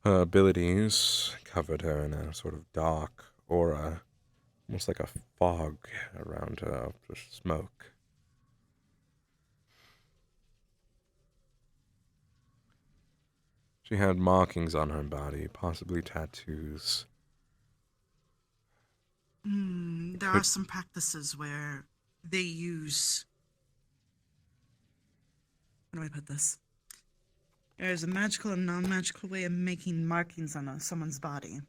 Her abilities covered her in a sort of dark aura, almost like a fog around her, just smoke. She had markings on her body, possibly tattoos. There are some practices where they use... How do I put this? There's a magical and non-magical way of making markings on someone's body.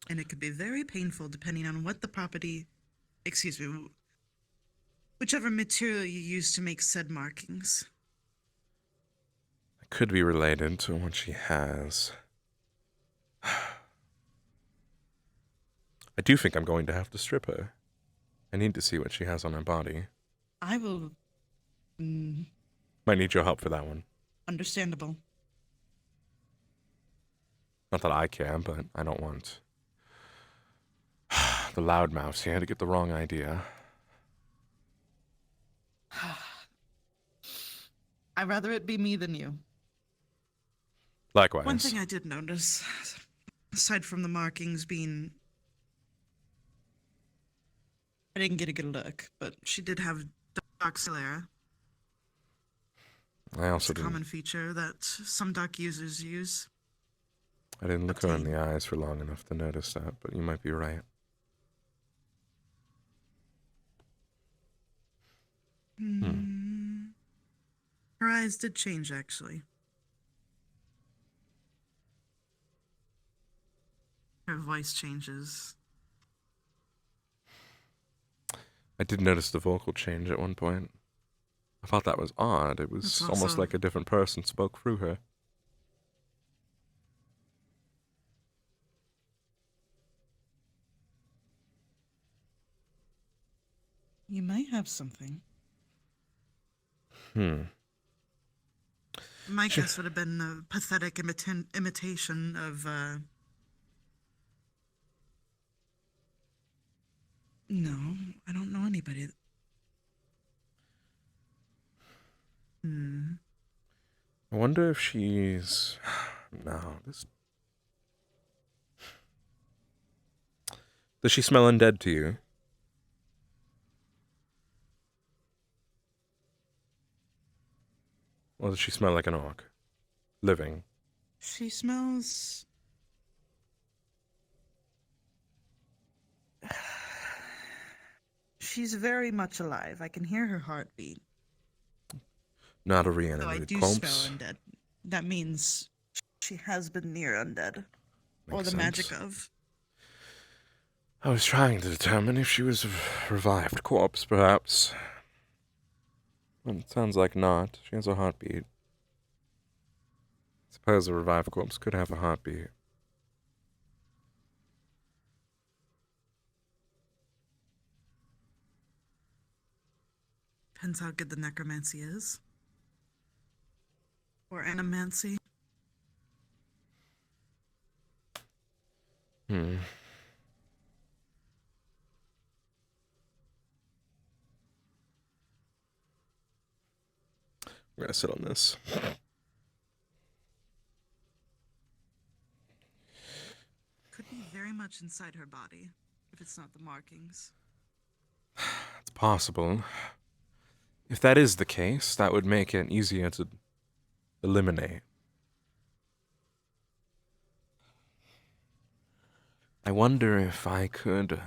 And it could be very painful depending on what the property... Excuse me. Whichever material you use to make said markings. It could be related to what she has. I do think I'm going to have to strip her. I need to see what she has on her body. I will... Might need your help for that one. Understandable. Not that I care, but I don't want the loudmouths here to get the wrong idea. I'd rather it be me than you. Likewise. One thing I did notice, aside from the markings being... I didn't get a good look, but she did have dark sclera. I also It's a common feature that some dark users use. I didn't look her in the eyes for long enough to notice that, but you might be right. Her eyes did change, actually. Her voice changes. I did notice the vocal change at one point. I thought that was odd. It was almost also- like a different person spoke through her. You might have something. My guess would have been a pathetic imitation of, No, I don't know anybody. I wonder if she's... No, this... Does she smell undead to you? Or does she smell like an orc? Living. She smells... She's very much alive. I can hear her heartbeat. Not a So I reanimated do corpse. smell undead. That means she has been near undead. Or Makes the magic sense. of. I was trying to determine if she was a revived corpse, perhaps. Well, it sounds like not. She has a heartbeat. Suppose a revived corpse could have a heartbeat. Depends how good the necromancy is. Or animancy. Hmm. I'm gonna sit on this. Could be very much inside her body, if it's not the markings. It's possible. If that is the case, that would make it easier to eliminate. I wonder if I could...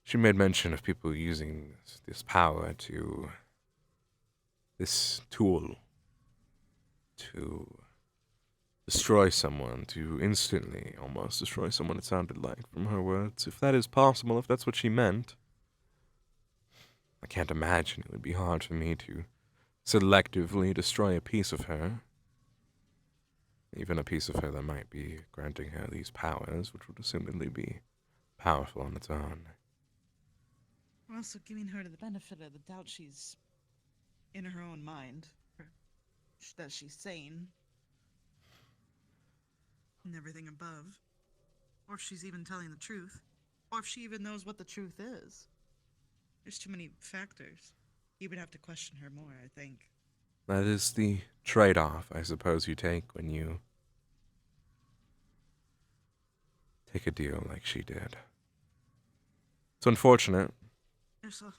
She made mention of people using this power to... This tool to destroy someone, to instantly almost destroy someone, it sounded like, from her words. If that is possible, if that's what she meant, I can't imagine it would be hard for me to selectively destroy a piece of her. Even a piece of her that might be granting her these powers, which would assumedly be powerful on its own. We're also giving her the benefit of the doubt she's in her own mind. That she's sane. And everything above. Or if she's even telling the truth. Or if she even knows what the truth is. There's too many factors. You would have to question her more, I think. That is the trade-off, I suppose, you take when you take a deal like she did. It's unfortunate. There's a...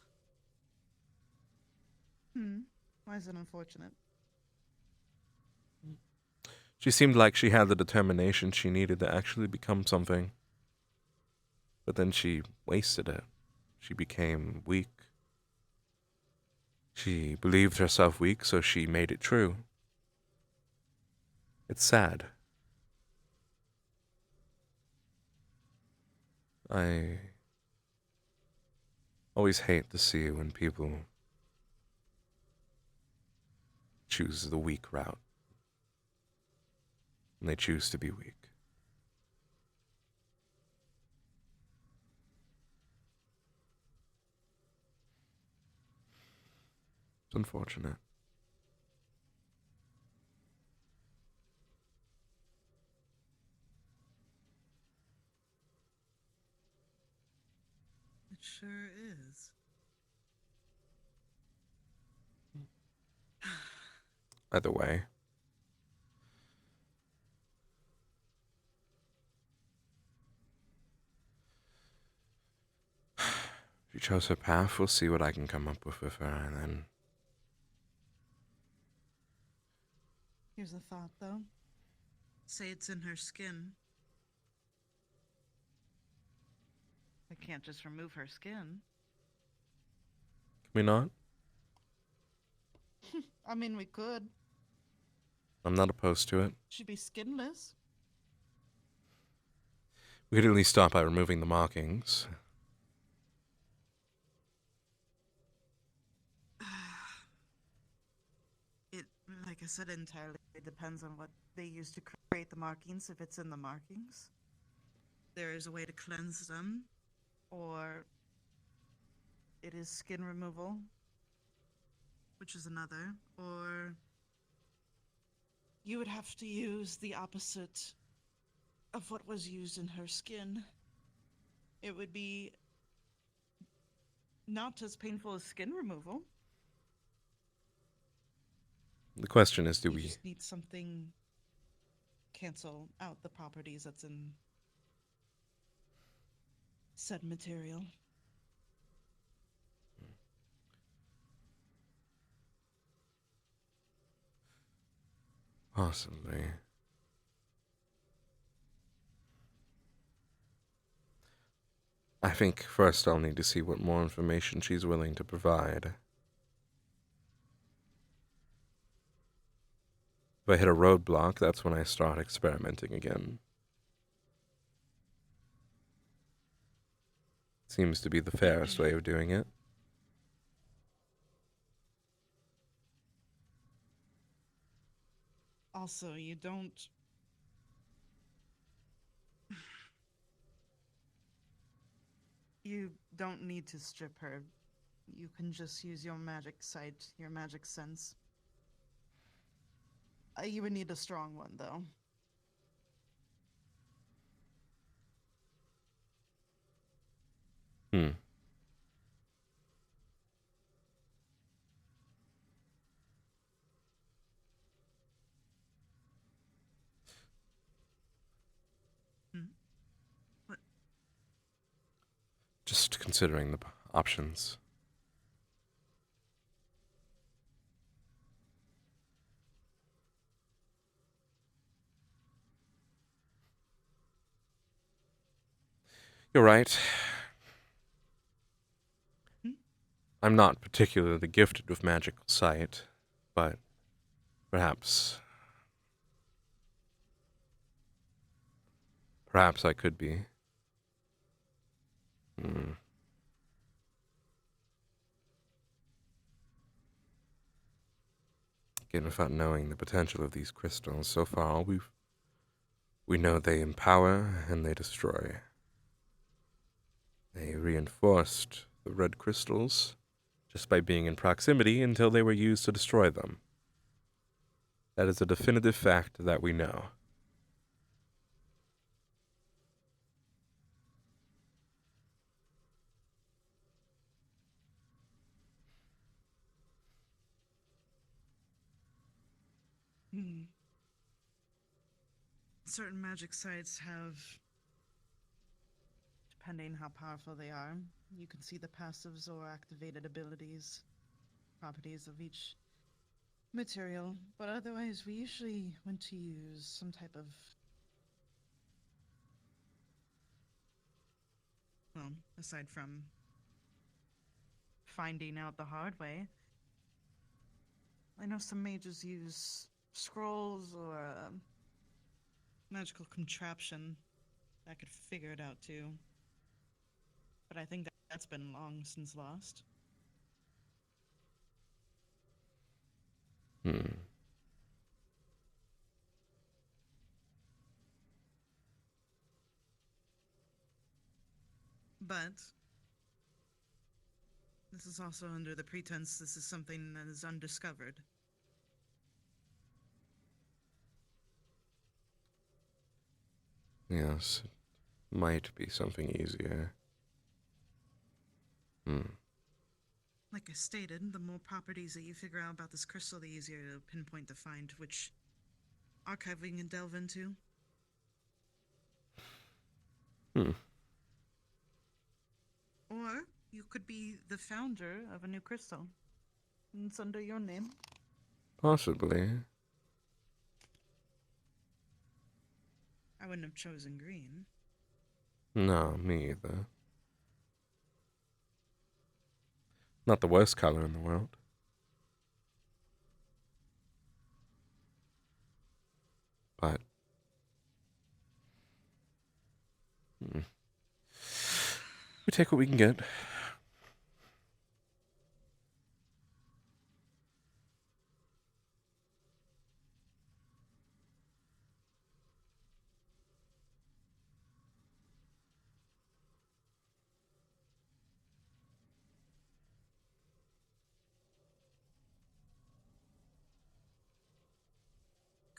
Why is it unfortunate? She seemed like she had the determination she needed to actually become something. But then she wasted it. She became weak. She believed herself weak, so she made it true. It's sad. I always hate to see when people choose the weak route. And they choose to be weak. It's unfortunate. It sure is. Either way. She chose her path. We'll see what I can come up with her, and then... Here's a thought, though. Say it's in her skin. I can't just remove her skin. Can we not? I mean, we could. I'm not opposed to it. She'd be skinless. We could at least start by removing the markings. It, like I said, entirely depends on what they use to create the markings. If it's in the markings, there is a way to cleanse them, or it is skin removal. which is another, or you would have to use the opposite of what was used in her skin. It would be not as painful as skin removal. The question is, do You we... just need something cancel out the properties that's in said material. Possibly. I think first I'll need to see what more information she's willing to provide. If I hit a roadblock, that's when I start experimenting again. Seems to be the fairest way of doing it. Also, you don't... You don't need to strip her. You can just use your magic sight, your magic sense. You would need a strong one, though. Hmm. What? Just considering the options. You're right. I'm not particularly gifted with magical sight, but perhaps I could be. Again, without knowing the potential of these crystals, so far all we know they empower and they destroy. They reinforced the red crystals just by being in proximity until they were used to destroy them. That is a definitive fact that we know. Certain magic sites have, depending how powerful they are, you can see the passives or activated abilities, properties of each material, but otherwise we usually want to use some type of, well, aside from finding out the hard way, I know some mages use scrolls or a magical contraption that could figure it out too. But I think that's been long since lost. But this is also under the pretense this is something that is undiscovered. Yes, it might be something easier. Like I stated, the more properties that you figure out about this crystal, the easier to pinpoint to find which archive we can delve into. Or you could be the founder of a new crystal. And it's under your name. Possibly. I wouldn't have chosen green. No, me either. Not the worst color in the world. But we take what we can get.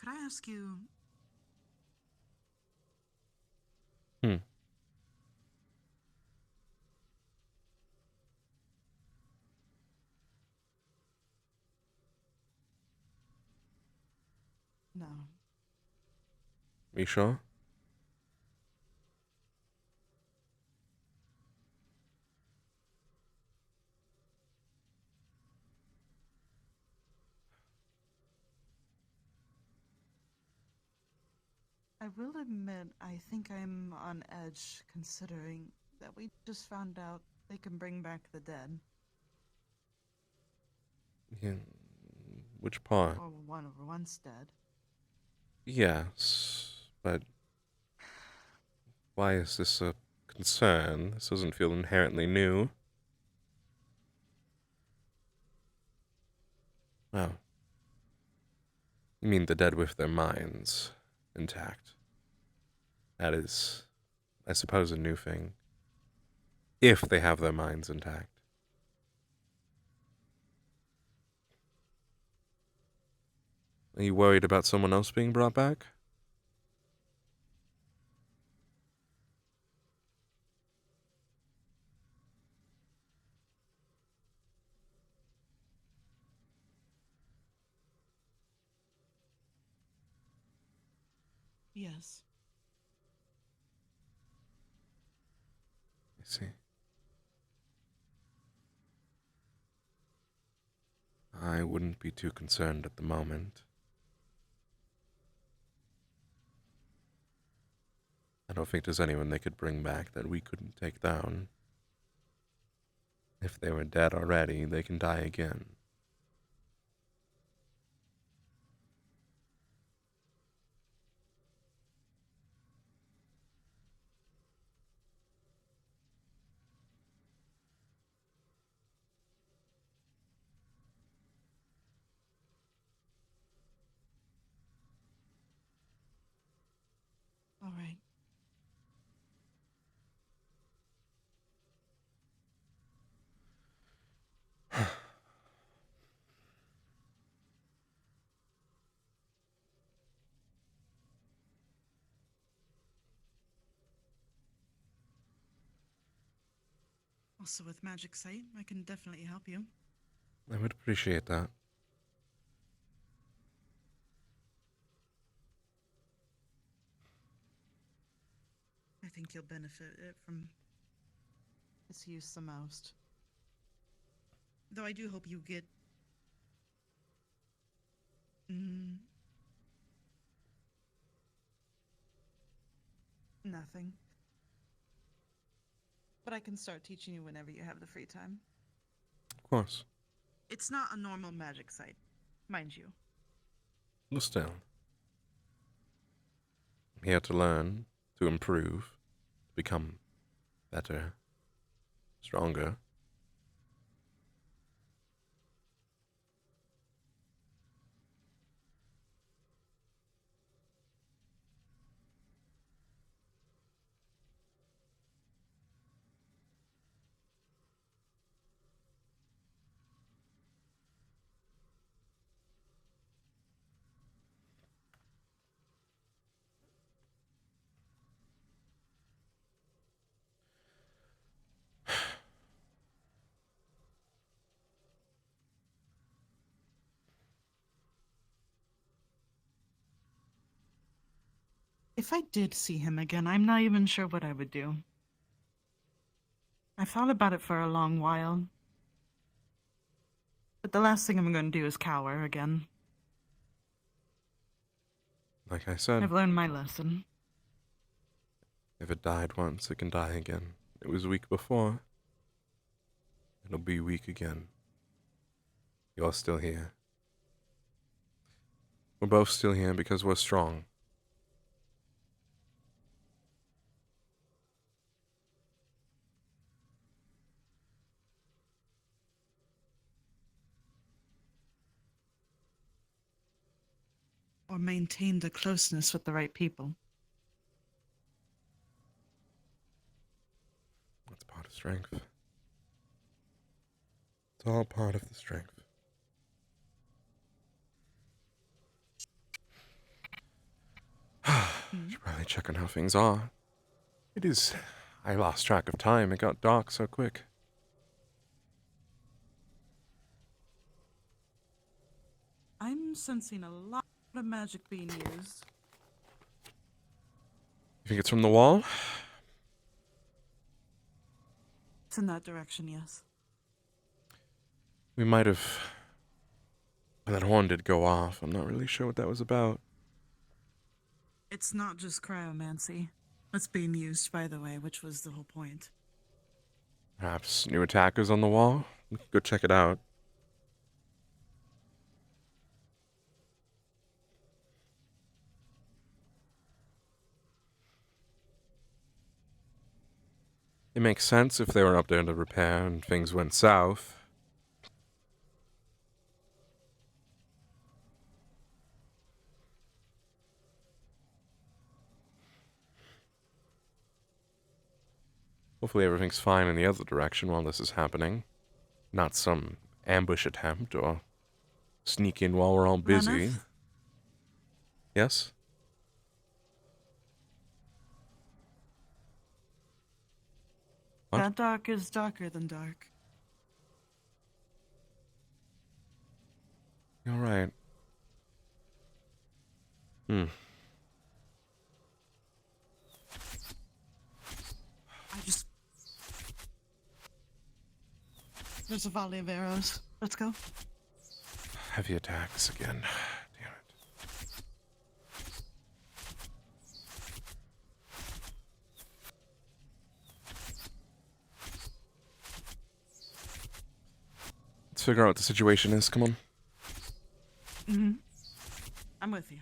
Could I ask you? Hmm. No. You sure? I will admit, I think I'm on edge considering that we just found out they can bring back the dead. Yeah. Which part? Or one of once dead. Yes, but why is this a concern? This doesn't feel inherently new. Oh. You mean the dead with their minds intact? That is, I suppose, a new thing. If they have their minds intact. Are you worried about someone else being brought back? Yes. I see. I wouldn't be too concerned at the moment. I don't think there's anyone they could bring back that we couldn't take down. If they were dead already, they can die again. All right. Also, with Magic Sight, I can definitely help you. I would appreciate that. I think you'll benefit it from its use the most. Though I do hope you get nothing. But I can start teaching you whenever you have the free time. Of course. It's not a normal magic site, mind you. But still. I'm here to learn, to improve, to become better, stronger. If I did see him again, I'm not even sure what I would do. I thought about it for a long while. But the last thing I'm going to do is cower again. Like I said, I've learned my lesson. if it died once, it can die again. It was weak before. It'll be weak again. You're still here. We're both still here because we're strong. Or maintain the closeness with the right people. That's part of strength. It's all part of the strength. Should probably check on how things are. It is. I lost track of time. It got dark so quick. I'm sensing a lot of magic being used. You think it's from the wall? It's in that direction, yes. We might have. That horn did go off. I'm not really sure what that was about. It's not just cryomancy. It's being used, by the way, which was the whole point. Perhaps new attackers on the wall? We could go check it out. It makes sense if they were up there to repair and things went south. Hopefully everything's fine in the other direction while this is happening. Not some ambush attempt or sneak in while we're all busy. Leneth? Yes? What? That dark is darker than dark. You're right. There's a volley of arrows. Let's go. Heavy attacks again. Damn it. Let's figure out what the situation is. Come on. Mm-hmm. I'm with you.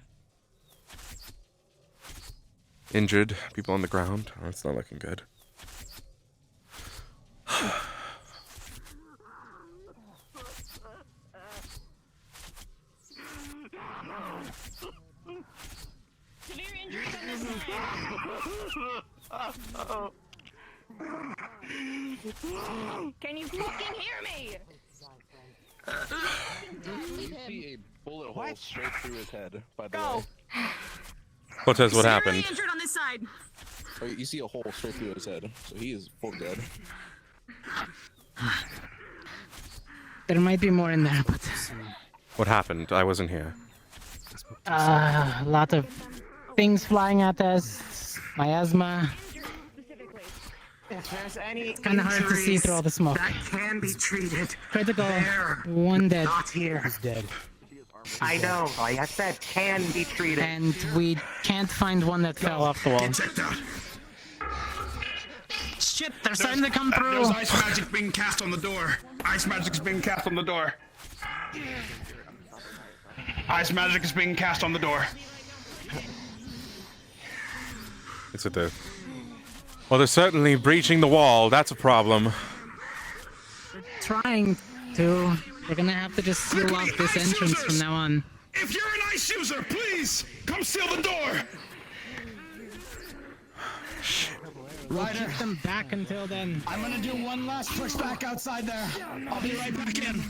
Injured. People on the ground. Oh, it's not looking good. Can you fucking hear me? You see a bullet hole straight through his head, by the way. Cortez, what happened? Injured on this side. Oh, you see a hole straight through his head, so he is full dead. There might be more in there, but What happened? I wasn't here. a lot of things flying at us. Miasma. If there's any Kind of hard to see through all the smoke. that can be treated, Critical. there, One dead. not here. He's dead. I know. Like I said, can be treated. And we can't find one that fell off the wall. Get checked out. Shit, they're starting to come through. There's ice magic being cast on the door. Ice magic is being cast on the door. Ice magic is being cast on the door. It's at the... Well, they're certainly breaching the wall. That's a problem. Trying to. We're gonna have to just seal off this entrance from now on. If you're an ice user, please come seal the door. We'll keep them back until then. I'm gonna do one last push back outside there. I'll be right back in.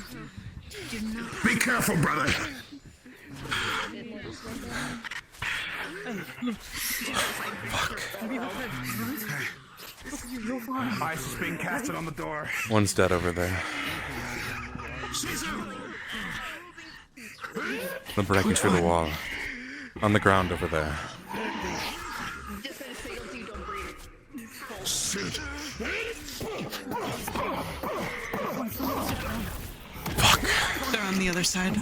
Be careful, brother. Ice is being casted on the door. One's dead over there. They're breaking through the wall. On the ground over there. Shoot. They're on the other side.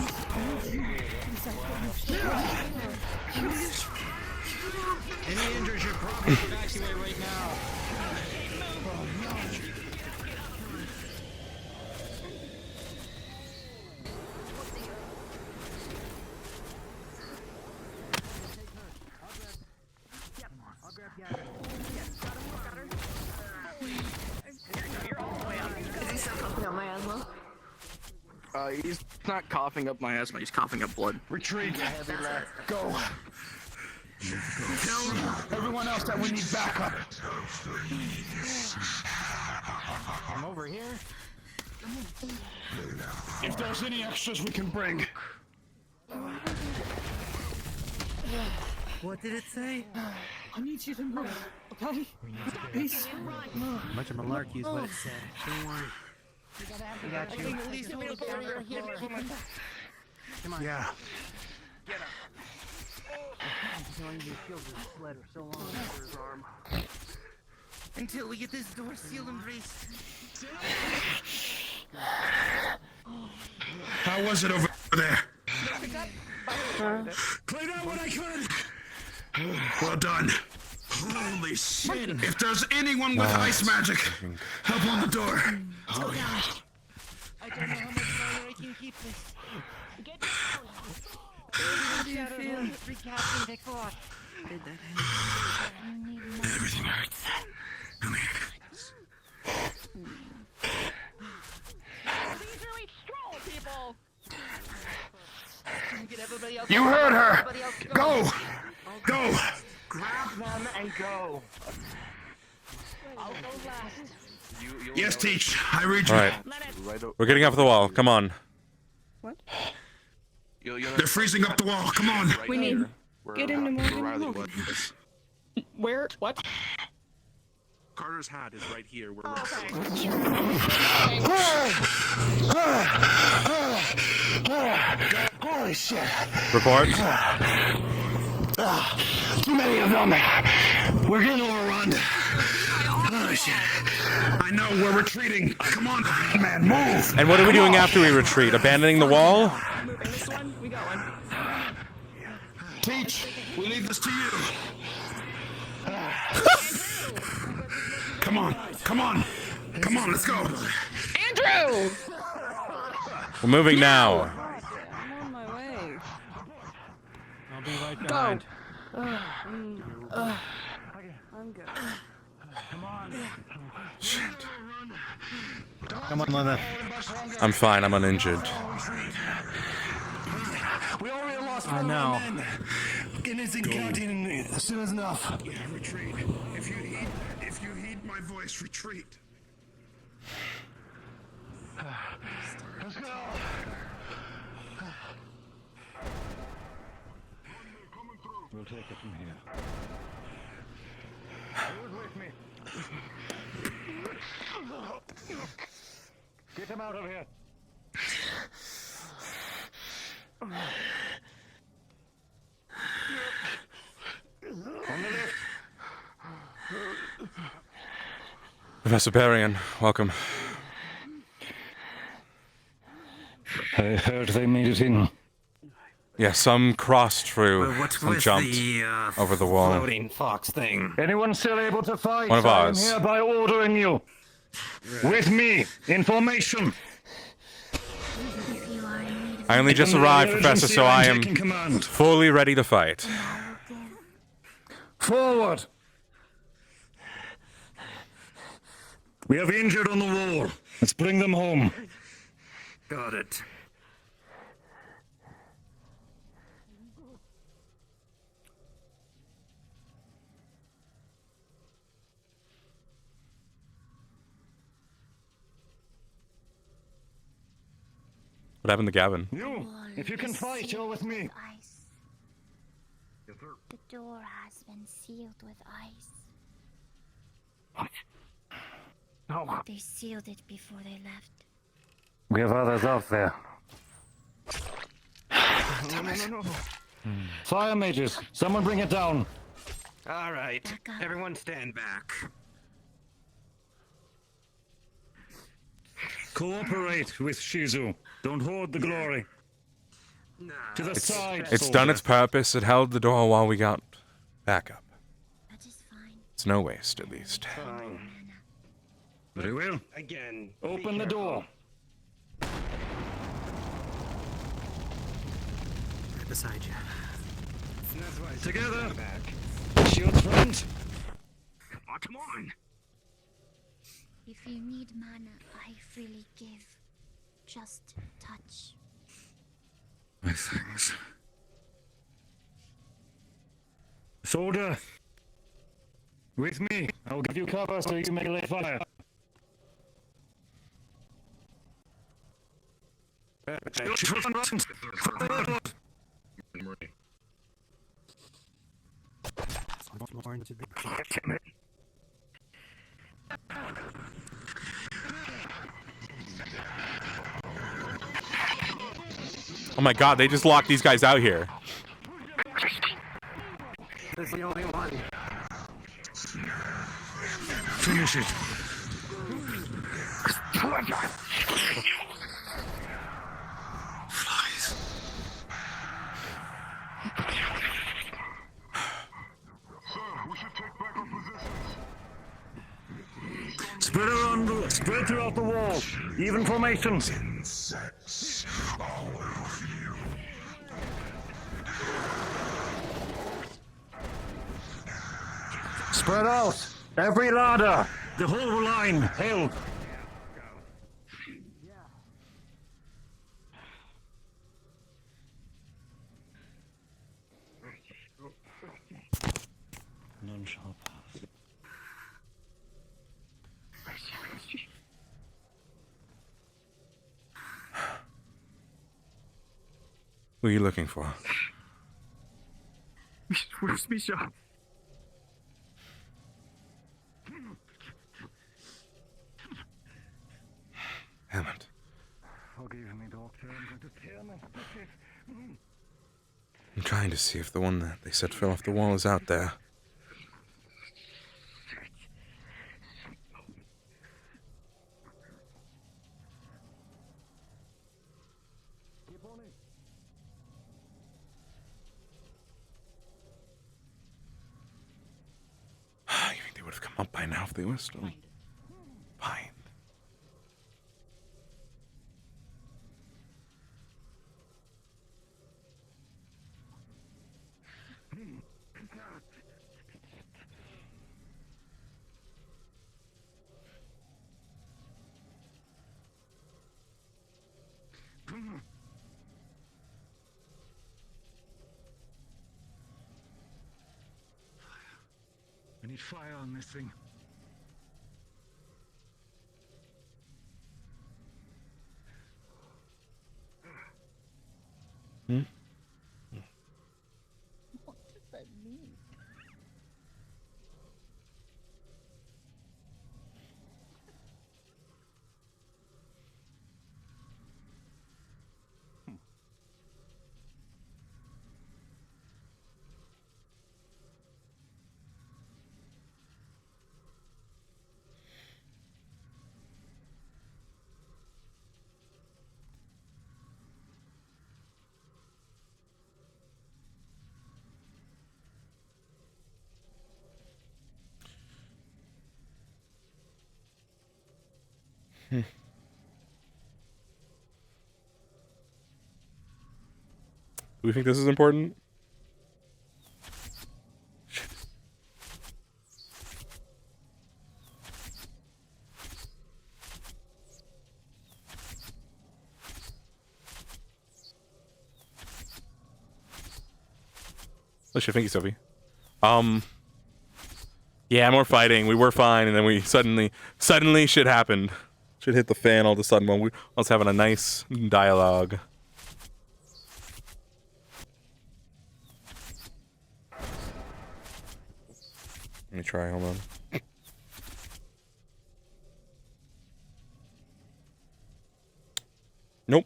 Any injured should probably evacuate right now. Is he still coughing out my asthma? He's not coughing up my asthma, he's coughing up blood. Retreat. Go. Tell everyone else that we need backup. I'm over here. If there's any extras we can bring. What did it say? I need you to move, okay? Please. Much of malarkey is what it said. Don't worry. We got you. At least a little barrier here. Come on. Yeah. Get up. I'm telling you, shield this sledder so long for his arm. Until we get this door sealed and braced. How was it over there? Cleaned out what I could. Well done. Holy shit. If there's anyone with ice magic, help on the door. Oh, yeah. I don't know how much longer I can keep this. Get down. How do you feel? Recasting the cloth. Everything hurts. Come here. These really strong people. Get everybody else. You heard her. Go. Go. Grab them and go. I'll go last. Yes, Teach. I read you. All right. We're getting off the wall. Come on. What? They're freezing up the wall. Come on. We need. Get into Morgan. Where? What? Carter's hat is right here. We're Holy shit. Report. Too many of them. We're getting overrun. Oh shit. I know, we're retreating. Come on, man, move. And what are we doing after we retreat? Abandoning the wall? Moving this one. We going. Teach, we leave this to you. Come on, come on. Come on, let's go. Andrew! We're moving now. I'm on my way. I'll be right Go. behind. I'm good. Come on, Leneth. I'm fine. I'm uninjured. We already lost I know. Get anything counting as soon as enough. Yeah, retreat. If you heed my voice, retreat. Let's go. We'll take it from here. Who's with me? Get him out of here. On the left. Professor Barian, welcome. I heard they made it in. Yeah, some crossed through What's and with jumped the over the wall. floating fox thing? Anyone still able to fight? One of I am ours. hereby ordering you. With me, in formation. I only just arrived, Professor, so I am fully ready to fight. Forward. We have injured on the wall. Let's bring them home. Got it. What happened to Gavin? You, if you can fight, you're with me. Ice. The door has been sealed with ice. No. They sealed it before they left. We have others out there. No. Fire mages, someone bring it down. All right. Everyone stand back. Cooperate with Shizu. Don't hoard the glory. To the side. It's done its purpose. It held the door while we got backup. That is fine. It's no waste, at least. Fine. Very well. Again. Open the door. Right beside you. That's why I said Together. stand back. Shields front. Come on. If you need mana, I freely give. Just touch. My thanks. Soldier. With me. I'll give you cover so you may lay fire. more into the... Oh my god, they just locked these guys out here. That's the only one. Finish it. Flies. Spread around, spread throughout the wall. Even formations. Insects all over you. Spread out. Every ladder. The whole line held. None shall pass. Who are you looking for? Where's Misha? Hammond. Forgive me, Doctor. I'm going to tear my I'm trying to see if the one that they said fell off the wall is out there. You think they would have come up by now if they were still fine? I need fire on this thing. Hmm? What does that mean? Do we think this is important? Let's thank you, Sophie. Yeah, more fighting. We were fine, and then we suddenly shit happened. Shit hit the fan all of a sudden when we was having a nice dialogue. Let me try, hold on. Nope.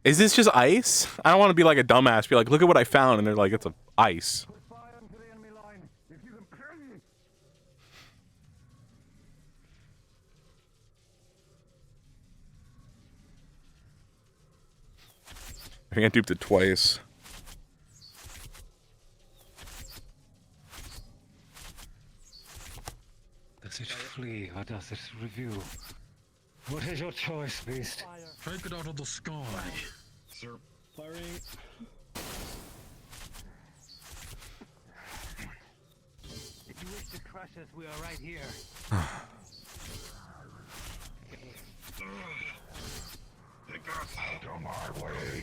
Is this just ice? I don't want to be like a dumbass. Be like, look at what I found, and they're like, it's a ice. I think I duped it twice. Does it flee or does it review? What is your choice, beast? Take it out of the sky. Sir. Firing. If you wish to crush us, we are right here. Take us out of my way.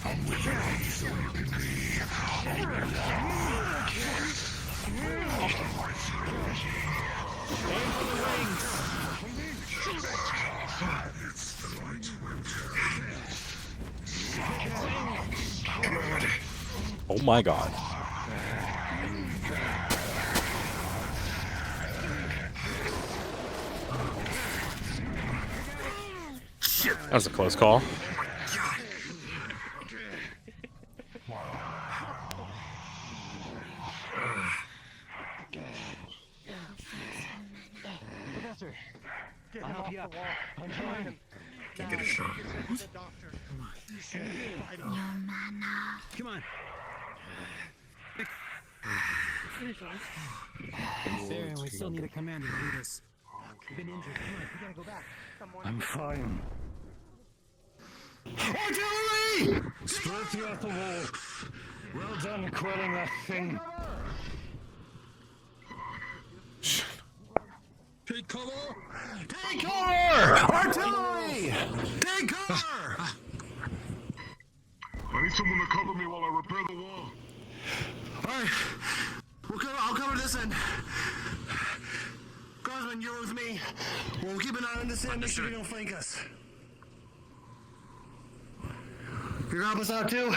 I'm with you so you can be. Oh my god. That was a close call. Professor, I'll help you up. I'm trying. Can't get a shot. Come on. Fair, we still need a commander to do this. You've been injured. Come on, we gotta go back. I'm fine. Artillery! Spread throughout the wall. Well done quelling that thing. Take cover! Take cover! Artillery! Take cover! I need someone to cover me while I repair the wall. Alright. I'll cover this end. Gosman, you're with me. We'll keep an eye on this end, make sure they don't flank us. You're help us out too?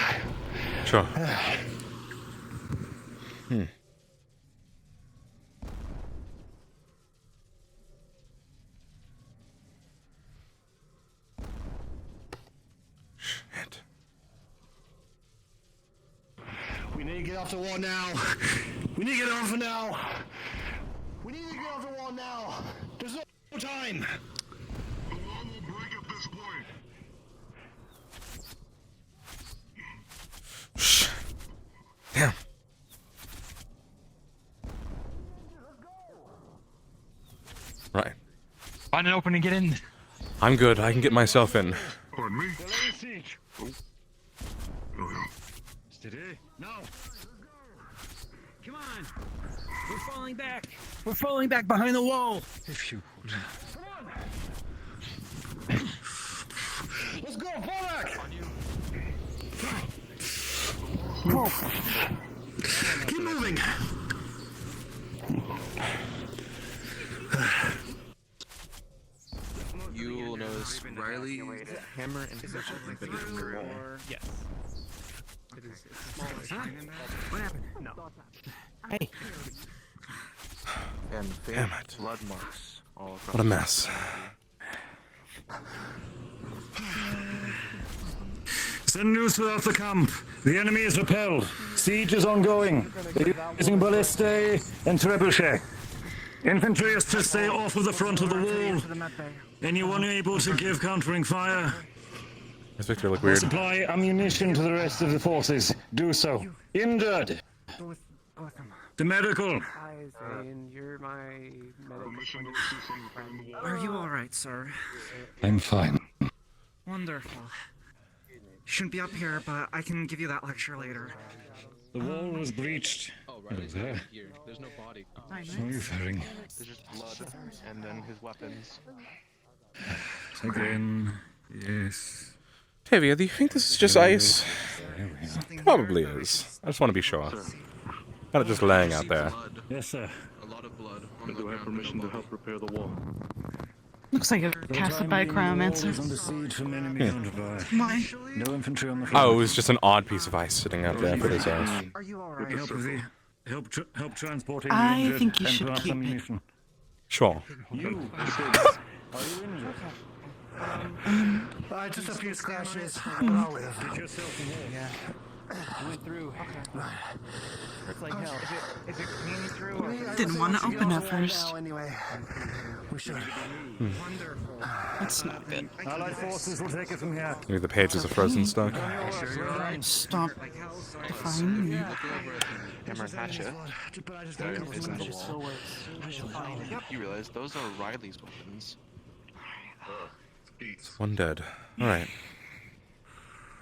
Sure. Shit. We need to get off the wall now. We need to get off it now. We need to get off the wall now. There's no time. The wall will break at this point. Shh. Damn. Right. Find an opening, get in. I'm good. I can get myself in. Pardon me? Steady. Now. Come on. We're falling back. We're falling back behind the wall. If you would. Let's go, fall back! Keep moving! You will notice Riley hammer and position embedded in the wall. Yes. What happened? No. Hey. And Damn faint it. blood marks all across. What a mess. Send news throughout the camp. The enemy is repelled. Siege is ongoing. They're using ballistae and trebuchet. Infantry is to stay off of the front of the wall. Anyone able to give countering fire? Does Victor look weird? Supply ammunition to the rest of the forces. Do so. Injured. The medical. Hi, Zane. You're my medic. Are you alright, sir? I'm fine. Wonderful. Shouldn't be up here, but I can give you that lecture later. The wall was breached. Oh, Hello right. there. Here. There's no body. How are you faring? There's just blood and then his weapons. Again, yes. Tavia, do you think this is just ice? Probably is. I just want to be sure. Kind of just laying out there. Yes, sir. A lot of blood. Do I have permission to help repair the wall? Looks like you're casted by a cryomancer. Under siege from enemy nearby. Why? No infantry on the front. Oh, it was just an odd piece of ice sitting out there for this ice. Are you alright? Help with the help transporting I the injured think you and should perhaps keep it. ammunition. Sure. You. Are you injured? Just a few scratches. But I'll live. Get yourself in here. Yeah. I went through. It's like hell. Is it clean through? Or... Didn't want to open at first. Anyway, we should. Wonderful. That's not good. Allied forces will take it from here. Maybe the pages are frozen stuck. Stop defying me. Hammer and hatchet. There is in the wall. You realize those are Riley's weapons. One dead. Alright.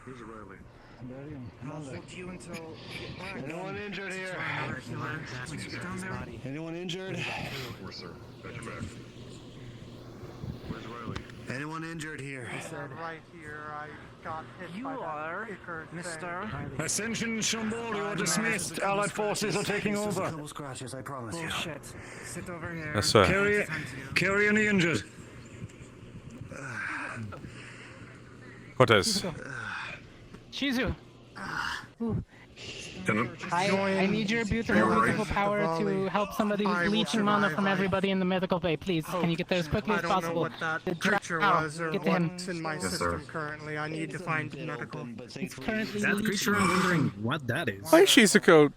Here's Riley. I'll hold you until you get back. Anyone injured here? Another healer. Once you get down there. Anyone injured? Where's sir? Got your back. Where's Riley? Anyone injured here? Right here, I got hit You by are, that kicker Mister. Ascension Shambol, you are dismissed. Allied forces are taking over. Couple scratches, I promise. Bullshit. Sit over here. Yes, sir. Carry any injured. Cortez. Shizu. I need your beautiful power to help somebody who's leeching mana from everybody in the medical bay. Please, can you get there as quickly as possible? I don't know what that creature was or Get to him. what's in my system currently. I need to find medical. It's currently That creature, I'm wondering what that is. Why does Shizuko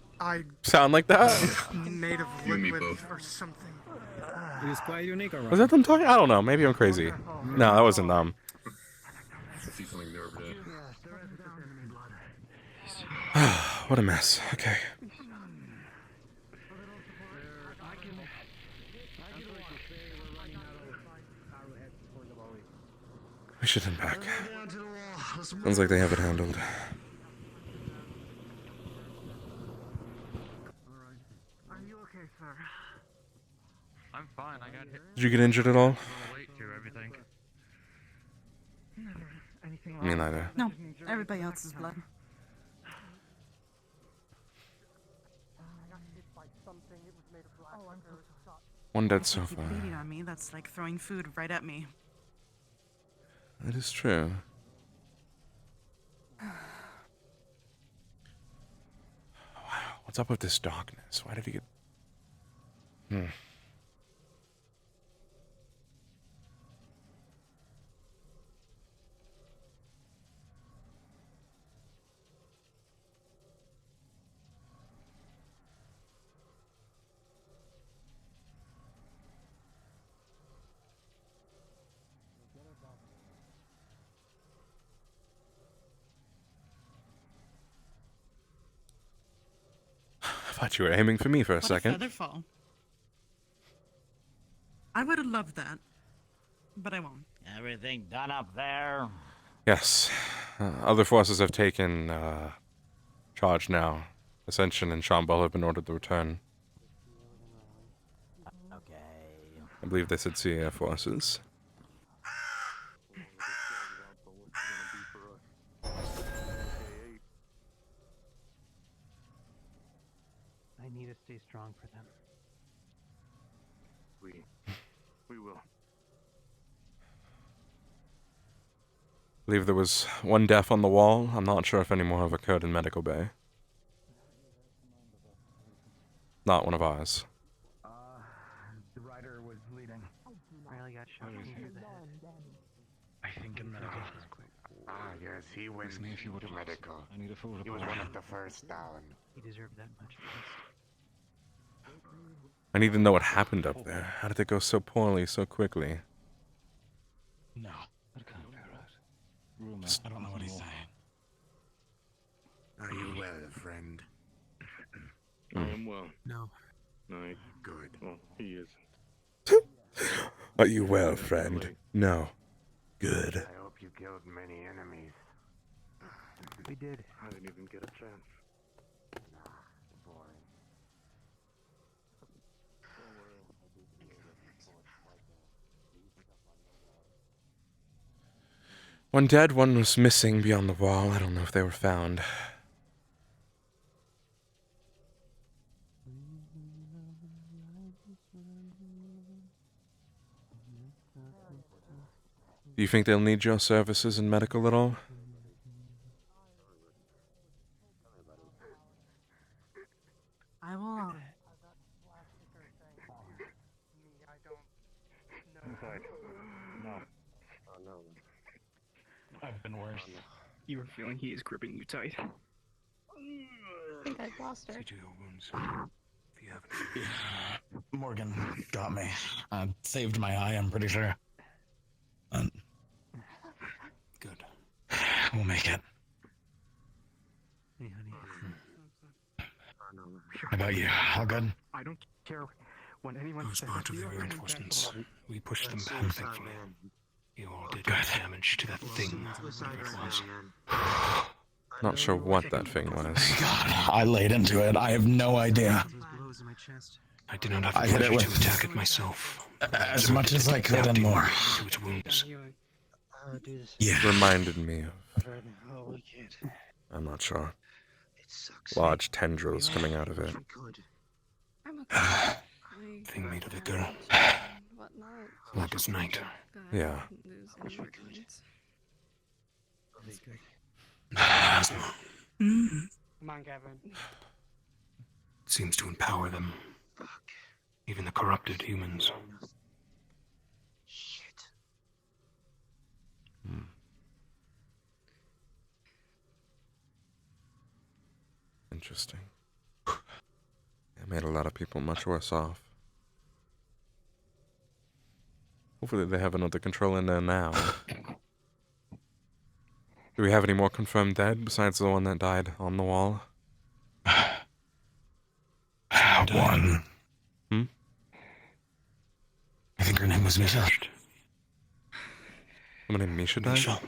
sound like that? Made of liquid or something. It is quite unique, alright. Was that them talking? I don't know. Maybe I'm crazy. No, that wasn't them. What a mess. Okay. We should head back. Sounds like they have it handled. Are you okay, sir? I'm fine. I got hit. Did you get injured at all? Everything. Me neither. No, everybody else's blood. One dead so If you far. bleeding on me, that's like throwing food right at me. That is true. Wow, what's up with this darkness? Why did he get... I thought you were aiming for me for a What second. a feather fall. I would have loved that, but I won't. Everything done up there? Yes. Other forces have taken charge now. Ascension and Shambhala have been ordered to return. Okay. I believe they said CAF forces. I need to stay strong for them. We will. I believe there was one death on the wall. I'm not sure if any more have occurred in Medical Bay. Not one of ours. The rider was bleeding. Riley got shot in the head. I think in medical. Yes, he went to medical. I need a full He was one of the first down. He deserved that much. I need to know what happened up there. How did it go so poorly so quickly? No, that can't be right. I don't know what he's saying. Are you well, friend? I am well. No. No. Good. Well, he is. Are you well, friend? No. Good. I hope you killed many enemies. We did. I didn't even get a chance. Boring. One dead, one was missing beyond the wall. I don't know if they were found. Do you think they'll need your services in medical at all? I will. No. I've been worse. You were feeling he is gripping you tight. I think I've lost her. Morgan got me. Saved my eye, I'm pretty sure. Good. We'll make it. Hey, honey. How about you? All good? I don't care when anyone Who's says part that of you the are reinforcements? invincible. We pushed them back, thankfully. You all did damage to that thing, whatever it was. Not sure what that thing was. God, I laid into it. I have no idea. Blows in my chest. I did not have the pleasure to attack it myself. As much as I could and more. To its wounds. Yeah. Reminded me of... Oh, we can't. I'm not sure. It sucks. Large tendrils coming out of it. I'm okay. Thing made of ichor. Whatnot. Black as night. Yeah. Lose any organs. Asthma. Come on, Kevin. Seems to empower them. Even the corrupted humans. Shit. Interesting. It made a lot of people much worse off. Hopefully they have another control in there now. Do we have any more confirmed dead besides the one that died on the wall? One. Hmm? I think her name was Misha. Somebody named Misha died? Misha.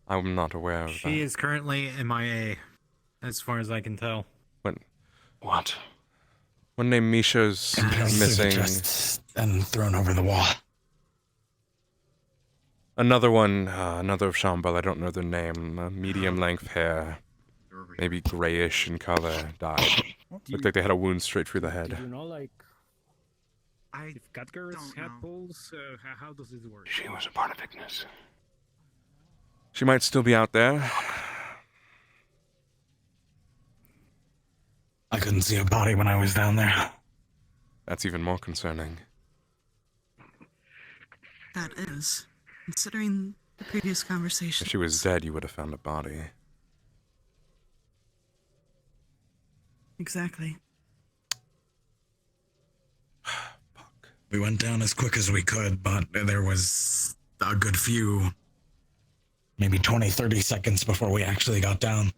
I'm not aware of that. She is currently MIA, as far as I can tell. What? One named Misha's missing. And thrown over the wall. Another one, another of Shambhala, I don't know their name. Medium length hair, maybe grayish in color, died. Looked like they had a wound straight through the head. Do you know, like, if Khadgar's had pulls, how does this work? She was a part of Ignis. She might still be out there. I couldn't see a body when I was down there. That's even more concerning. That is. Considering the previous conversation. If she was dead, you would have found a body. Exactly. We went down as quick as we could, but there was a good few, maybe 20, 30 seconds before we actually got down.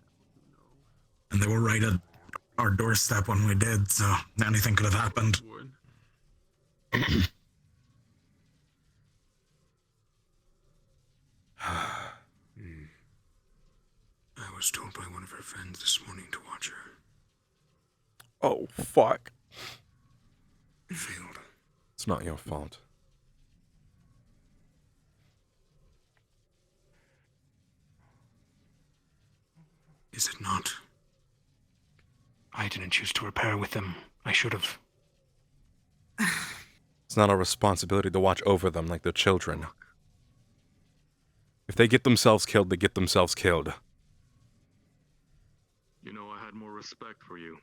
And they were right at our doorstep when we did, so anything could have happened. I was told by one of her friends this morning to watch her. Oh, fuck. It failed. It's not your fault. Is it not? I didn't choose to repair with them. I should have. It's not our responsibility to watch over them like they're children. If they get themselves killed, they get themselves killed. You know, I had more respect for you.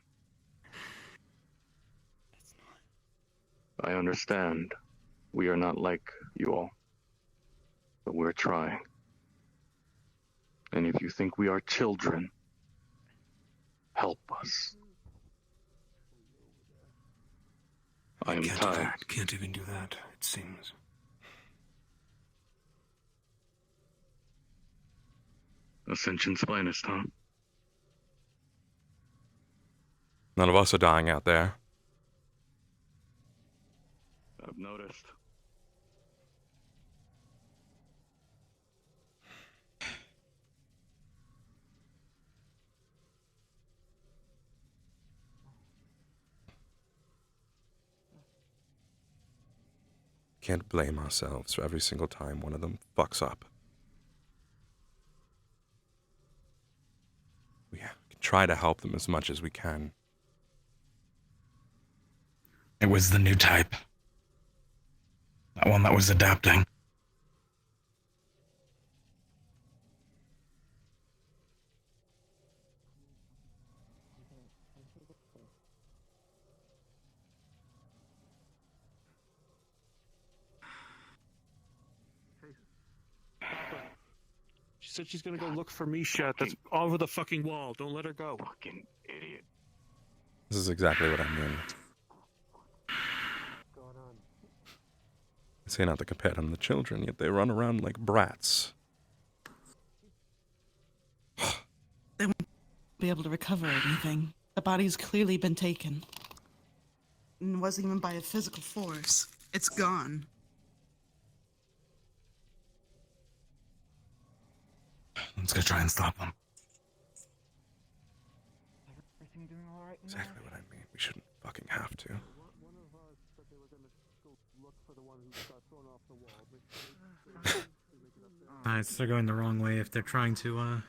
I understand. We are not like you all. But we're trying. And if you think we are children, help us. I am tired. Can't even do that, it seems. Ascension's finest, huh? None of us are dying out there. I've noticed. Can't blame ourselves for every single time one of them fucks up. We can try to help them as much as we can. It was the new type. That one that was adapting. She said she's gonna go look for Misha. That's over the fucking wall. Don't let her go. Fucking idiot. This is exactly what I mean. I say not to compare them to children, yet they run around like brats. They won't be able to recover anything. The body's clearly been taken. And it wasn't even by a physical force. It's gone. Let's go try and stop them. Everything doing alright? Exactly what I mean. We shouldn't fucking have to. One of us said they were gonna go look for the one who got thrown off the wall. Alright, so they're going the wrong way if they're trying to,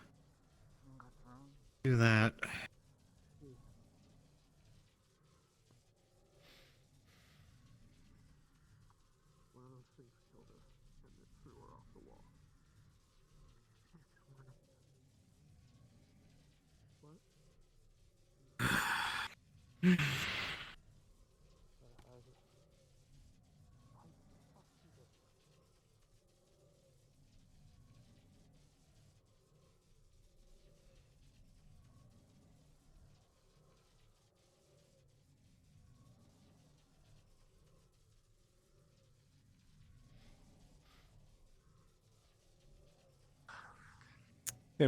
do that. One of those things killed her, and it threw her off the wall. What? Damn,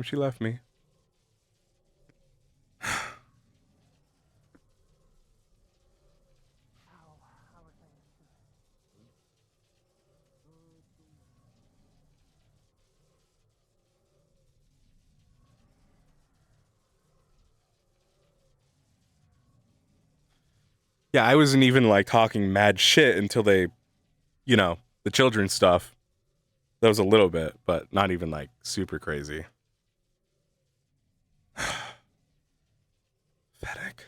she left me. Yeah, I wasn't even like talking mad shit until they, you know, the children's stuff. That was a little bit, but not even like super crazy. Pathetic.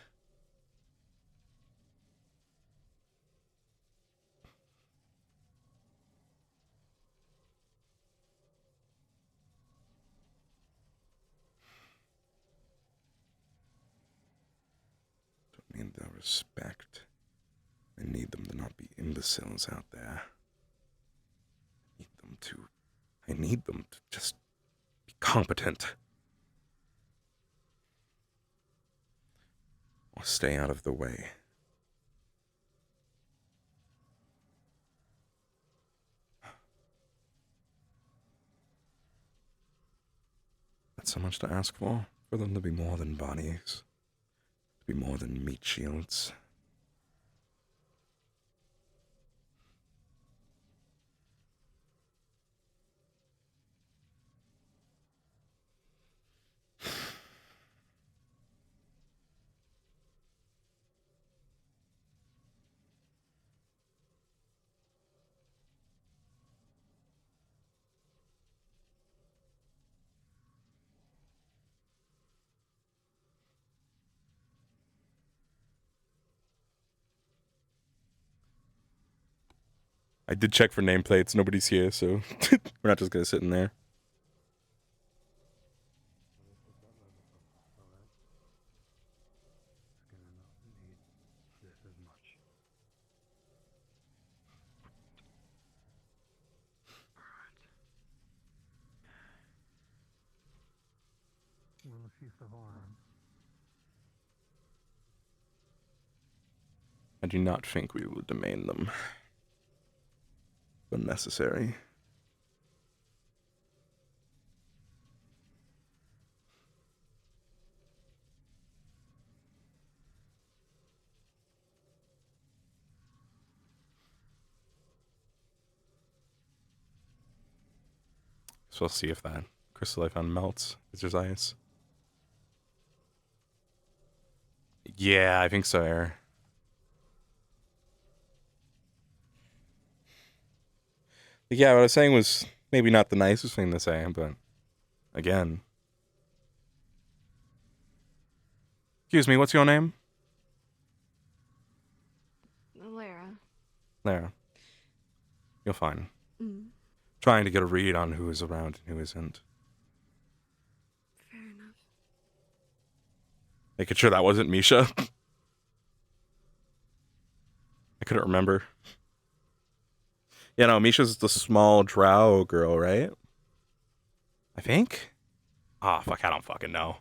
Don't need their respect. I need them to not be imbeciles out there. I need them to just be competent. Or stay out of the way. That's so much to ask for them to be more than bodies. To be more than meat shields. I did check for nameplates. Nobody's here, so we're not just gonna sit in there. Will she survive? I do not think we will domain them. Unnecessary. So I'll see if that crystal I found melts. Is there's ice? Yeah, I think so, Air. Yeah, what I was saying was maybe not the nicest thing to say, but again. Excuse me, what's your name? Lara. Lara. You're fine. Mm. Trying to get a read on who is around and who isn't. Fair enough. Making sure that wasn't Misha. I couldn't remember. Yeah, no, Misha's the small drow girl, right? I think? Ah, fuck, I don't fucking know.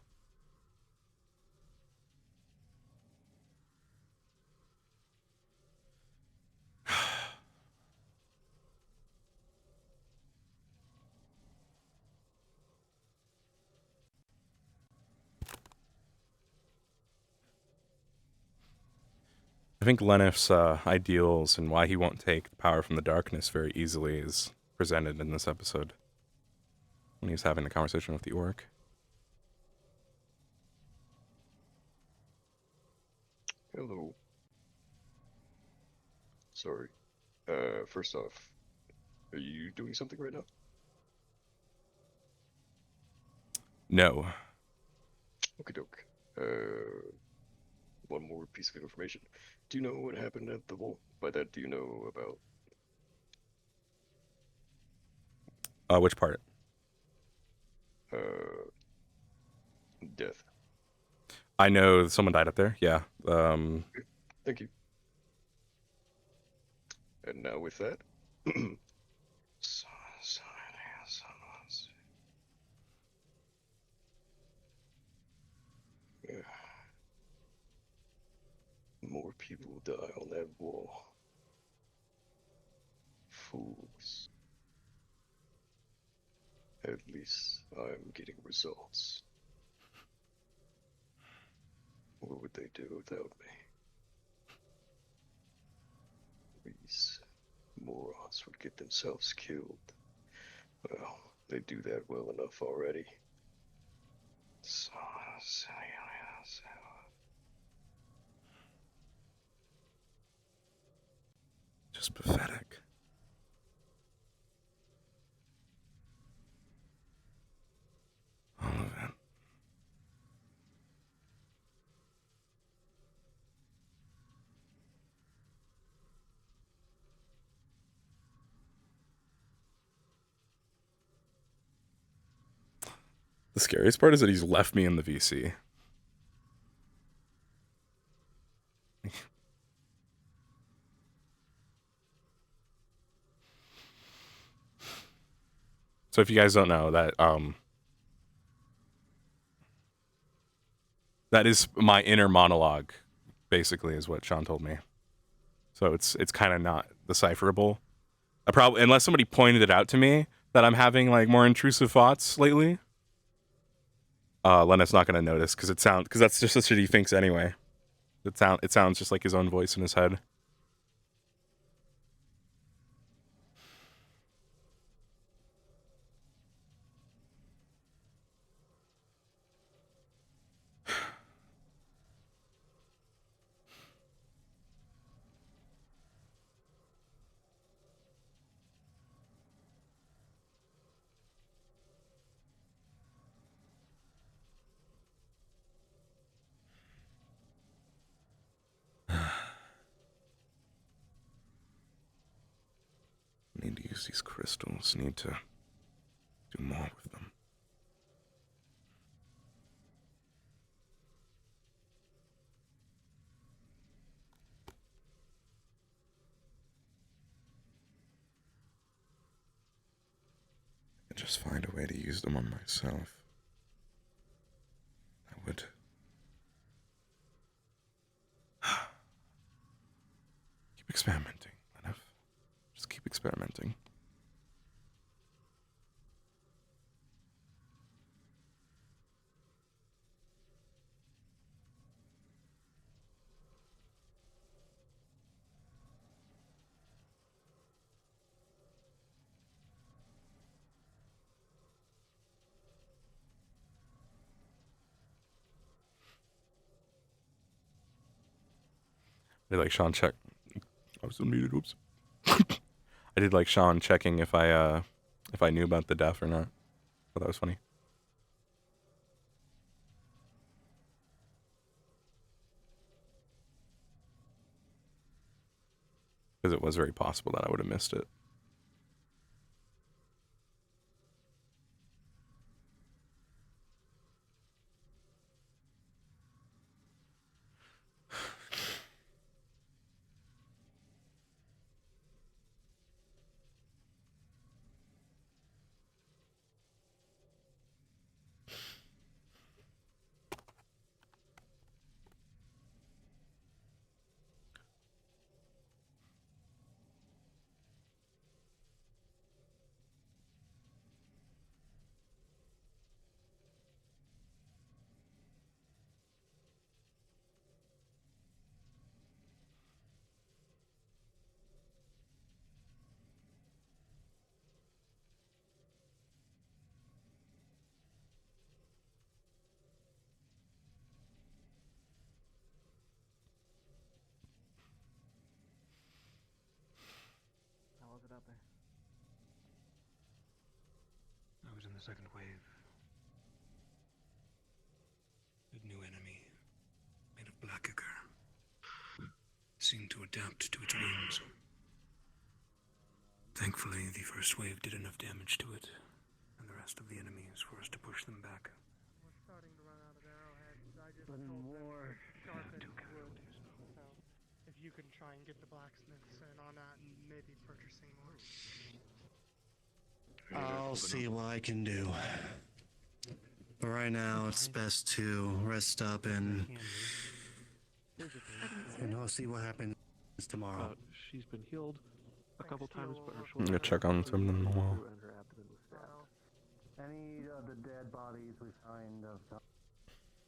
I think Leneth's ideals and why he won't take the power from the darkness very easily is presented in this episode. When he's having the conversation with the orc. Hello. Sorry. First off, are you doing something right now? No. Okie doke. One more piece of information. Do you know what happened at the vault? By that, do you know about... Which part? Death. I know someone died up there. Yeah. Thank you. And now with that, yeah. More people die on that wall. Fools. At least I'm getting results. What would they do without me? These morons would get themselves killed. Well, they do that well enough already. Just pathetic. All of it. The scariest part is that he's left me in the VC. So if you guys don't know that, that is my inner monologue, basically, is what Sean told me. So it's kind of not decipherable. I probably, unless somebody pointed it out to me that I'm having like more intrusive thoughts lately. Leneth's not gonna notice because that's just the shit he thinks anyway. It sounds just like his own voice in his head. Need to use these crystals. Need to do more with them. I just find a way to use them on myself. I would. Keep experimenting, Leneth. Just keep experimenting. I did like Sean check. I was unmuted. Whoops. I did like Sean checking if I knew about the death or not. Thought that was funny. Because it was very possible that I would have missed it. How was it out there? I was in the second wave. A new enemy, made of black ichor, seemed to adapt to its wounds. Thankfully, the first wave did enough damage to it, and the rest of the enemies for us to push them back. We're starting to run out of arrowheads. war. Sharpened wood. So if you can try and get the blacksmiths in on that and maybe purchasing more. I'll see what I can do. But right now, it's best to rest up and I'll see what happens tomorrow. She's been healed a couple times, but her I'm shoulder gonna check on something in the wall. and her abdomen was stabbed. Any of the dead bodies we find of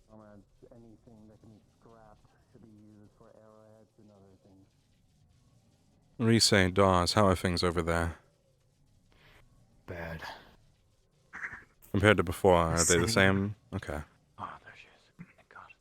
comrades, anything that can be scrapped should be used for arrowheads and other things. What do you say, Dawes? How are things over there? Bad. Compared to before, are they the same? Okay. Oh, there she is. Thank God.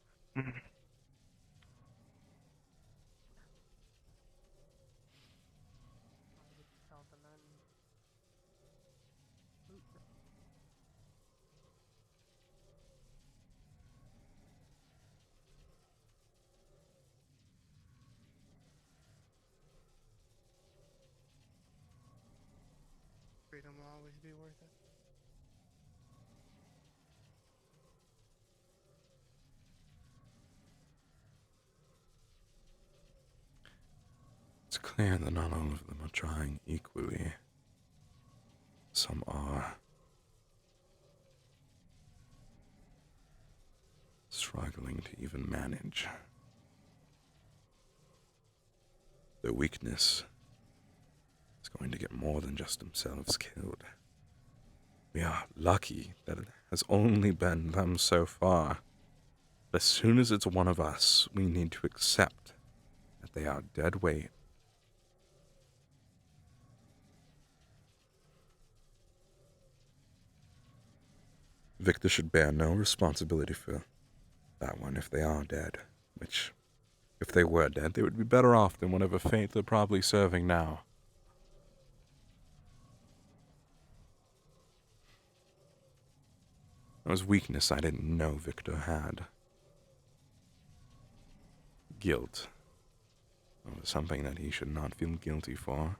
Freedom will always be worth it. It's clear that not all of them are trying equally. Some are struggling to even manage. Their weakness is going to get more than just themselves killed. We are lucky that it has only been them so far. But as soon as it's one of us, we need to accept that they are dead weight. Victor should bear no responsibility for that one if they are dead, which, if they were dead, they would be better off than whatever fate they're probably serving now. That was weakness I didn't know Victor had. Guilt over something that he should not feel guilty for.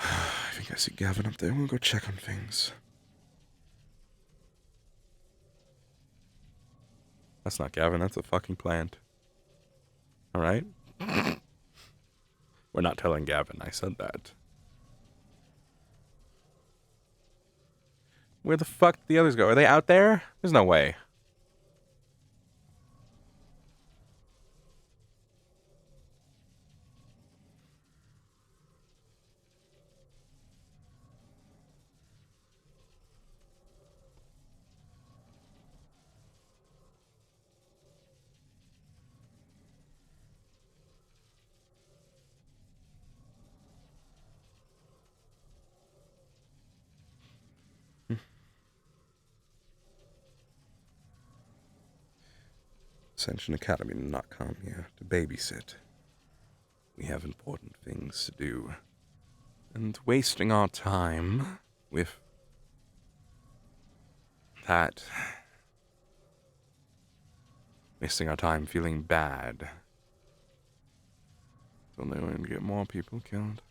I think I see Gavin up there. We'll go check on things. That's not Gavin, that's a fucking plant. Alright? We're not telling Gavin I said that. Where the fuck did the others go? Are they out there? There's no way. Ascension Academy did not come here to babysit. We have important things to do. And wasting our time with that. Wasting our time feeling bad. So they won't get more people killed.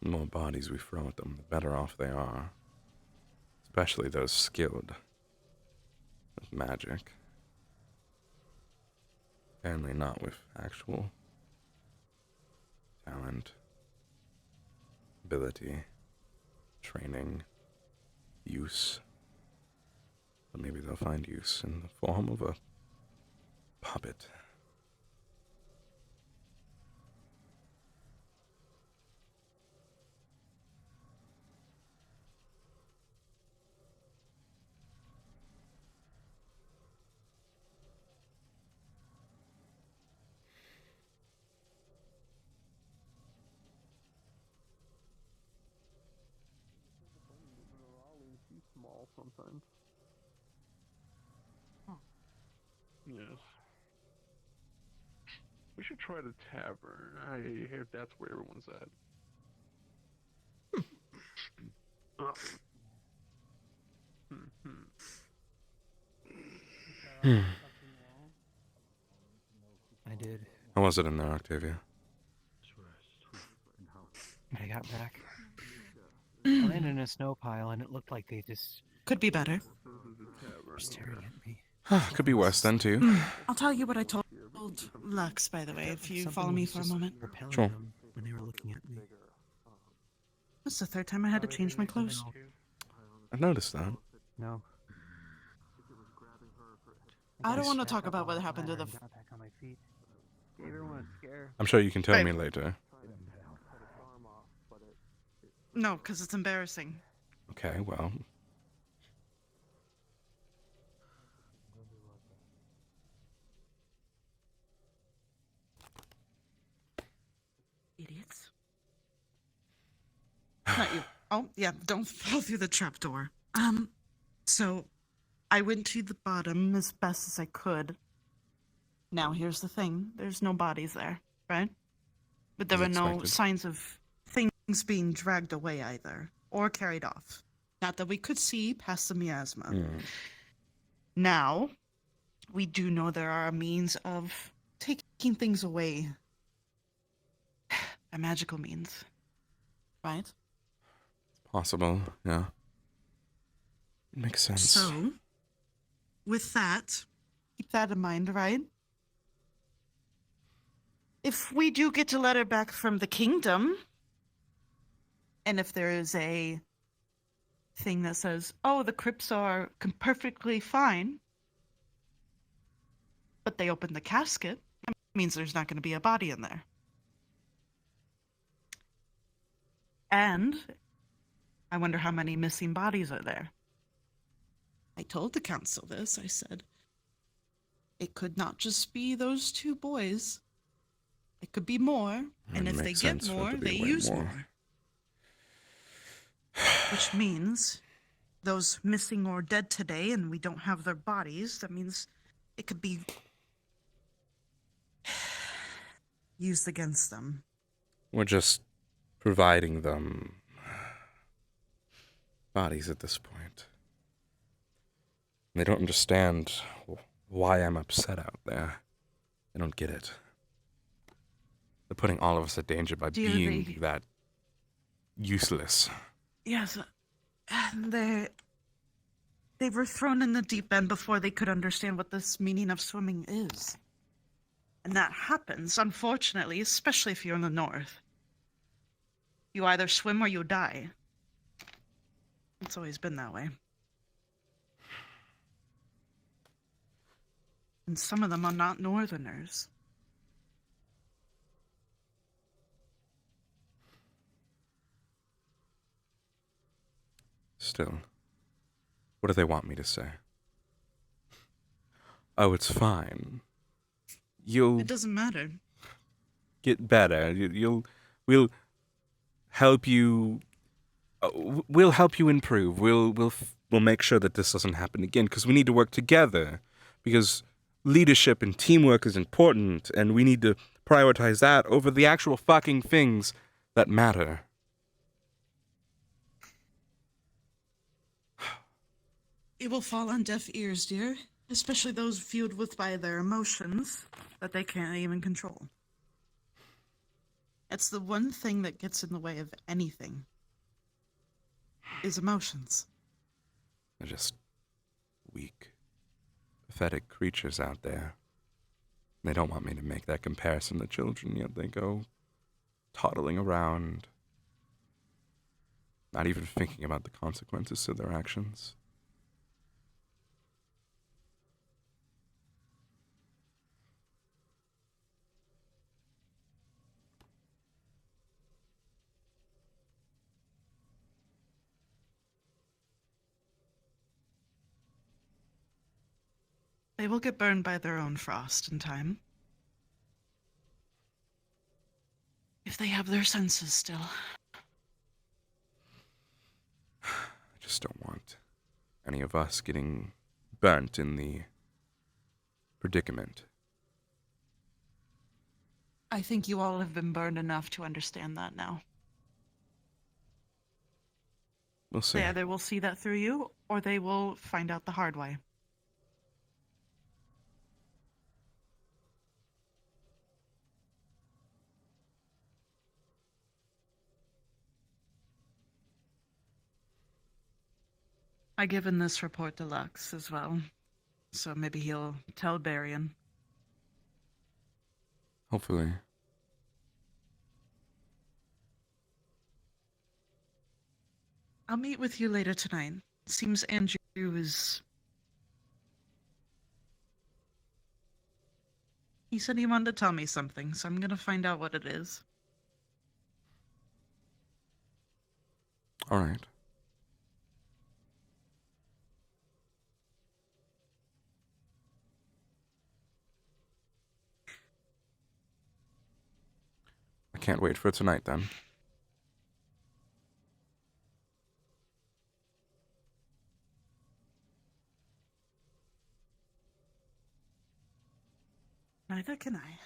The more bodies we throw at them, the better off they are. Especially those skilled with magic. Apparently not with actual talent, ability, training, use. But maybe they'll find use in the form of a puppet. sometimes. Yes. We should try the tavern. I hear that's where everyone's at. I did. How was it in there, Octavia? I got back. I landed in a snow pile and it looked like they just Could be better. were staring at me. Could be worse then, too. I'll tell you what I told Lux, by the way, if you follow me for a moment. Sure. When they were looking at me. This is the third time I had to change my clothes. I've noticed that. No. I don't want to talk about what happened to the... Got back on my feet. Gave everyone a scare. I'm sure you can tell Right. me later. No, because it's embarrassing. Okay, well. Idiots. Not you. Oh, yeah, don't fall through the trapdoor. So I went to the bottom as best as I could. Now, here's the thing. There's no bodies there, right? But there As were no expected. signs of things being dragged away either, or carried off. Not that we could see past the miasma. Now, we do know there are a means of taking things away by magical means, right? Possible, yeah. Makes sense. So, with that, keep that in mind, right? If we do get a letter back from the kingdom, and if there is a thing that says, oh, the crypts are perfectly fine, but they opened the casket, that means there's not going to be a body in there. And I wonder how many missing bodies are there. I told the council this. I said, it could not just be those two boys. It could be more. And if they makes get sense for it more, to be they way use more. more. Which means those missing or dead today and we don't have their bodies, that means it could be used against them. We're just providing them bodies at this point. They don't understand why I'm upset out there. They don't get it. They're putting all of us at danger by Dear being they- that useless. Yes, and they were thrown in the deep end before they could understand what this meaning of swimming is. And that happens, unfortunately, especially if you're in the north. You either swim or you die. It's always been that way. And some of them are not northerners. Still, what do they want me to say? Oh, it's fine. You'll It doesn't matter. get better. We'll help you. We'll help you improve. We'll make sure that this doesn't happen again because we need to work together. Because leadership and teamwork is important, and we need to prioritize that over the actual fucking things that matter. It will fall on deaf ears, dear. Especially those fueled with by their emotions that they can't even control. It's the one thing that gets in the way of anything. Is emotions. They're just weak, pathetic creatures out there. They don't want me to make that comparison to children, yet they go toddling around, not even thinking about the consequences of their actions. They will get burned by their own frost in time. If they have their senses still. I just don't want any of us getting burnt in the predicament. I think you all have been burned enough to understand that now. We'll see. They either will see that through you, or they will find out the hard way. I given this report to Lux as well, so maybe he'll tell Barian. Hopefully. I'll meet with you later tonight. Seems Andrew is... He said he wanted to tell me something, so I'm gonna find out what it is. All right. I can't wait for tonight then. Neither can I.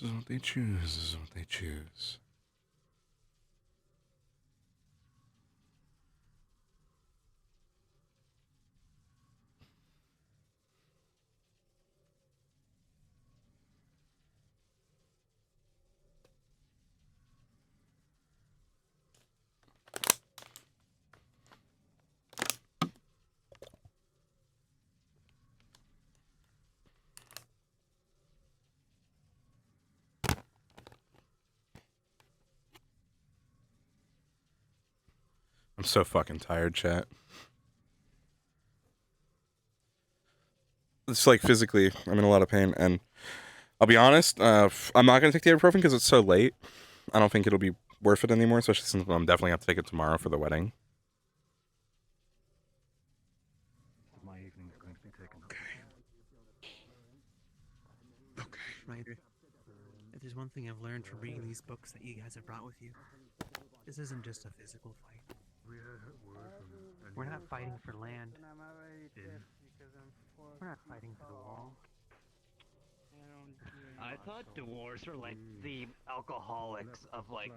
This is what they choose. This is what they choose. I'm so fucking tired, chat. It's like physically, I'm in a lot of pain, and I'll be honest, I'm not gonna take the ibuprofen because it's so late. I don't think it'll be worth it anymore, especially since I'm definitely gonna have to take it tomorrow for the wedding. My evening's going to be taken. Schneider, if there's one thing I've learned from reading these books that you guys have brought with you, this isn't just a physical fight. We're not fighting for land. We're not fighting for the wall. I thought dwarves were like the alcoholics of like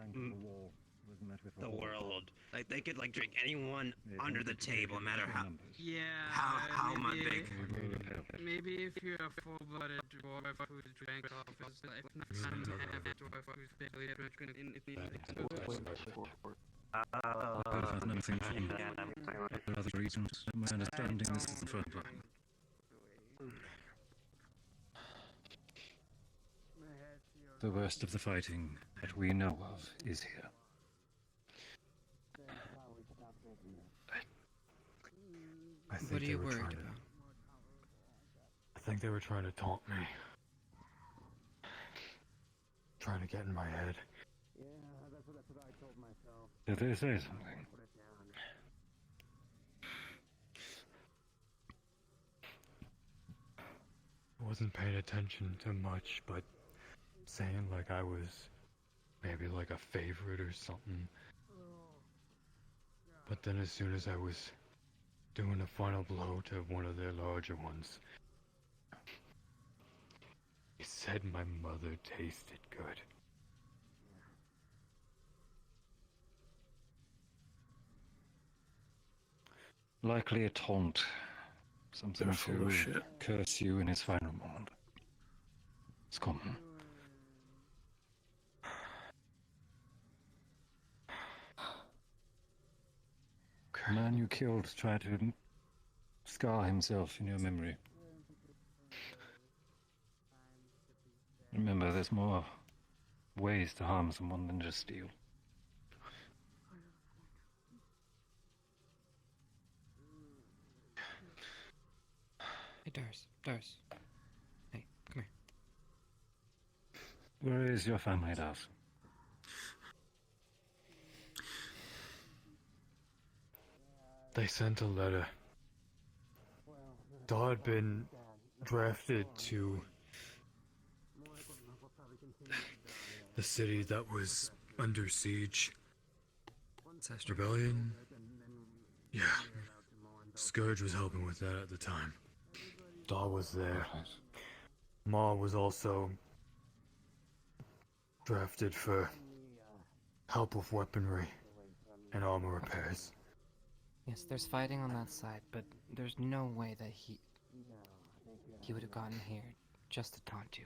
the world. Like they could like drink anyone under the table, no matter how. Yeah. How big. Maybe if you're a full-blooded dwarf who drank off his life, not a dwarf who Nothing for other reasons. My understanding this is the front line. The worst of the fighting that we know of is here. I think What are you they were worried trying about? I think they were trying to taunt me. Trying to get in my head. Yeah, that's what I told myself. Did they say something? Put it down. I wasn't paying attention to much, but saying like I was maybe like a favorite or something. But then as soon as I was doing a final blow to one of their larger ones, he said my mother tasted good. Likely a taunt. Something They're full to of shit. curse you in his final moment. It's common. The man you killed tried to scar himself in your memory. Remember, there's more ways to harm someone than just steal. Hey, Dars. Hey, come here. Where is your family, Dars? They sent a letter. Daw had been drafted to the city that was under siege. Rebellion? Yeah. Scourge was helping with that at the time. Daw was there. Ma was also drafted for help with weaponry and armor repairs. Yes, there's fighting on that side, but there's no way that he would have gotten here just to taunt you.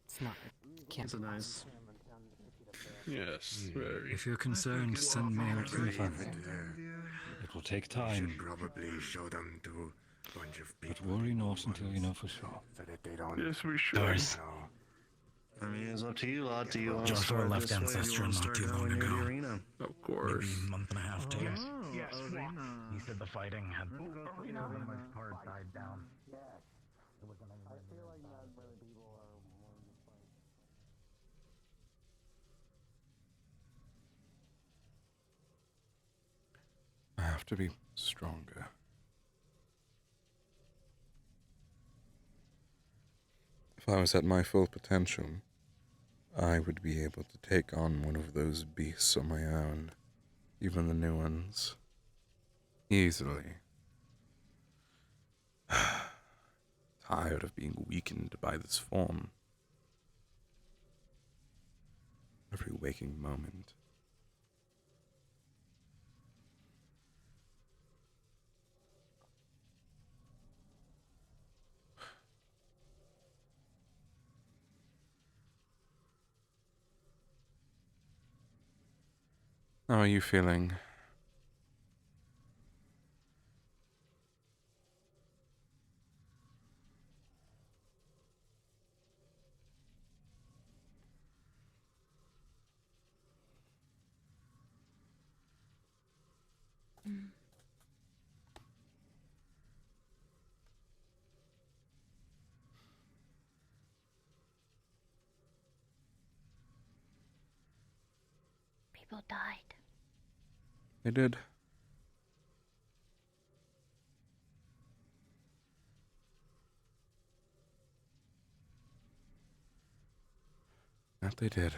It's not. It can't be nice. Yes, very. If you're concerned, send mail to the family. It will take time. Probably show them to a bunch of people. But worry not until you know for sure. So that they don't. Yes, we should. Dars. I mean, it's up to you, lot. Do you want Just to for start left this way? Do you ancestor want to not start too down long near ago. the arena? Of course. Maybe a month and a half, 2 years. Yes, He said the fighting had for the most part died down. Yes. I feel like not many people are willing to fight. I have to be stronger. If I was at my full potential, I would be able to take on one of those beasts on my own, even the new ones, easily. Tired of being weakened by this form. Every waking moment. How are you feeling? People died. They did. That they did.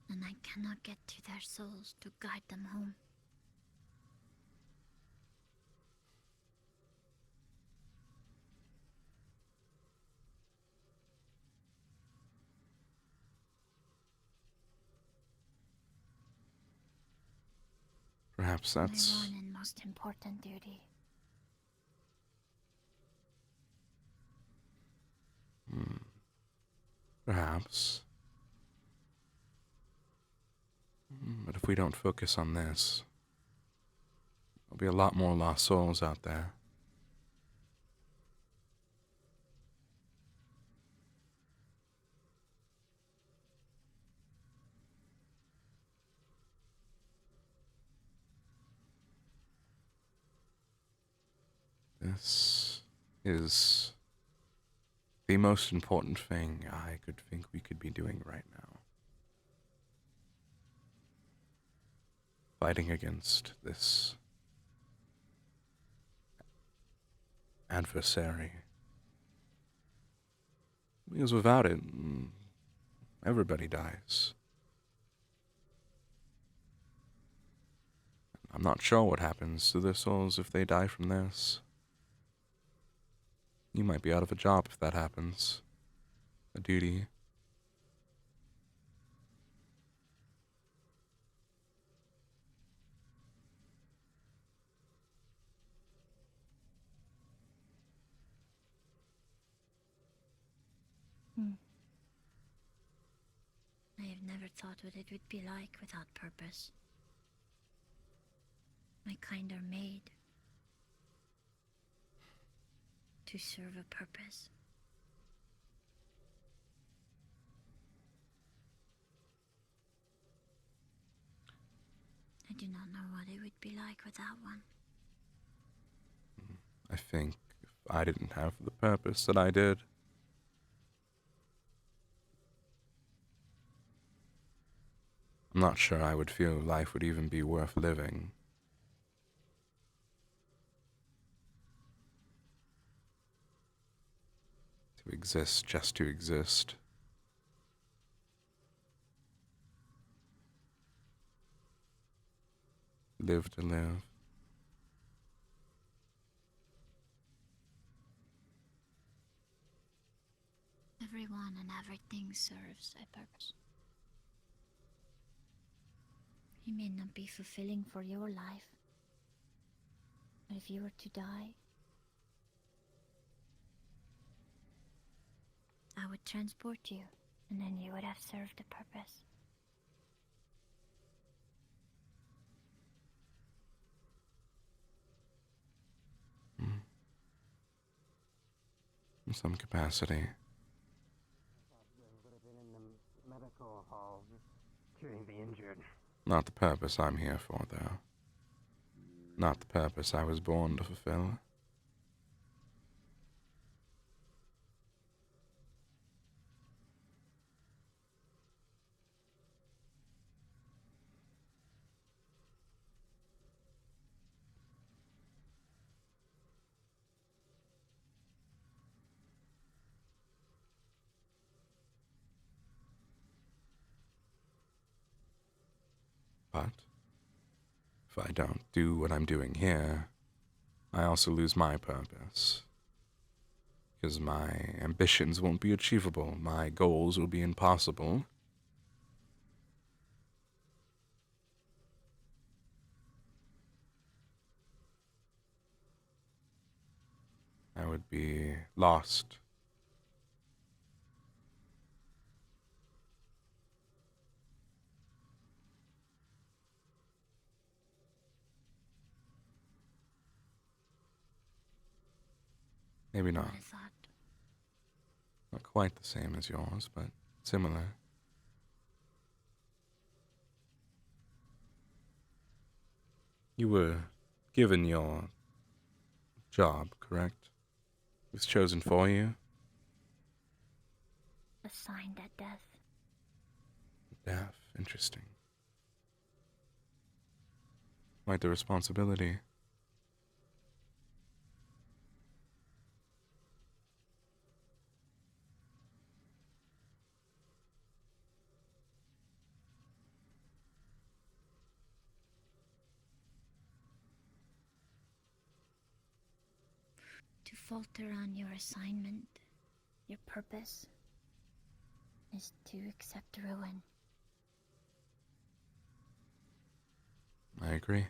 And I cannot get to their souls to guide them home. Perhaps My that's one and most important duty Perhaps. But if we don't focus on this, there'll be a lot more lost souls out there. This is the most important thing I could think we could be doing right now. Fighting against this adversary. Because without it, everybody dies. I'm not sure what happens to their souls if they die from this. You might be out of a job if that happens. A duty. I have never thought what it would be like without purpose. My kind are made to serve a purpose. I do not know what it would be like without one. I think if I didn't have the purpose that I did, I'm not sure I would feel life would even be worth living. To exist just to exist. Live to live. Everyone and everything serves a purpose. It may not be fulfilling for your life, but if you were to die, I would transport you, and then you would have served a purpose. In some capacity. Would have been in the medical hall, curing the injured. Not the purpose I'm here for, though. Not the purpose I was born to fulfill. But if I don't do what I'm doing here, I also lose my purpose. Because my ambitions won't be achievable, my goals will be impossible. I would be lost. Maybe not. Not quite the same as yours, but similar. You were given your job, correct? It was chosen for you? Assigned at death. Death, interesting. Quite the responsibility. To falter on your assignment, your purpose, is to accept ruin. I agree.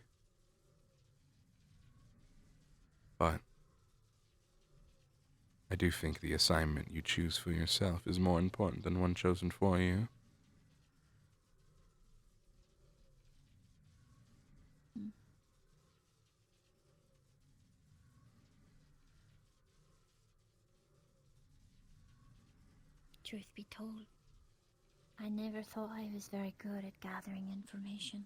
But I do think the assignment you choose for yourself is more important than one chosen for you. Truth be told, I never thought I was very good at gathering information.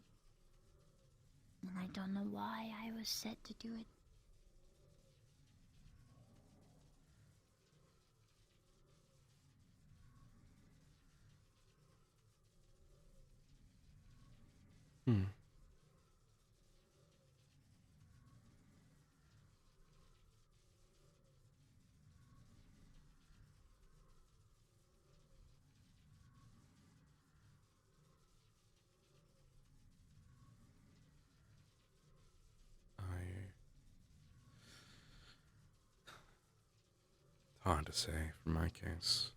And I don't know why I was set to do it. Hmm. Hard to say for my case.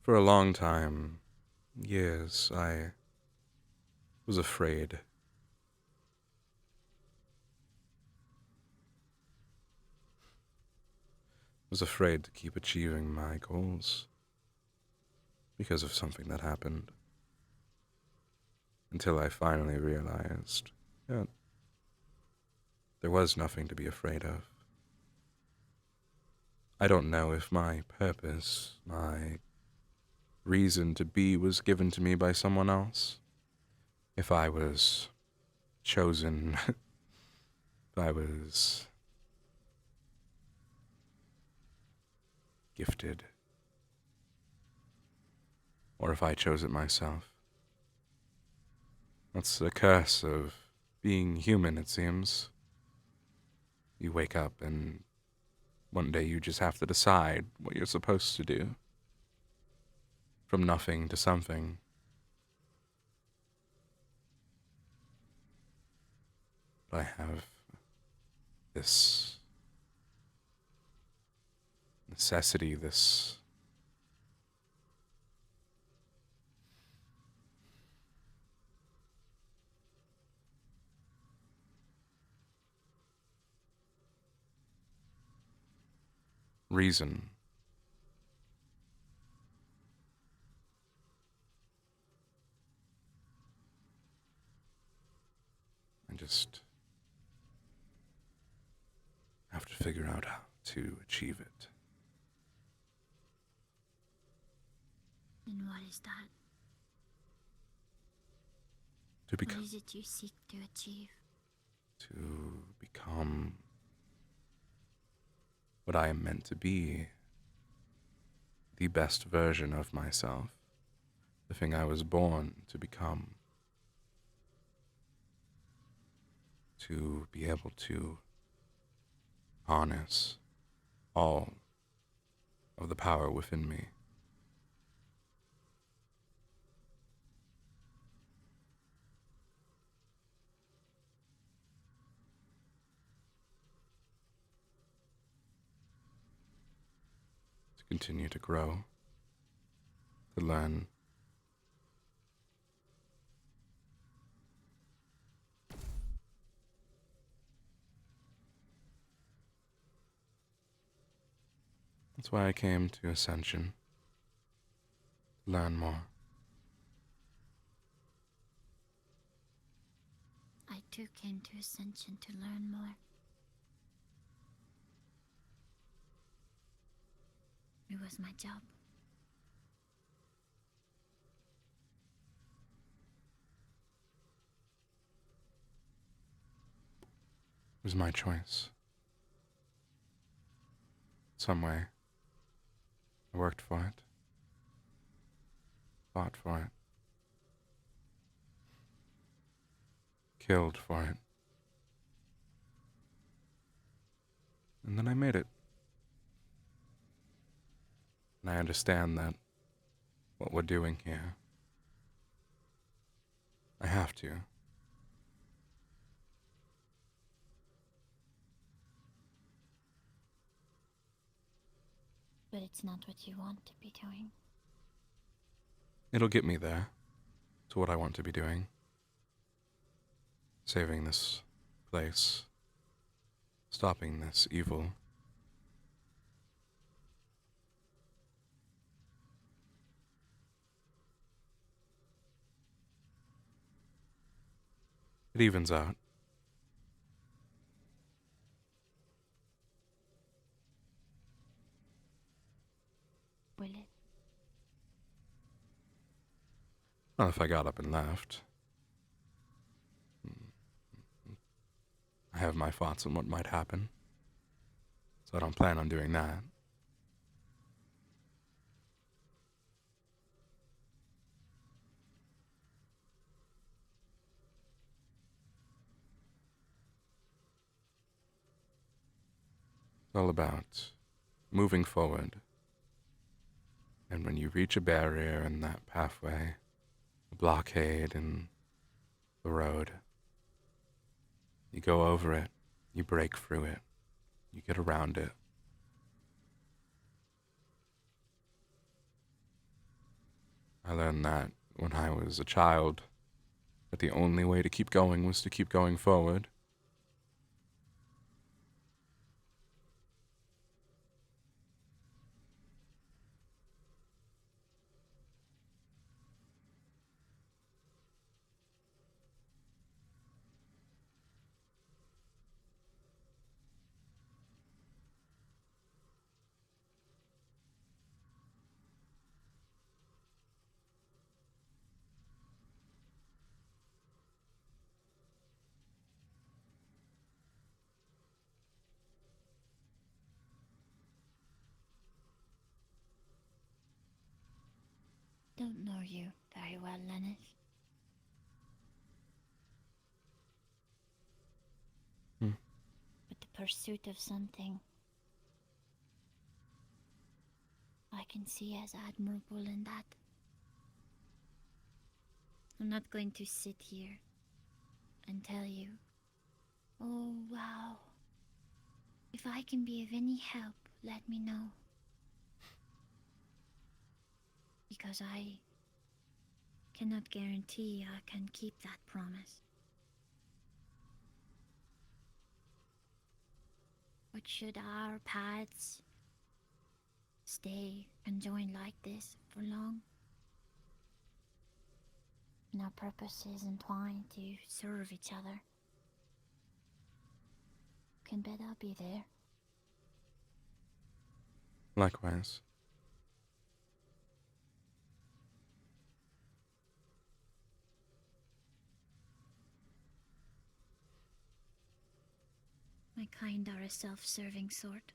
For a long time, years, I was afraid. Was afraid to keep achieving my goals because of something that happened. Until I finally realized that there was nothing to be afraid of. I don't know if my purpose, my reason to be was given to me by someone else. If I was chosen, if I was gifted, or if I chose it myself. That's the curse of being human, it seems. You wake up and one day you just have to decide what you're supposed to do. From nothing to something. But I have this necessity, this reason. I just have to figure out how to achieve it. And what is that? What is it you seek to achieve? To become what I am meant to be. The best version of myself. The thing I was born to become. To be able to harness all of the power within me. To continue to grow, to learn. That's why I came to Ascension. To learn more. I too came to Ascension to learn more. It was my job. It was my choice. Some way. I worked for it. Fought for it. Killed for it. And then I made it. And I understand that what we're doing here, I have to. But it's not what you want to be doing. It'll get me there, to what I want to be doing. Saving this place. stopping this evil. It evens out. Will it? Well, if I got up and left. I have my thoughts on what might happen, so I don't plan on doing that. It's all about moving forward. And when you reach a barrier in that pathway, a blockade in the road, you go over it, you break through it, you get around it. I learned that when I was a child, that the only way to keep going was to keep going forward. Don't know you very well, Leneth. But the pursuit of something I can see as admirable in that. I'm not going to sit here and tell you, oh wow, if I can be of any help, let me know. Because I cannot guarantee I can keep that promise. But should our paths stay conjoined like this for long, and our purposes entwined to serve each other, can bet I'll be there. Likewise. My kind are a self-serving sort.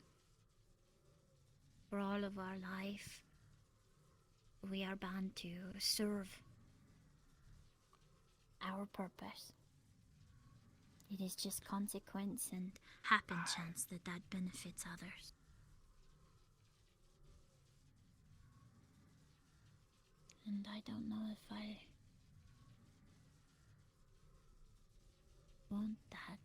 For all of our life, we are bound to serve our purpose. It is just consequence and happen chance that benefits others. And I don't know if I want that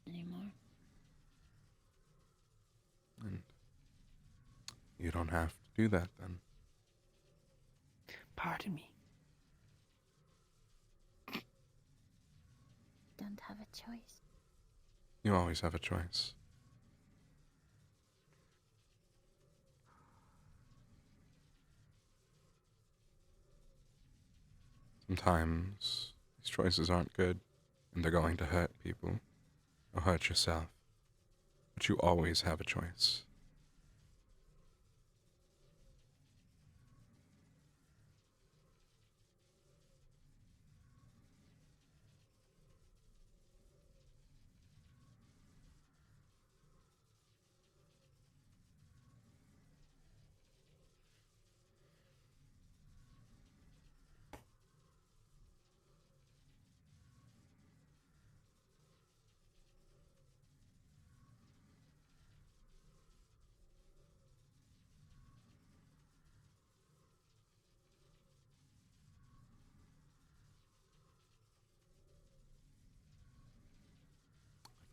anymore. And you don't have to do that then. Pardon me. Don't have a choice. You always have a choice. Sometimes these choices aren't good, and they're going to hurt people, or hurt yourself. But you always have a choice.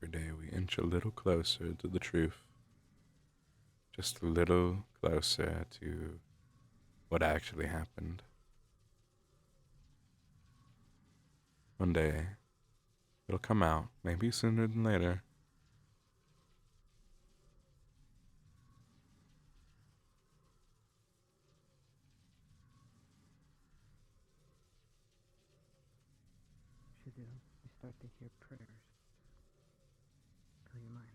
Every day we inch a little closer to the truth. Just a little closer to what actually happened. One day, It'll come out. Maybe sooner than later. Should you start to hear prayers? Clear your mind.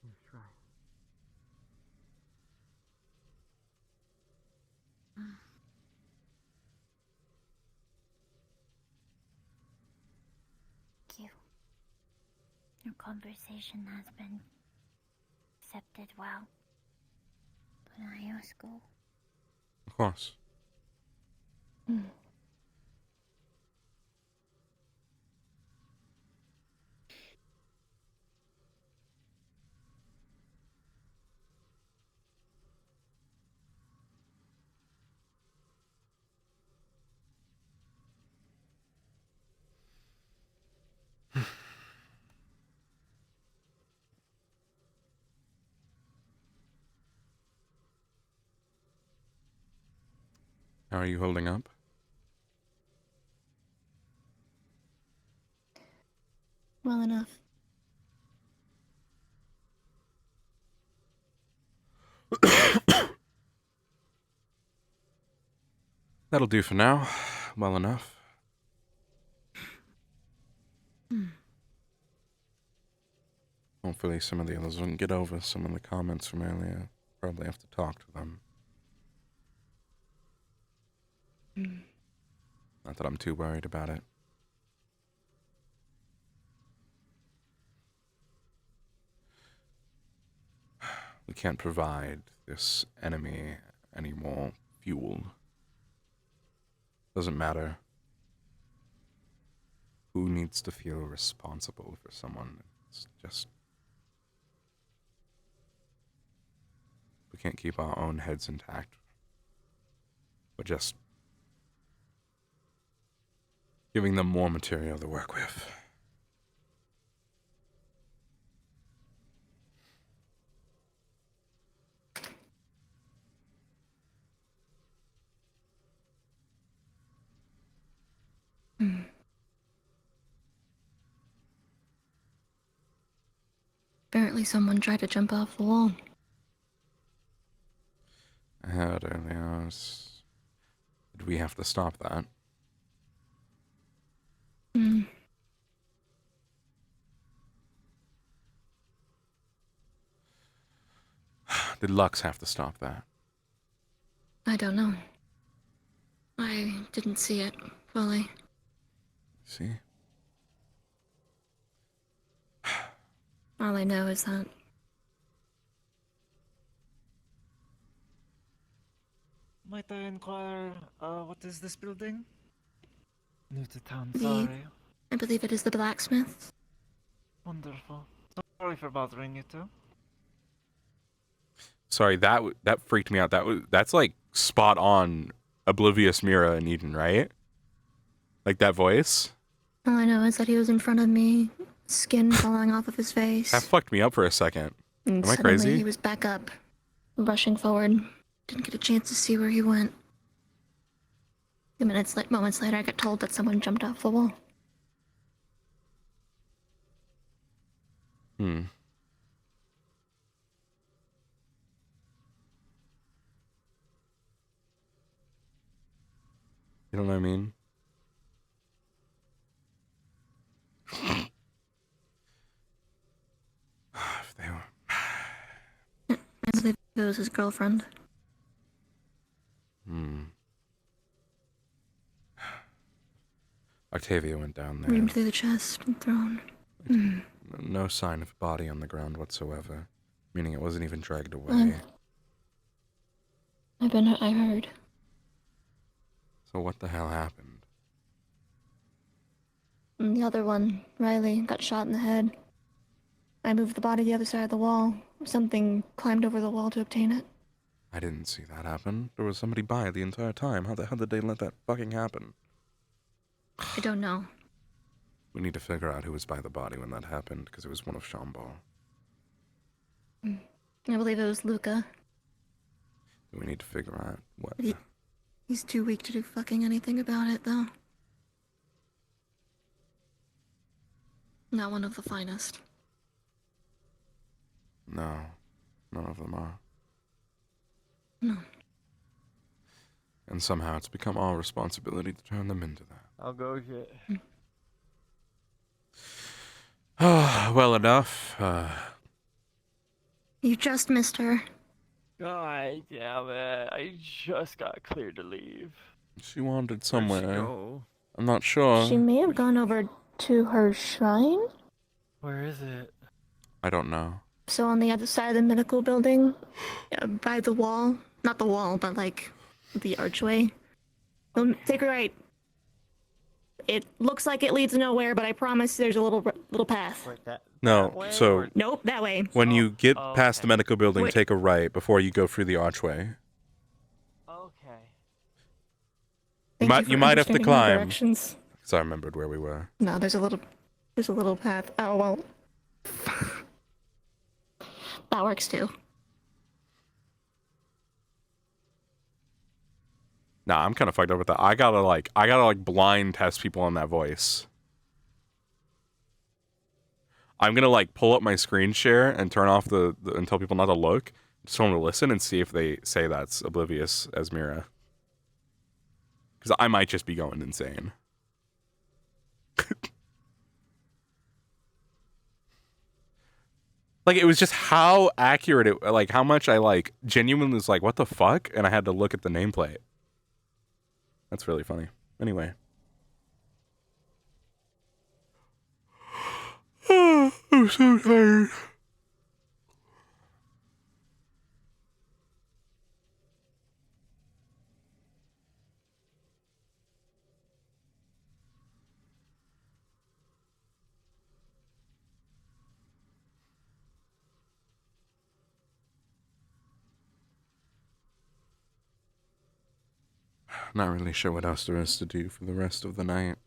Let's try. Thank you. Your conversation has been accepted well. But I must go. Of course. How are you holding up? Well enough. That'll do for now. Well enough. Hopefully some of the others will get over some of the comments from earlier. Probably have to talk to them. Not that I'm too worried about it. We can't provide this enemy any more fuel. Doesn't matter who needs to feel responsible for someone. It's just... we can't keep our own heads intact. We're just giving them more material to work with. Apparently someone tried to jump off the wall. I heard earlier. Did we have to stop that? Did Lux have to stop that? I don't know. I didn't see it fully. See? All I know is that Might I inquire, what is this building? New to town, the... sorry. I believe it is the blacksmith. Wonderful. Sorry for bothering you too. Sorry, that freaked me out. That's like spot on Oblivious Mira in Eden, right? Like that voice? All I know is that he was in front of me, skin falling off of his face. That fucked me up for a second. And Am I suddenly crazy? he was back up, rushing forward. Didn't get a chance to see where he went. Moments later, I got told that someone jumped off the wall. Hmm. You know what I mean? If they were... I believe it was his girlfriend. Octavia went down there. Reamed through the chest and thrown. No sign of a body on the ground whatsoever, meaning it wasn't even dragged away. I heard. So what the hell happened? And the other one, Riley, got shot in the head. I moved the body to the other side of the wall. Something climbed over the wall to obtain it. I didn't see that happen. There was somebody by the entire time. How the hell did they let that fucking happen? I don't know. We need to figure out who was by the body when that happened, because it was one of Shamball. I believe it was Luca. We need to figure out what. He's too weak to do fucking anything about it, though. Not one of the finest. No, none of them are. No. And somehow it's become our responsibility to turn them into that. I'll go get. Well enough. You just missed her. God damn it! I just got cleared to leave. She wandered somewhere. Where'd she go? I'm not sure. She may have gone over to her shrine. Where is it? I don't know. So on the other side of the medical building, by the wall. Not the wall, but like the archway. Take a right. It looks like it leads nowhere, but I promise there's a little path. No, so Nope, that way. when you get past the medical building, Wait. take a right before you go through the archway. Okay. You might have to understanding my climb. directions. Because I remembered where we were. No, there's a little path. Oh well. That works too. Nah, I'm kind of fucked up with that. I gotta blind test people on that voice. I'm gonna like pull up my screen share and turn off the and tell people not to look. Just want to listen and see if they say that's oblivious as Mira. Because I might just be going insane. Like, it was just how accurate it, like, how much I, like, genuinely was like, what the fuck? And I had to look at the nameplate. That's really funny. Anyway. I'm so tired. Not really sure what else there is to do for the rest of the night.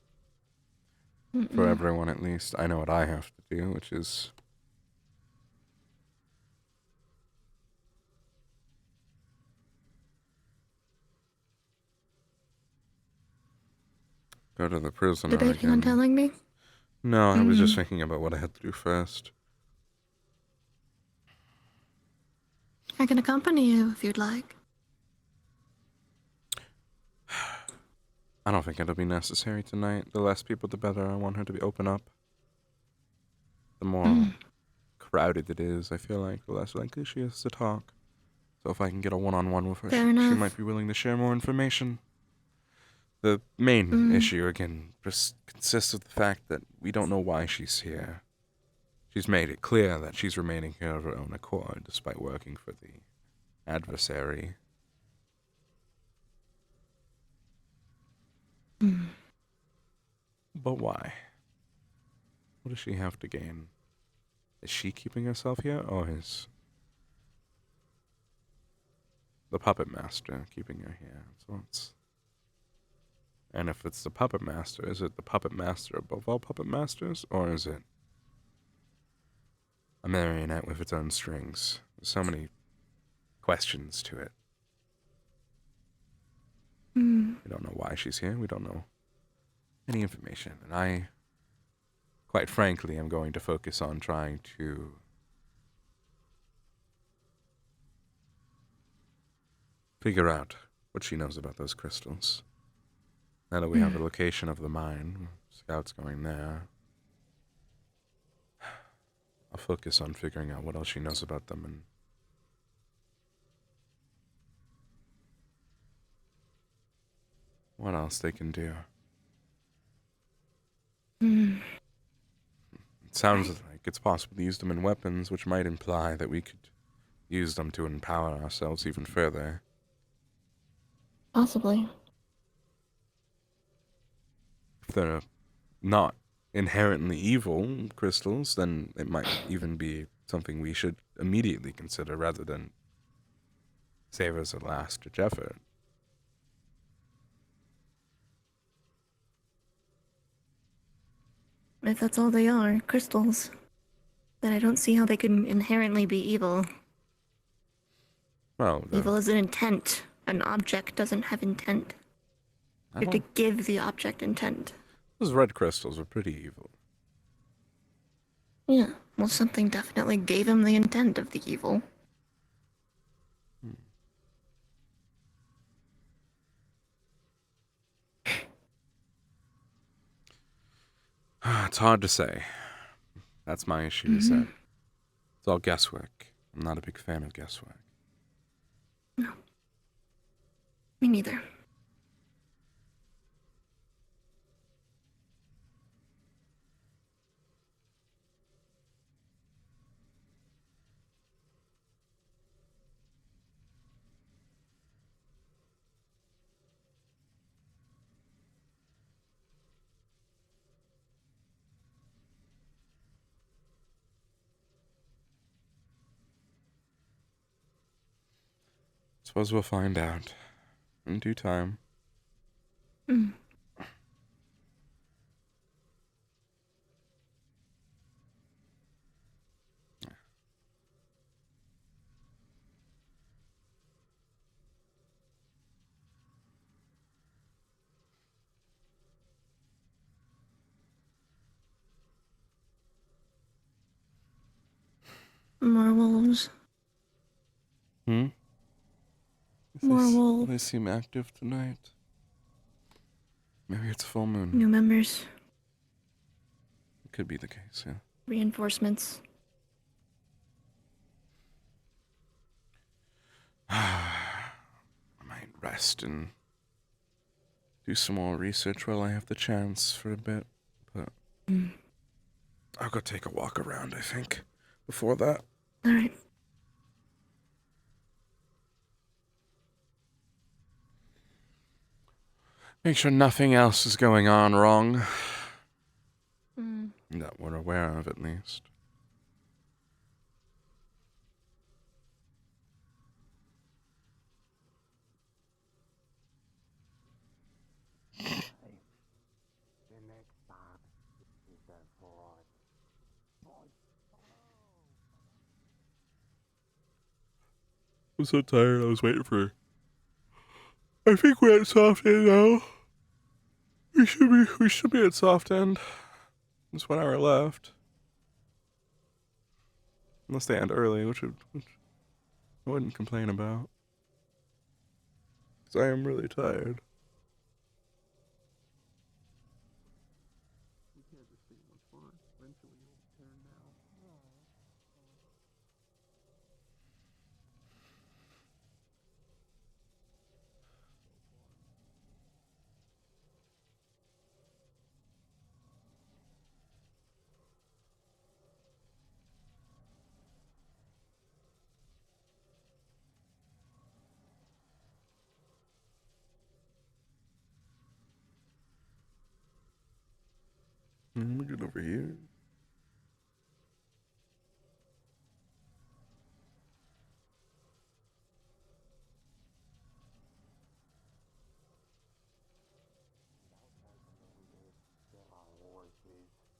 For everyone, at least. I know what I have to do, which is... go to the prison Debating again. on telling me? No, I was just thinking about what I had to do first. I can accompany you if you'd like. I don't think it'll be necessary tonight. The less people, the better. I want her to be open up. The more crowded it is, I feel like, the less likely she is to talk. So if I can get a one-on-one with her, Fair she enough. might be willing to share more information. The main issue, again, just consists of the fact that we don't know why she's here. She's made it clear that she's remaining here of her own accord, despite working for the adversary. But why? What does she have to gain? Is she keeping herself here, or is the puppet master keeping her here? And if it's the puppet master, is it the puppet master above all puppet masters, or is it a marionette with its own strings? There's so many questions to it. We don't know why she's here. We don't know any information. And I, quite frankly, am going to focus on trying to figure out what she knows about those crystals. Now that we have the location of the mine, scouts going there, I'll focus on figuring out what else she knows about them and what else they can do. It sounds like it's possible to use them in weapons, which might imply that we could use them to empower ourselves even further. Possibly. If they're not inherently evil crystals, then it might even be something we should immediately consider rather than save as a last-ditch effort. If that's all they are, crystals, then I don't see how they can inherently be evil. Well, Evil is an intent. An object doesn't have intent. I You have to don't- give the object intent. those red crystals are pretty evil. Yeah, well, something definitely gave him the intent of the evil. It's hard to say. That's my issue, is that it's all guesswork. I'm not a big fan of guesswork. Me neither. Suppose we'll find out in due time. Mm. More wolves. Hmm? More wolves. They seem active tonight. Maybe it's full moon. New members. It could be the case, yeah. Reinforcements. I might rest and do some more research while I have the chance for a bit, but I'll go take a walk around, I think, before that. Alright. Make sure nothing else is going on wrong. Mm. That we're aware of, at least. The next stop is the fort. I'm so tired, I was waiting for... I think we're at soft end now. We should be at soft end. There's 1 hour left. Unless they end early, which I wouldn't complain about. Because I am really tired. Let me get over here.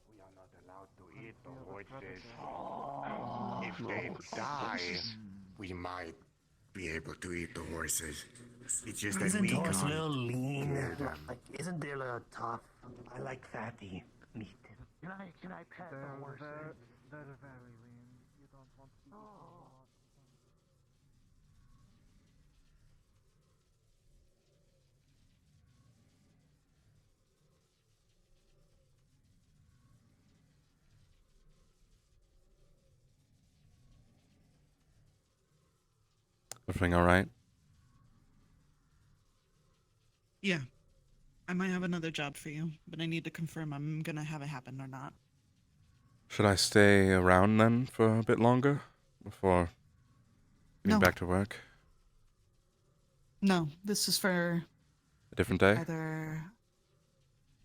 We are not allowed to eat the horses. If they die, we might be able to eat the horses. It's just that we can't kill them. Like, isn't they a little tough? I like fatty meat. Can I pet the horses? They're very lean. You don't want to eat Everything alright? Yeah. I might have another job for you, but I need to confirm I'm gonna have it happen or not. Should I stay around then for a bit longer? Before getting No. back to work? No, this is for A different day? either.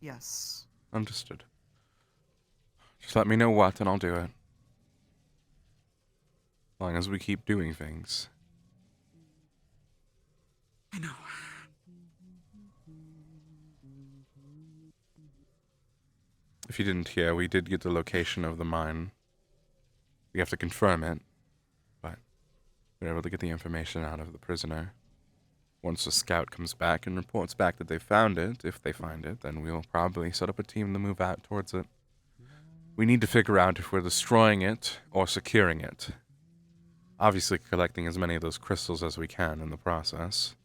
Yes. Understood. Just let me know what and I'll do it. As long as we keep doing things. I know. if you didn't hear, we did get the location of the mine. We have to confirm it, but we were able to get the information out of the prisoner. Once the scout comes back and reports back that they found it, if they find it, then we'll probably set up a team to move out towards it. We need to figure out if we're destroying it or securing it. Obviously collecting as many of those crystals as we can in the process.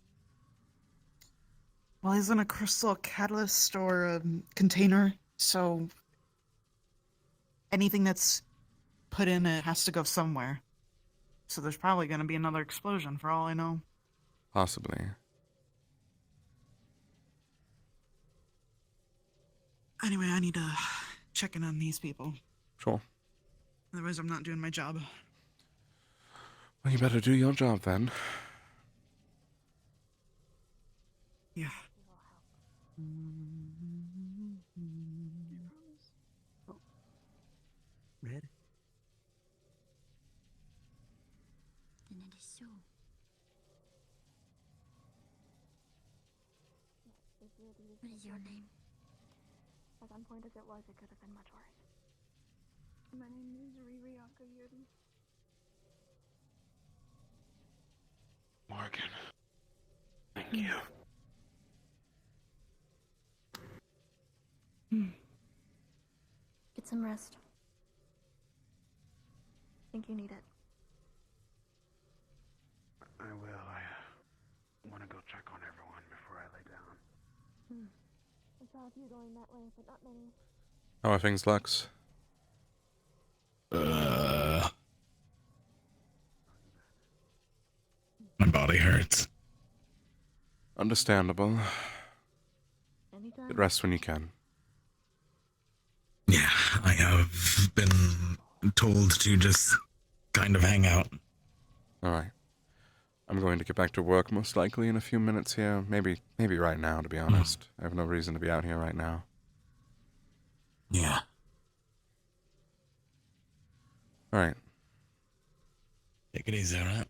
Well, isn't a crystal a catalyst or a container? So anything that's put in it has to go somewhere. So there's probably going to be another explosion for all I know. Possibly. Anyway, I need to check in on these people. Sure. Otherwise, I'm not doing my job. Well, you better do your job then. Yeah. Red? And it is so. What is your name? As unpointed as it was, it could have been much worse. My name is Riri Akayuri. Morgan. Thank you. Get some rest. Think you need it. I will. I want to go check on everyone before I lay down. I saw a few going that way, but not many. How are things, Lux? My body hurts. Understandable. Anytime. Get rest when you can. Yeah, I have been told to just kind of hang out. Alright. I'm going to get back to work most likely in a few minutes here. Maybe right now, to be honest. I have no reason to be out here right now. Yeah. Alright. Take it easy, alright?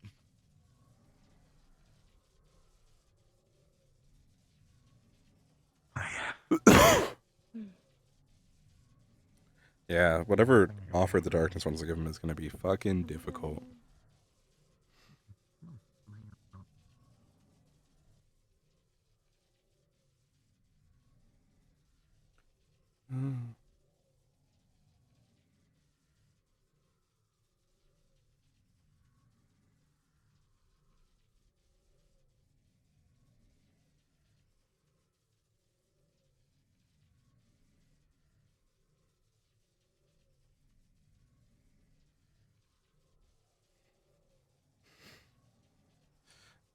Yeah, whatever offer the darkness wants to give him is going to be fucking difficult.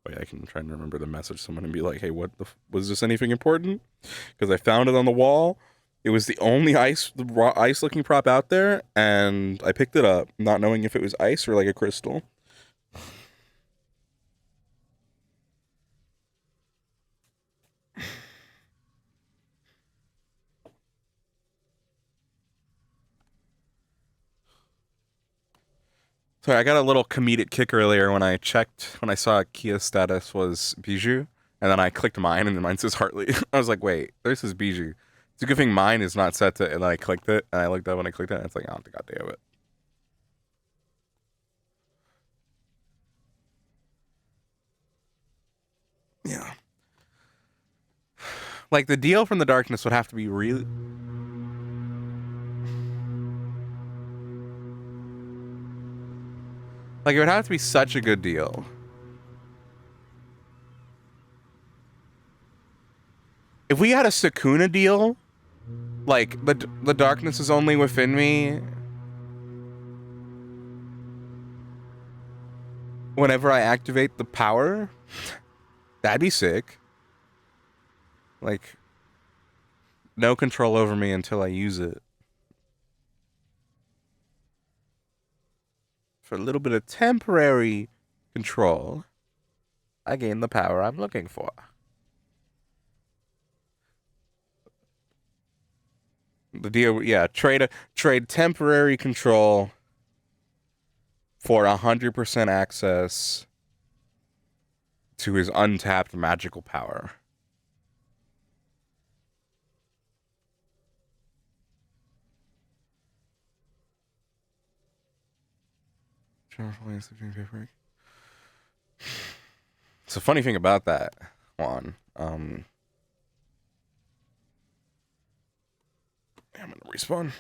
Oh yeah, I can try and remember to message someone and be like, hey, was this anything important? Because I found it on the wall. It was the only ice looking prop out there, and I picked it up, not knowing if it was ice or like a crystal. Sorry, I got a little comedic kick earlier when I saw Kia's status was Bijou, and then I clicked mine, and mine says Hartley. I was like, wait, this is Bijou. It's a good thing mine is not set to, and then I clicked it, and I looked up when I clicked it, and it's like, oh, god damn it. Yeah. Like, the deal from the darkness would have to be really... Like, it would have to be such a good deal. If we had a Sakuna deal, like, the darkness is only within me whenever I activate the power, that'd be sick. Like, no control over me until I use it. For a little bit of temporary control, I gain the power I'm looking for. The deal, yeah, trade temporary control for 100% access to his untapped magical power. It's a funny thing about that, Juan. I'm gonna respawn.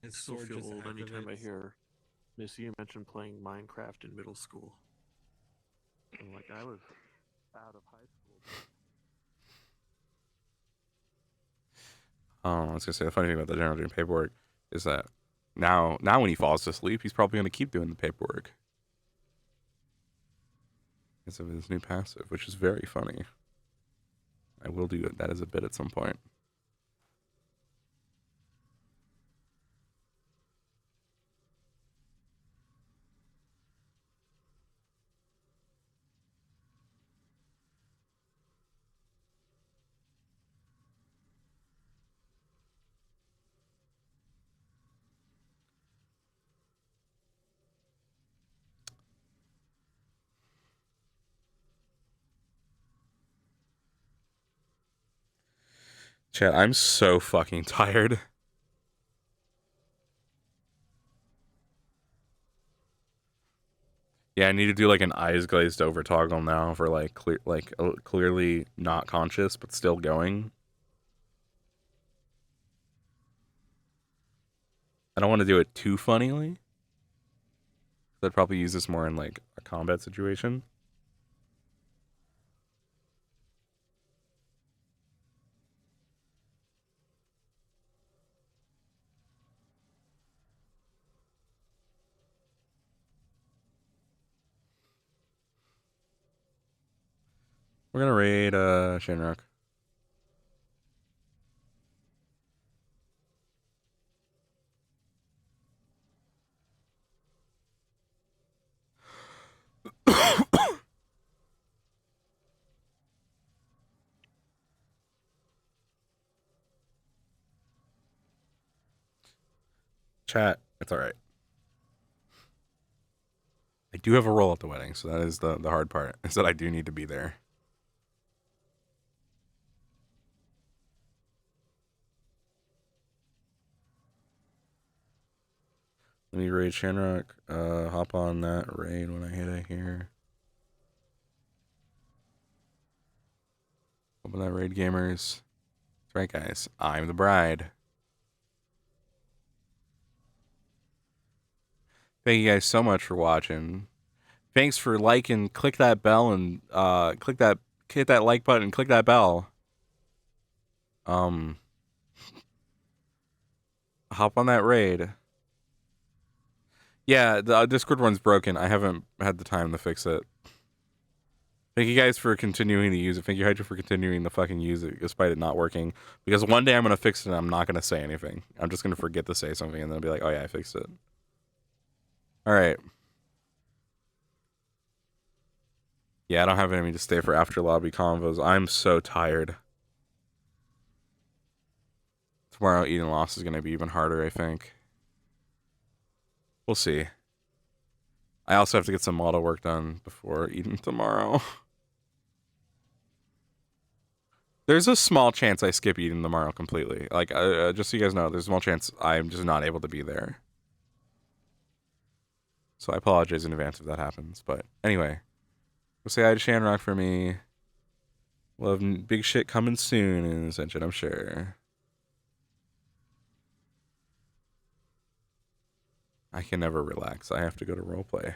It's still feel old anytime I hear Missy mention playing Minecraft in middle school. I'm like, I was out of high school. I was gonna say the funny thing about the general doing paperwork is that now when he falls asleep, he's probably gonna keep doing the paperwork because of his new passive, which is very funny. I will do that as a bit at some point. Chat, I'm so fucking tired. Yeah, I need to do like an eyes glazed over toggle now for like clearly not conscious but still going. I don't want to do it too funnily. I'd probably use this more in like a combat situation. We're gonna raid Shinrock. Chat, it's alright. I do have a role at the wedding, so that is the hard part, is that I do need to be there. Let me raid Shanrock. Hop on that raid when I hit it here. Open that raid, gamers. That's right, guys. I'm the bride. Thank you guys so much for watching. Thanks for liking. Click that bell and hit that like button. Click that bell. Hop on that raid. Yeah, the Discord one's broken. I haven't had the time to fix it. Thank you guys for continuing to use it. Thank you, Hydra, for continuing to fucking use it despite it not working. Because one day I'm going to fix it and I'm not going to say anything. I'm just going to forget to say something and then I'll be like, oh yeah, I fixed it. Alright. Yeah, I don't have any to stay for after lobby convos. I'm so tired. Tomorrow, Eden Lost is going to be even harder, I think. We'll see. I also have to get some model work done before Eden tomorrow. There's a small chance I skip Eden tomorrow completely. Like, just so you guys know, there's a small chance I'm just not able to be there. So I apologize in advance if that happens. But anyway, go say hi to Shanrock for me. We'll have big shit coming soon in Ascension, I'm sure. I can never relax. I have to go to roleplay.